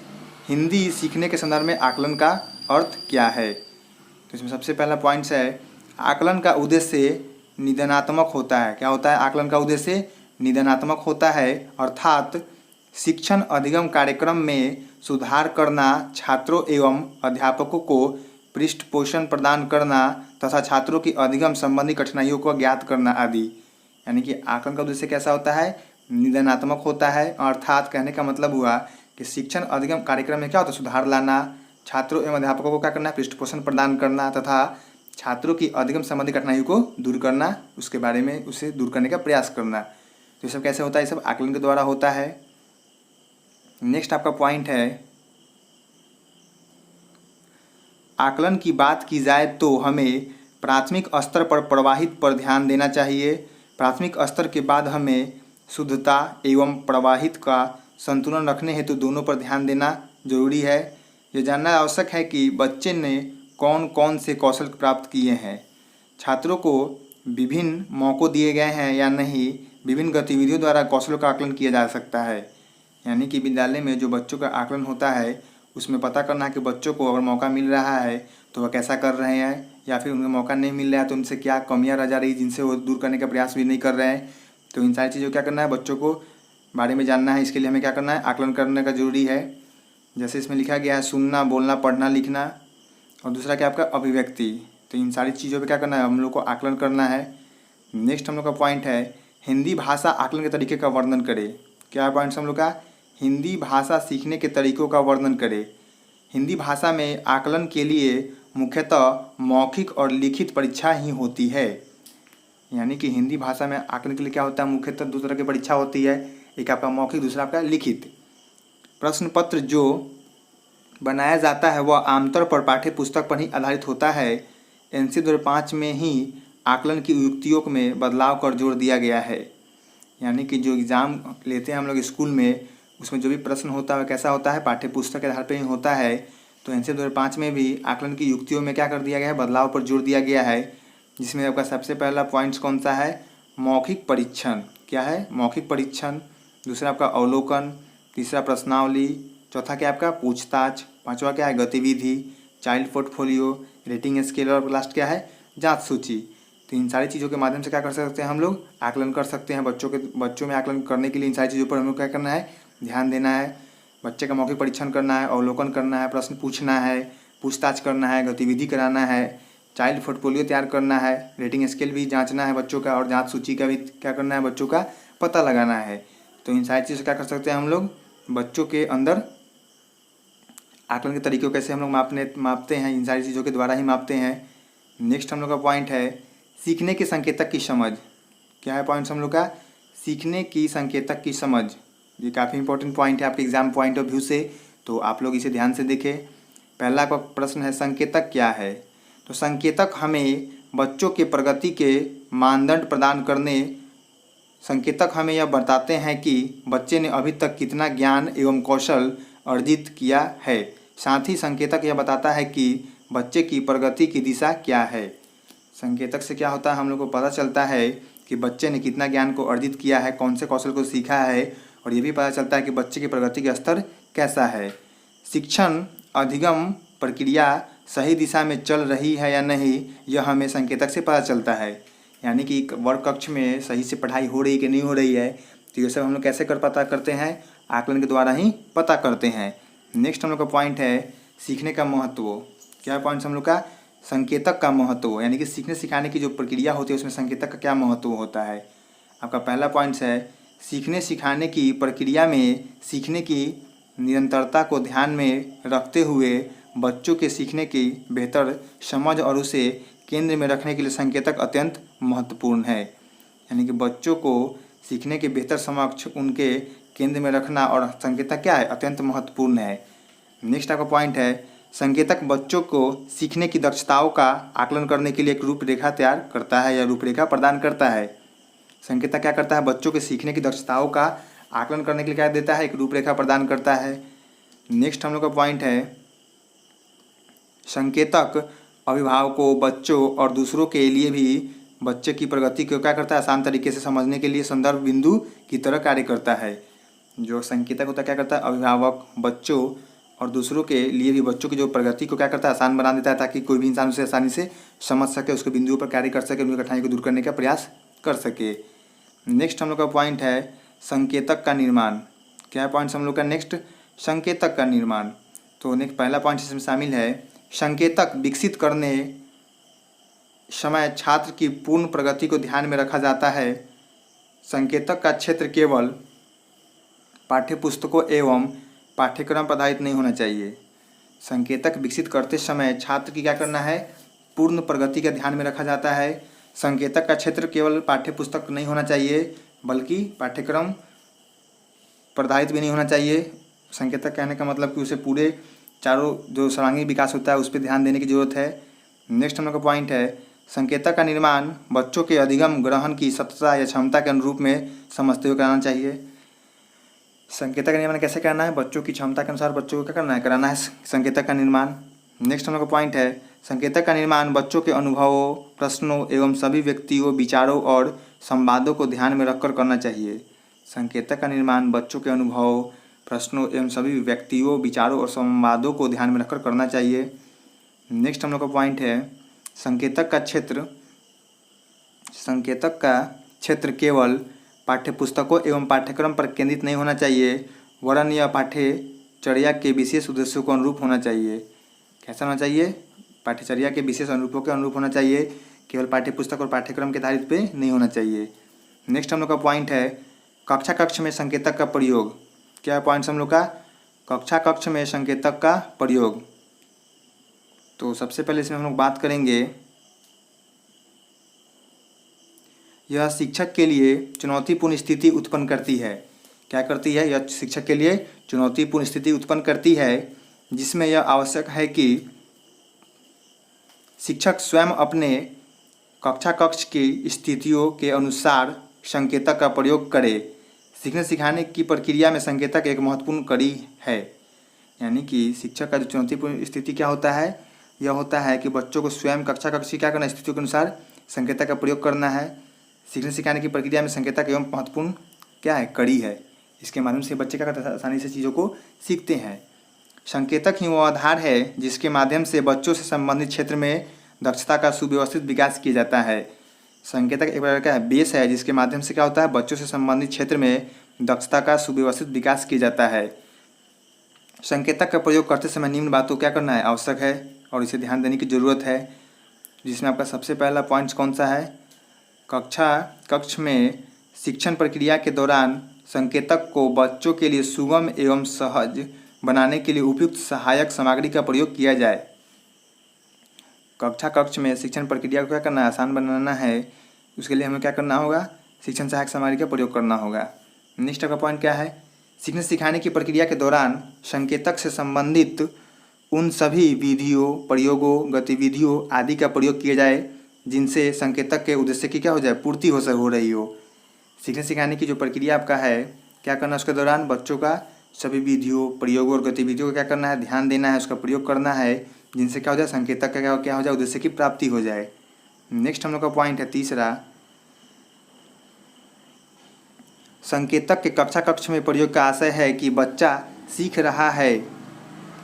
हिंदी सीखने के संदर्भ में आकलन का अर्थ क्या है। तो इसमें सबसे पहला पॉइंट्स है आकलन का उद्देश्य निदानात्मक होता है। क्या होता है, आकलन का उद्देश्य निदानात्मक होता है, अर्थात शिक्षण अधिगम कार्यक्रम में सुधार करना, छात्रों एवं अध्यापकों को पृष्ठपोषण प्रदान करना तथा छात्रों की अधिगम संबंधी कठिनाइयों को ज्ञात करना आदि। यानी कि आकलन का उद्देश्य कैसा होता है, निदानात्मक होता है, अर्थात कहने का मतलब हुआ कि शिक्षण अधिगम कार्यक्रम में क्या होता है, सुधार लाना, छात्रों एवं अध्यापकों को क्या करना, पृष्ठपोषण प्रदान करना तथा छात्रों की अधिगम संबंधी कठिनाइयों को दूर करना, उसके बारे में उसे दूर करने का प्रयास करना। तो ये सब कैसे होता है, ये सब आकलन के द्वारा होता है। नेक्स्ट आपका पॉइंट है आकलन की बात की जाए तो हमें प्राथमिक स्तर पर प्रवाहित पर ध्यान देना चाहिए। प्राथमिक स्तर के बाद हमें शुद्धता एवं प्रवाहित का संतुलन रखने हेतु दोनों पर ध्यान देना जरूरी है। ये जानना आवश्यक है कि बच्चे ने कौन कौन से कौशल प्राप्त किए हैं, छात्रों को विभिन्न मौक़ों दिए गए हैं या नहीं, विभिन्न गतिविधियों द्वारा कौशलों का आकलन किया जा सकता है। यानी कि विद्यालय में जो बच्चों का आकलन होता है उसमें पता करना है कि बच्चों को अगर मौका मिल रहा है तो वह कैसा कर रहे हैं, या फिर उन्हें मौका नहीं मिल रहा है तो उनसे क्या कमियां रह जा रही जिनसे वो दूर करने का प्रयास भी नहीं कर रहे हैं। तो इन सारी चीज़ों को क्या करना है, बच्चों को बारे में जानना है। इसके लिए हमें क्या करना है, आकलन करने का जरूरी है। जैसे इसमें लिखा गया है सुनना, बोलना, पढ़ना, लिखना, और दूसरा क्या आपका अभिव्यक्ति। तो इन सारी चीज़ों पर क्या करना है, हम लोग को आकलन करना है। नेक्स्ट हम लोग का पॉइंट है हिंदी भाषा आकलन के तरीके का वर्णन करें। क्या पॉइंट्स हम लोग का, हिंदी भाषा सीखने के तरीकों का वर्णन करें। हिंदी भाषा में आकलन के लिए मुख्यतः मौखिक और लिखित परीक्षा ही होती है। यानी कि हिंदी भाषा में आकलन के लिए क्या होता है, मुख्यतः दो तरह की परीक्षा होती है, एक आपका मौखिक, दूसरा आपका लिखित। प्रश्न पत्र जो बनाया जाता है वह आमतौर पर पाठ्य पुस्तक पर ही आधारित होता है। NC 2005 में ही आकलन की युक्तियों में बदलाव कर जोड़ दिया गया है। यानी कि जो एग्ज़ाम लेते हैं हम लोग स्कूल में, उसमें जो भी प्रश्न होता है कैसा होता है, पाठ्य पुस्तक के आधार पर ही होता है। तो NC 2005 में भी आकलन की युक्तियों में क्या कर दिया गया है, बदलाव पर जोर दिया गया है। जिसमें आपका सबसे पहला पॉइंट्स कौन सा है, मौखिक परीक्षण। क्या है, मौखिक परीक्षण। दूसरा आपका अवलोकन, तीसरा प्रश्नावली, चौथा क्या आपका पूछताछ, पांचवा क्या है गतिविधि, चाइल्ड पोर्टफोलियो, रेटिंग स्केल, और लास्ट क्या है जांच सूची। तो इन सारी चीज़ों के माध्यम से क्या कर सकते हैं, हम लोग आकलन कर सकते हैं। बच्चों में आकलन करने के लिए इन सारी चीज़ों पर हम लोग क्या करना है, ध्यान देना है। बच्चे का मौखिक परीक्षण करना है, अवलोकन करना है, प्रश्न पूछना है, पूछताछ करना है, गतिविधि कराना है, चाइल्ड पोर्टफोलियो तैयार करना है, रेटिंग स्केल भी जांचना है बच्चों का, और जांच सूची का भी क्या करना है, बच्चों का पता लगाना है। तो इन सारी चीज़ों क्या कर सकते हैं हम लोग, बच्चों के अंदर आकलन के तरीकों कैसे हम लोग मापते हैं, इन सारी चीज़ों के द्वारा ही मापते हैं। नेक्स्ट हम लोग का पॉइंट है सीखने के संकेतक की समझ। क्या है पॉइंट्स हम लोग का, सीखने की संकेतक की समझ। ये काफ़ी इंपॉर्टेंट पॉइंट है आपके एग्जाम पॉइंट ऑफ व्यू से, तो आप लोग इसे ध्यान से देखें। पहला का प्रश्न है संकेतक क्या है। तो संकेतक हमें बच्चों के प्रगति के मानदंड प्रदान करने, संकेतक हमें यह बताते हैं कि बच्चे ने अभी तक कितना ज्ञान एवं कौशल अर्जित किया है। साथ ही संकेतक यह बताता है कि बच्चे की प्रगति की दिशा क्या है। संकेतक से क्या होता है, हम लोग को पता चलता है कि बच्चे ने कितना ज्ञान को अर्जित किया है, कौन से कौशल को सीखा है, और ये भी पता चलता है कि बच्चे की प्रगति का स्तर कैसा है। शिक्षण अधिगम प्रक्रिया सही दिशा में चल रही है या नहीं, यह हमें संकेतक से पता चलता है। यानी कि वर्ग कक्ष में सही से पढ़ाई हो रही है कि नहीं हो रही है, तो ये सब हम लोग कैसे पता करते हैं, आकलन के द्वारा ही पता करते हैं। नेक्स्ट हम लोग का पॉइंट है सीखने का महत्व। क्या पॉइंट्स हम लोग का, संकेतक का महत्व, यानी कि सीखने सिखाने की जो प्रक्रिया होती है उसमें संकेतक का क्या महत्व होता है। आपका पहला पॉइंट्स है सीखने सिखाने की प्रक्रिया में सीखने की निरंतरता को ध्यान में रखते हुए बच्चों के सीखने की बेहतर समझ और उसे केंद्र में रखने के लिए संकेतक अत्यंत महत्वपूर्ण है। यानी कि बच्चों को सीखने के बेहतर समक्ष उनके केंद्र में रखना और संकेतक क्या है, अत्यंत महत्वपूर्ण है। नेक्स्ट आपका पॉइंट है, संकेतक बच्चों को सीखने की दक्षताओं का आकलन करने के लिए एक रूपरेखा तैयार करता है या रूपरेखा प्रदान करता है। संकेतक क्या करता है, बच्चों के सीखने की दक्षताओं का आकलन करने के लिए क्या देता है, एक रूपरेखा प्रदान करता है। नेक्स्ट हम लोग का पॉइंट है, संकेतक अभिभावकों, बच्चों और दूसरों के लिए भी बच्चे की प्रगति को क्या करता है, आसान तरीके से समझने के लिए संदर्भ बिंदु की तरह कार्य करता है। जो संकेतक होता है क्या करता है, अभिभावक, बच्चों और दूसरों के लिए भी बच्चों की जो प्रगति को क्या करता है, आसान बना देता है, ताकि कोई भी इंसान उसे आसानी से समझ सके, उसके बिंदुओं पर कार्य कर सके, उनकी कठिनाई को दूर करने का प्रयास कर सके। नेक्स्ट हम लोग का पॉइंट है, संकेतक का निर्माण। क्या पॉइंट्स हम लोग का, नेक्स्ट संकेतक का निर्माण। तो नेक्स्ट पहला पॉइंट इसमें शामिल है, संकेतक विकसित करने समय छात्र की पूर्ण प्रगति को ध्यान में रखा जाता है। संकेतक का क्षेत्र केवल पाठ्यपुस्तकों एवं पाठ्यक्रम पर आधारित नहीं होना चाहिए। संकेतक विकसित करते समय छात्र की क्या करना है, पूर्ण प्रगति का ध्यान में रखा जाता है। संकेतक का क्षेत्र केवल पाठ्यपुस्तक नहीं होना चाहिए, बल्कि पाठ्यक्रम पर आधारित भी नहीं होना चाहिए। संकेतक कहने का मतलब कि उसे पूरे चारों जो सर्वांगीण विकास होता है उस पर ध्यान देने की जरूरत है। नेक्स्ट हम लोग का पॉइंट है, संकेतक का निर्माण बच्चों के अधिगम ग्रहण की सतता या क्षमता के अनुरूप में समझते हुए कराना चाहिए। संकेतक का निर्माण कैसे करना है, बच्चों की क्षमता के अनुसार बच्चों को क्या करना है, कराना है संकेतक का निर्माण। नेक्स्ट हम लोग का पॉइंट है, संकेतक का निर्माण बच्चों के अनुभवों, प्रश्नों एवं सभी व्यक्तियों, विचारों और संवादों को ध्यान में रखकर करना चाहिए। संकेतक का निर्माण बच्चों के अनुभवों, प्रश्नों एवं सभी व्यक्तियों, विचारों और संवादों को ध्यान में रखकर करना चाहिए। नेक्स्ट हम लोग का पॉइंट है, संकेतक का क्षेत्र केवल पाठ्यपुस्तकों एवं पाठ्यक्रम पर केंद्रित नहीं होना चाहिए, वरन यह पाठ्यचर्या के विशेष उद्देश्यों को अनुरूप होना चाहिए। कैसा होना चाहिए, पाठ्यचर्या के विशेष अनुरूपों के अनुरूप होना चाहिए, केवल पाठ्यपुस्तक और पाठ्यक्रम के आधारित पे नहीं होना चाहिए। नेक्स्ट हम लोग का पॉइंट है, कक्ष में संकेतक का प्रयोग। क्या पॉइंट्स हम लोग का, कक्ष में संकेतक का प्रयोग। तो सबसे पहले इसमें हम लोग बात करेंगे, यह शिक्षक के लिए चुनौतीपूर्ण स्थिति उत्पन्न करती है। क्या करती है, यह शिक्षक के लिए चुनौतीपूर्ण स्थिति उत्पन्न करती है, जिसमें यह आवश्यक है कि शिक्षक स्वयं अपने कक्ष की स्थितियों के अनुसार संकेतक का प्रयोग करे। सीखने सिखाने की प्रक्रिया में संकेतक एक महत्वपूर्ण कड़ी है। यानी कि शिक्षक का जो चुनौतीपूर्ण स्थिति क्या होता है, यह होता है कि बच्चों को स्वयं कक्ष की क्या करना, स्थितियों के अनुसार संकेतक का प्रयोग करना है। सीखने सिखाने की प्रक्रिया में संकेतक एवं महत्वपूर्ण क्या है, कड़ी है। इसके माध्यम से बच्चे क्या करते हैं, आसानी से चीज़ों को सीखते हैं। संकेतक ही वो आधार है जिसके माध्यम से बच्चों से संबंधित क्षेत्र में दक्षता का सुव्यवस्थित विकास किया जाता है। संकेतक एक प्रकार का बेस है जिसके माध्यम से क्या होता है, बच्चों से संबंधित क्षेत्र में दक्षता का सुव्यवस्थित विकास किया जाता है। संकेतक का प्रयोग करते समय निम्न बातों क्या करना है, आवश्यक है और इसे ध्यान देने की जरूरत है। जिसमें आपका सबसे पहला पॉइंट कौन सा है, कक्ष में शिक्षण प्रक्रिया के दौरान संकेतक को बच्चों के लिए सुगम एवं सहज बनाने के लिए उपयुक्त सहायक सामग्री का प्रयोग किया जाए। कक्ष में शिक्षण प्रक्रिया को क्या करना है, आसान बनाना है। उसके लिए हमें क्या करना होगा, शिक्षण सहायक सामग्री का प्रयोग करना होगा। नेक्स्ट का पॉइंट क्या है, सीखने सिखाने की प्रक्रिया के दौरान संकेतक से संबंधित उन सभी विधियों, प्रयोगों, गतिविधियों आदि का प्रयोग किया जाए जिनसे संकेतक के उद्देश्य की क्या हो जाए, पूर्ति हो रही हो। सीखने सिखाने की जो प्रक्रिया आपका है, क्या करना, उसके दौरान बच्चों का सभी विधियों, प्रयोगों और गतिविधियों को क्या करना है, ध्यान देना है, उसका प्रयोग करना है, जिनसे क्या हो जाए, संकेतक का क्या हो जाए, उद्देश्य की प्राप्ति हो जाए। नेक्स्ट हम लोग का पॉइंट है तीसरा, संकेतक के कक्ष में प्रयोग का आशय है कि बच्चा सीख रहा है।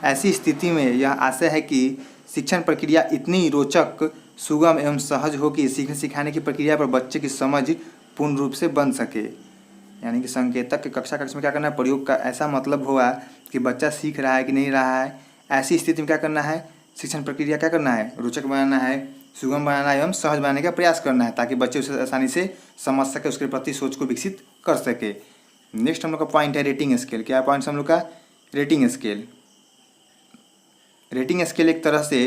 ऐसी स्थिति में यह आशय है कि शिक्षण प्रक्रिया इतनी रोचक, सुगम एवं सहज हो कि सीखने सिखाने की प्रक्रिया पर बच्चे की समझ पूर्ण रूप से बन सके। यानी कि संकेतक के कक्ष में क्या करना है, प्रयोग का ऐसा मतलब हुआ कि बच्चा सीख रहा है कि नहीं रहा है। ऐसी स्थिति में क्या करना है, शिक्षण प्रक्रिया क्या करना है, रोचक बनाना है, सुगम बनाना एवं सहज बनाने का प्रयास करना है, ताकि बच्चे उसे आसानी से समझ सके, उसके प्रति सोच को विकसित कर सके। नेक्स्ट हम लोग का पॉइंट है रेटिंग स्केल। क्या पॉइंट हम लोग का, रेटिंग स्केल। रेटिंग स्केल एक तरह से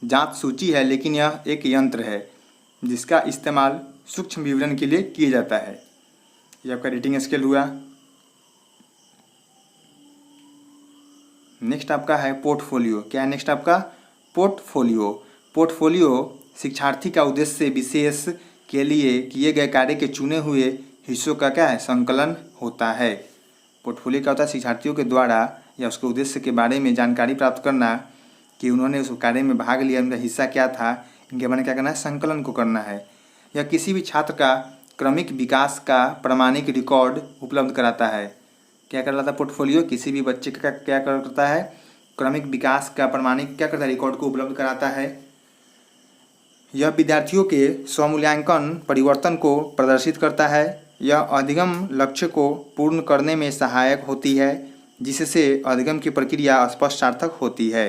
जांच सूची है, लेकिन यह एक यंत्र है जिसका इस्तेमाल सूक्ष्म विवरण के लिए किया जाता है। ये आपका रेटिंग स्केल हुआ। नेक्स्ट आपका है पोर्टफोलियो। क्या है नेक्स्ट आपका? पोर्टफोलियो। पोर्टफोलियो शिक्षार्थी का उद्देश्य विशेष के लिए किए गए कार्य के चुने हुए हिस्सों का क्या है? संकलन होता है। पोर्टफोलियो क्या होता है? शिक्षार्थियों के द्वारा या उसके उद्देश्य के बारे में जानकारी प्राप्त करना कि उन्होंने उस कार्य में भाग लिया, उनका हिस्सा क्या था, इनके बारे में क्या करना है? संकलन को करना है। या किसी भी छात्र का क्रमिक विकास का प्रमाणिक रिकॉर्ड उपलब्ध कराता है। क्या कर रहा था? पोर्टफोलियो किसी भी बच्चे का क्या करता है? क्रमिक विकास का प्रमाणिक क्या करता है? रिकॉर्ड को उपलब्ध कराता है। यह विद्यार्थियों के स्वमूल्यांकन परिवर्तन को प्रदर्शित करता है। यह अधिगम लक्ष्य को पूर्ण करने में सहायक होती है, जिससे अधिगम की प्रक्रिया स्पष्ट सार्थक होती है।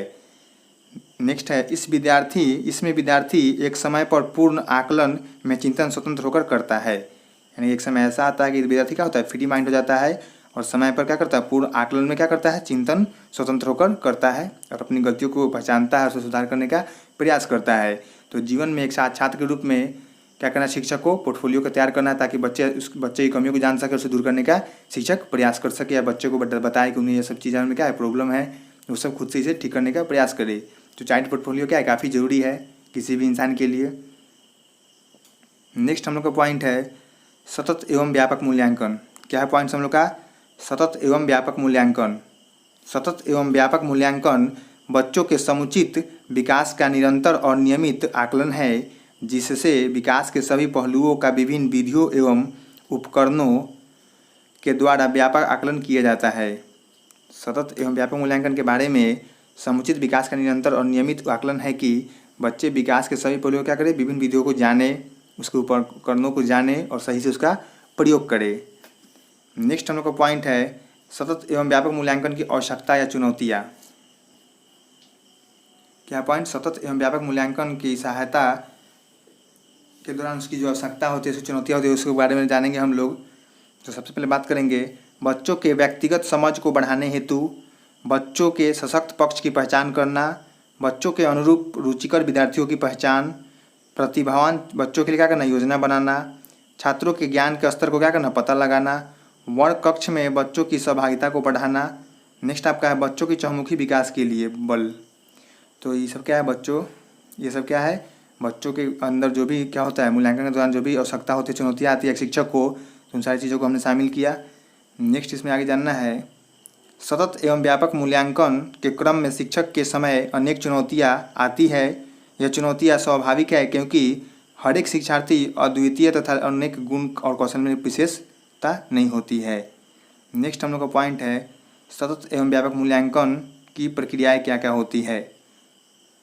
नेक्स्ट है इसमें विद्यार्थी एक समय पर पूर्ण आकलन में चिंतन स्वतंत्र होकर करता है। यानी एक समय ऐसा आता है कि विद्यार्थी क्या होता है? फ्री माइंड हो जाता है और समय पर क्या करता है? पूर्ण आकलन में क्या करता है? चिंतन स्वतंत्र होकर करता है और अपनी गलतियों को पहचानता है, उसे सुधार करने का प्रयास करता है। तो जीवन में एक छात्र के रूप में क्या करना है? शिक्षक को पोर्टफोलियो को तैयार करना है ताकि बच्चे की कमियों को जान सके, उसे दूर करने का शिक्षक प्रयास कर सके, या बच्चे को बताए कि उन्हें ये सब चीज़ों में क्या है? प्रॉब्लम है, वो सब खुद से इसे ठीक करने का प्रयास करे। तो चाइल्ड पोर्टफोलियो क्या है? काफ़ी ज़रूरी है किसी भी इंसान के लिए। नेक्स्ट हम लोग का पॉइंट है सतत एवं व्यापक मूल्यांकन। क्या है पॉइंट हम लोग का? सतत एवं व्यापक मूल्यांकन। सतत एवं व्यापक मूल्यांकन बच्चों के समुचित विकास का निरंतर और नियमित आकलन है, जिससे विकास के सभी पहलुओं का विभिन्न विधियों एवं उपकरणों के द्वारा व्यापक आकलन किया जाता है। सतत एवं व्यापक मूल्यांकन के बारे में समुचित विकास का निरंतर और नियमित आकलन है कि बच्चे विकास के सभी पहलुओं क्या करें? विभिन्न विधियों को जाने, उसके उपकरणों को जाने और सही से उसका प्रयोग करें। नेक्स्ट हम लोग का पॉइंट है सतत एवं व्यापक मूल्यांकन की आवश्यकता या चुनौतियाँ। क्या पॉइंट? सतत एवं व्यापक मूल्यांकन की सहायता के दौरान उसकी जो आवश्यकता होती है, उसकी चुनौतियाँ होती है, उसके बारे में जानेंगे हम लोग। तो सबसे पहले बात करेंगे बच्चों के व्यक्तिगत समझ को बढ़ाने हेतु बच्चों के सशक्त पक्ष की पहचान करना, बच्चों के अनुरूप रुचिकर विद्यार्थियों की पहचान, प्रतिभावान बच्चों के लिए क्या करना? योजना बनाना, छात्रों के ज्ञान के स्तर को क्या करना? पता लगाना, वर्ग कक्ष में बच्चों की सहभागिता को बढ़ाना। नेक्स्ट आपका है बच्चों की चहुमुखी विकास के लिए बल। तो ये सब क्या है बच्चों? ये सब क्या है? बच्चों के अंदर जो भी क्या होता है मूल्यांकन के दौरान जो भी आवश्यकता होती है, चुनौतियाँ आती है शिक्षक को, तो उन सारी चीज़ों को हमने शामिल किया। नेक्स्ट इसमें आगे जानना है सतत एवं व्यापक मूल्यांकन के क्रम में शिक्षक के समय अनेक चुनौतियाँ आती है। यह चुनौतियाँ स्वाभाविक है क्योंकि हर एक शिक्षार्थी अद्वितीय तथा अनेक गुण और कौशल में विशेषता नहीं होती है। नेक्स्ट हम लोग का पॉइंट है सतत एवं व्यापक मूल्यांकन की प्रक्रियाएँ क्या क्या होती है।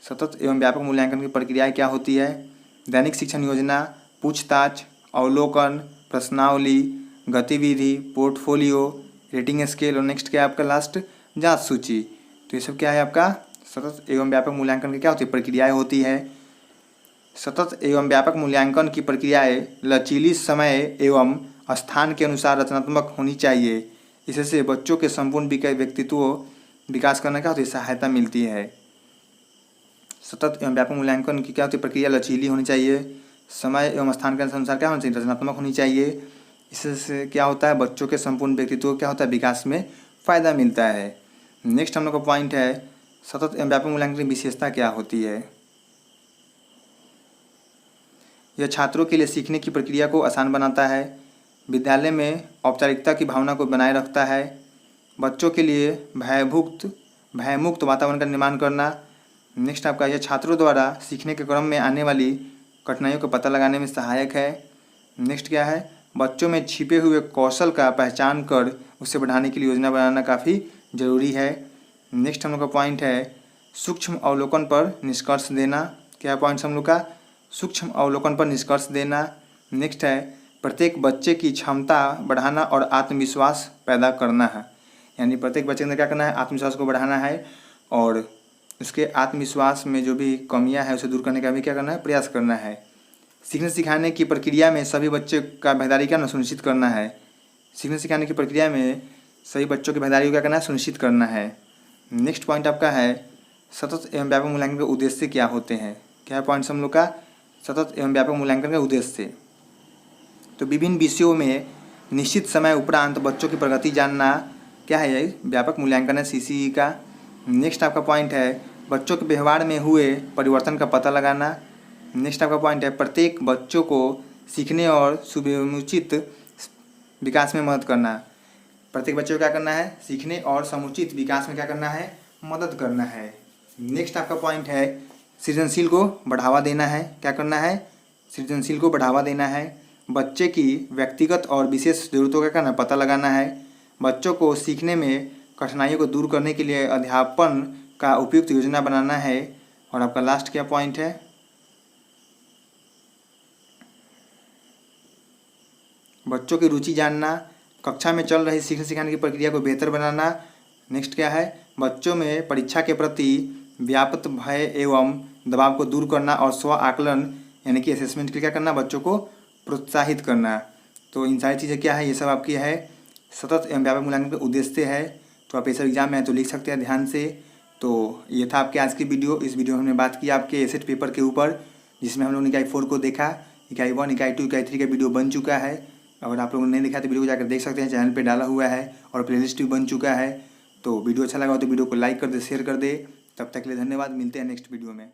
सतत एवं व्यापक मूल्यांकन की प्रक्रियाएँ क्या होती है? दैनिक शिक्षण योजना, पूछताछ, अवलोकन, प्रश्नावली, गतिविधि, पोर्टफोलियो, रेटिंग स्केल और नेक्स्ट क्या है आपका लास्ट? जांच सूची। तो ये सब क्या है आपका? सतत एवं व्यापक मूल्यांकन की क्या होती है? प्रक्रियाएँ होती है। सतत एवं व्यापक मूल्यांकन की प्रक्रियाएँ लचीली, समय एवं स्थान के अनुसार रचनात्मक होनी चाहिए। इससे बच्चों के संपूर्ण व्यक्तित्व विकास करने का सहायता मिलती है। सतत एवं व्यापक मूल्यांकन की क्या होती है? प्रक्रिया लचीली होनी चाहिए, समय एवं स्थान के अनुसार क्या होना चाहिए? रचनात्मक होनी चाहिए। इससे क्या होता है? बच्चों के संपूर्ण व्यक्तित्व क्या होता है? विकास में फ़ायदा मिलता है। नेक्स्ट हम लोग का पॉइंट है सतत एवं व्यापक मूल्यांकन की विशेषता क्या होती है। यह छात्रों के लिए सीखने की प्रक्रिया को आसान बनाता है, विद्यालय में औपचारिकता की भावना को बनाए रखता है, बच्चों के लिए भयमुक्त वातावरण का निर्माण करना। नेक्स्ट आपका यह छात्रों द्वारा सीखने के क्रम में आने वाली कठिनाइयों का पता लगाने में सहायक है। नेक्स्ट क्या है? बच्चों में छिपे हुए कौशल का पहचान कर उसे बढ़ाने के लिए योजना बनाना काफ़ी ज़रूरी है। नेक्स्ट हम लोग का पॉइंट है सूक्ष्म अवलोकन पर निष्कर्ष देना। क्या पॉइंट्स हम लोग का? सूक्ष्म अवलोकन पर निष्कर्ष देना। नेक्स्ट है प्रत्येक बच्चे की क्षमता बढ़ाना और आत्मविश्वास पैदा करना है। यानी प्रत्येक बच्चे ने क्या करना है? आत्मविश्वास को बढ़ाना है और उसके आत्मविश्वास में जो भी कमियां हैं उसे दूर करने का भी क्या करना है? प्रयास करना है। सीखने सिखाने की प्रक्रिया में सभी बच्चे का भागीदारी क्या सुनिश्चित करना है। सीखने सिखाने की प्रक्रिया में सभी बच्चों की भागीदारी को क्या करना है? सुनिश्चित करना है। नेक्स्ट पॉइंट आपका है सतत एवं व्यापक मूल्यांकन के उद्देश्य क्या होते हैं। क्या पॉइंट्स हम लोग का? सतत एवं व्यापक मूल्यांकन का उद्देश्य। तो विभिन्न विषयों में निश्चित समय उपरांत बच्चों की प्रगति जानना क्या है, ये व्यापक मूल्यांकन है CCE का। नेक्स्ट आपका पॉइंट है बच्चों के व्यवहार में हुए परिवर्तन का पता लगाना। नेक्स्ट आपका पॉइंट है प्रत्येक बच्चों को सीखने और सुव्यवस्थित विकास में मदद करना। प्रत्येक बच्चे को क्या करना है, सीखने और समुचित विकास में क्या करना है, मदद करना है। नेक्स्ट आपका पॉइंट है सृजनशील को बढ़ावा देना है। क्या करना है, सृजनशील को बढ़ावा देना है। बच्चे की व्यक्तिगत और विशेष जरूरतों का करना पता लगाना है। बच्चों को सीखने में कठिनाइयों को दूर करने के लिए अध्यापन का उपयुक्त योजना बनाना है। और आपका लास्ट क्या पॉइंट है, बच्चों की रुचि जानना, कक्षा में चल रही सीखने सिखाने की प्रक्रिया को बेहतर बनाना। नेक्स्ट क्या है, बच्चों में परीक्षा के प्रति व्याप्त भय एवं दबाव को दूर करना और स्व आकलन यानी कि असेसमेंट के लिए क्या करना, बच्चों को प्रोत्साहित करना। तो इन सारी चीज़ें क्या है, ये सब आपकी है सतत एवं व्यापक मूल्यांकन का उद्देश्य है। तो आप ये सब एग्जाम में है तो लिख सकते हैं ध्यान से। तो ये था आपके आज की वीडियो। इस वीडियो में हमने बात की आपके एसेट पेपर के ऊपर, जिसमें हम लोगों ने इकाई 4 को देखा। इकाई 1, इकाई 2, इकाई 3 का वीडियो बन चुका है। अगर आप लोगों ने नहीं देखा तो वीडियो को जाकर देख सकते हैं, चैनल पे डाला हुआ है और प्लेलिस्ट भी बन चुका है। तो वीडियो अच्छा लगा हो तो वीडियो को लाइक कर दे, शेयर कर दे। तब तक के लिए धन्यवाद, मिलते हैं नेक्स्ट वीडियो में।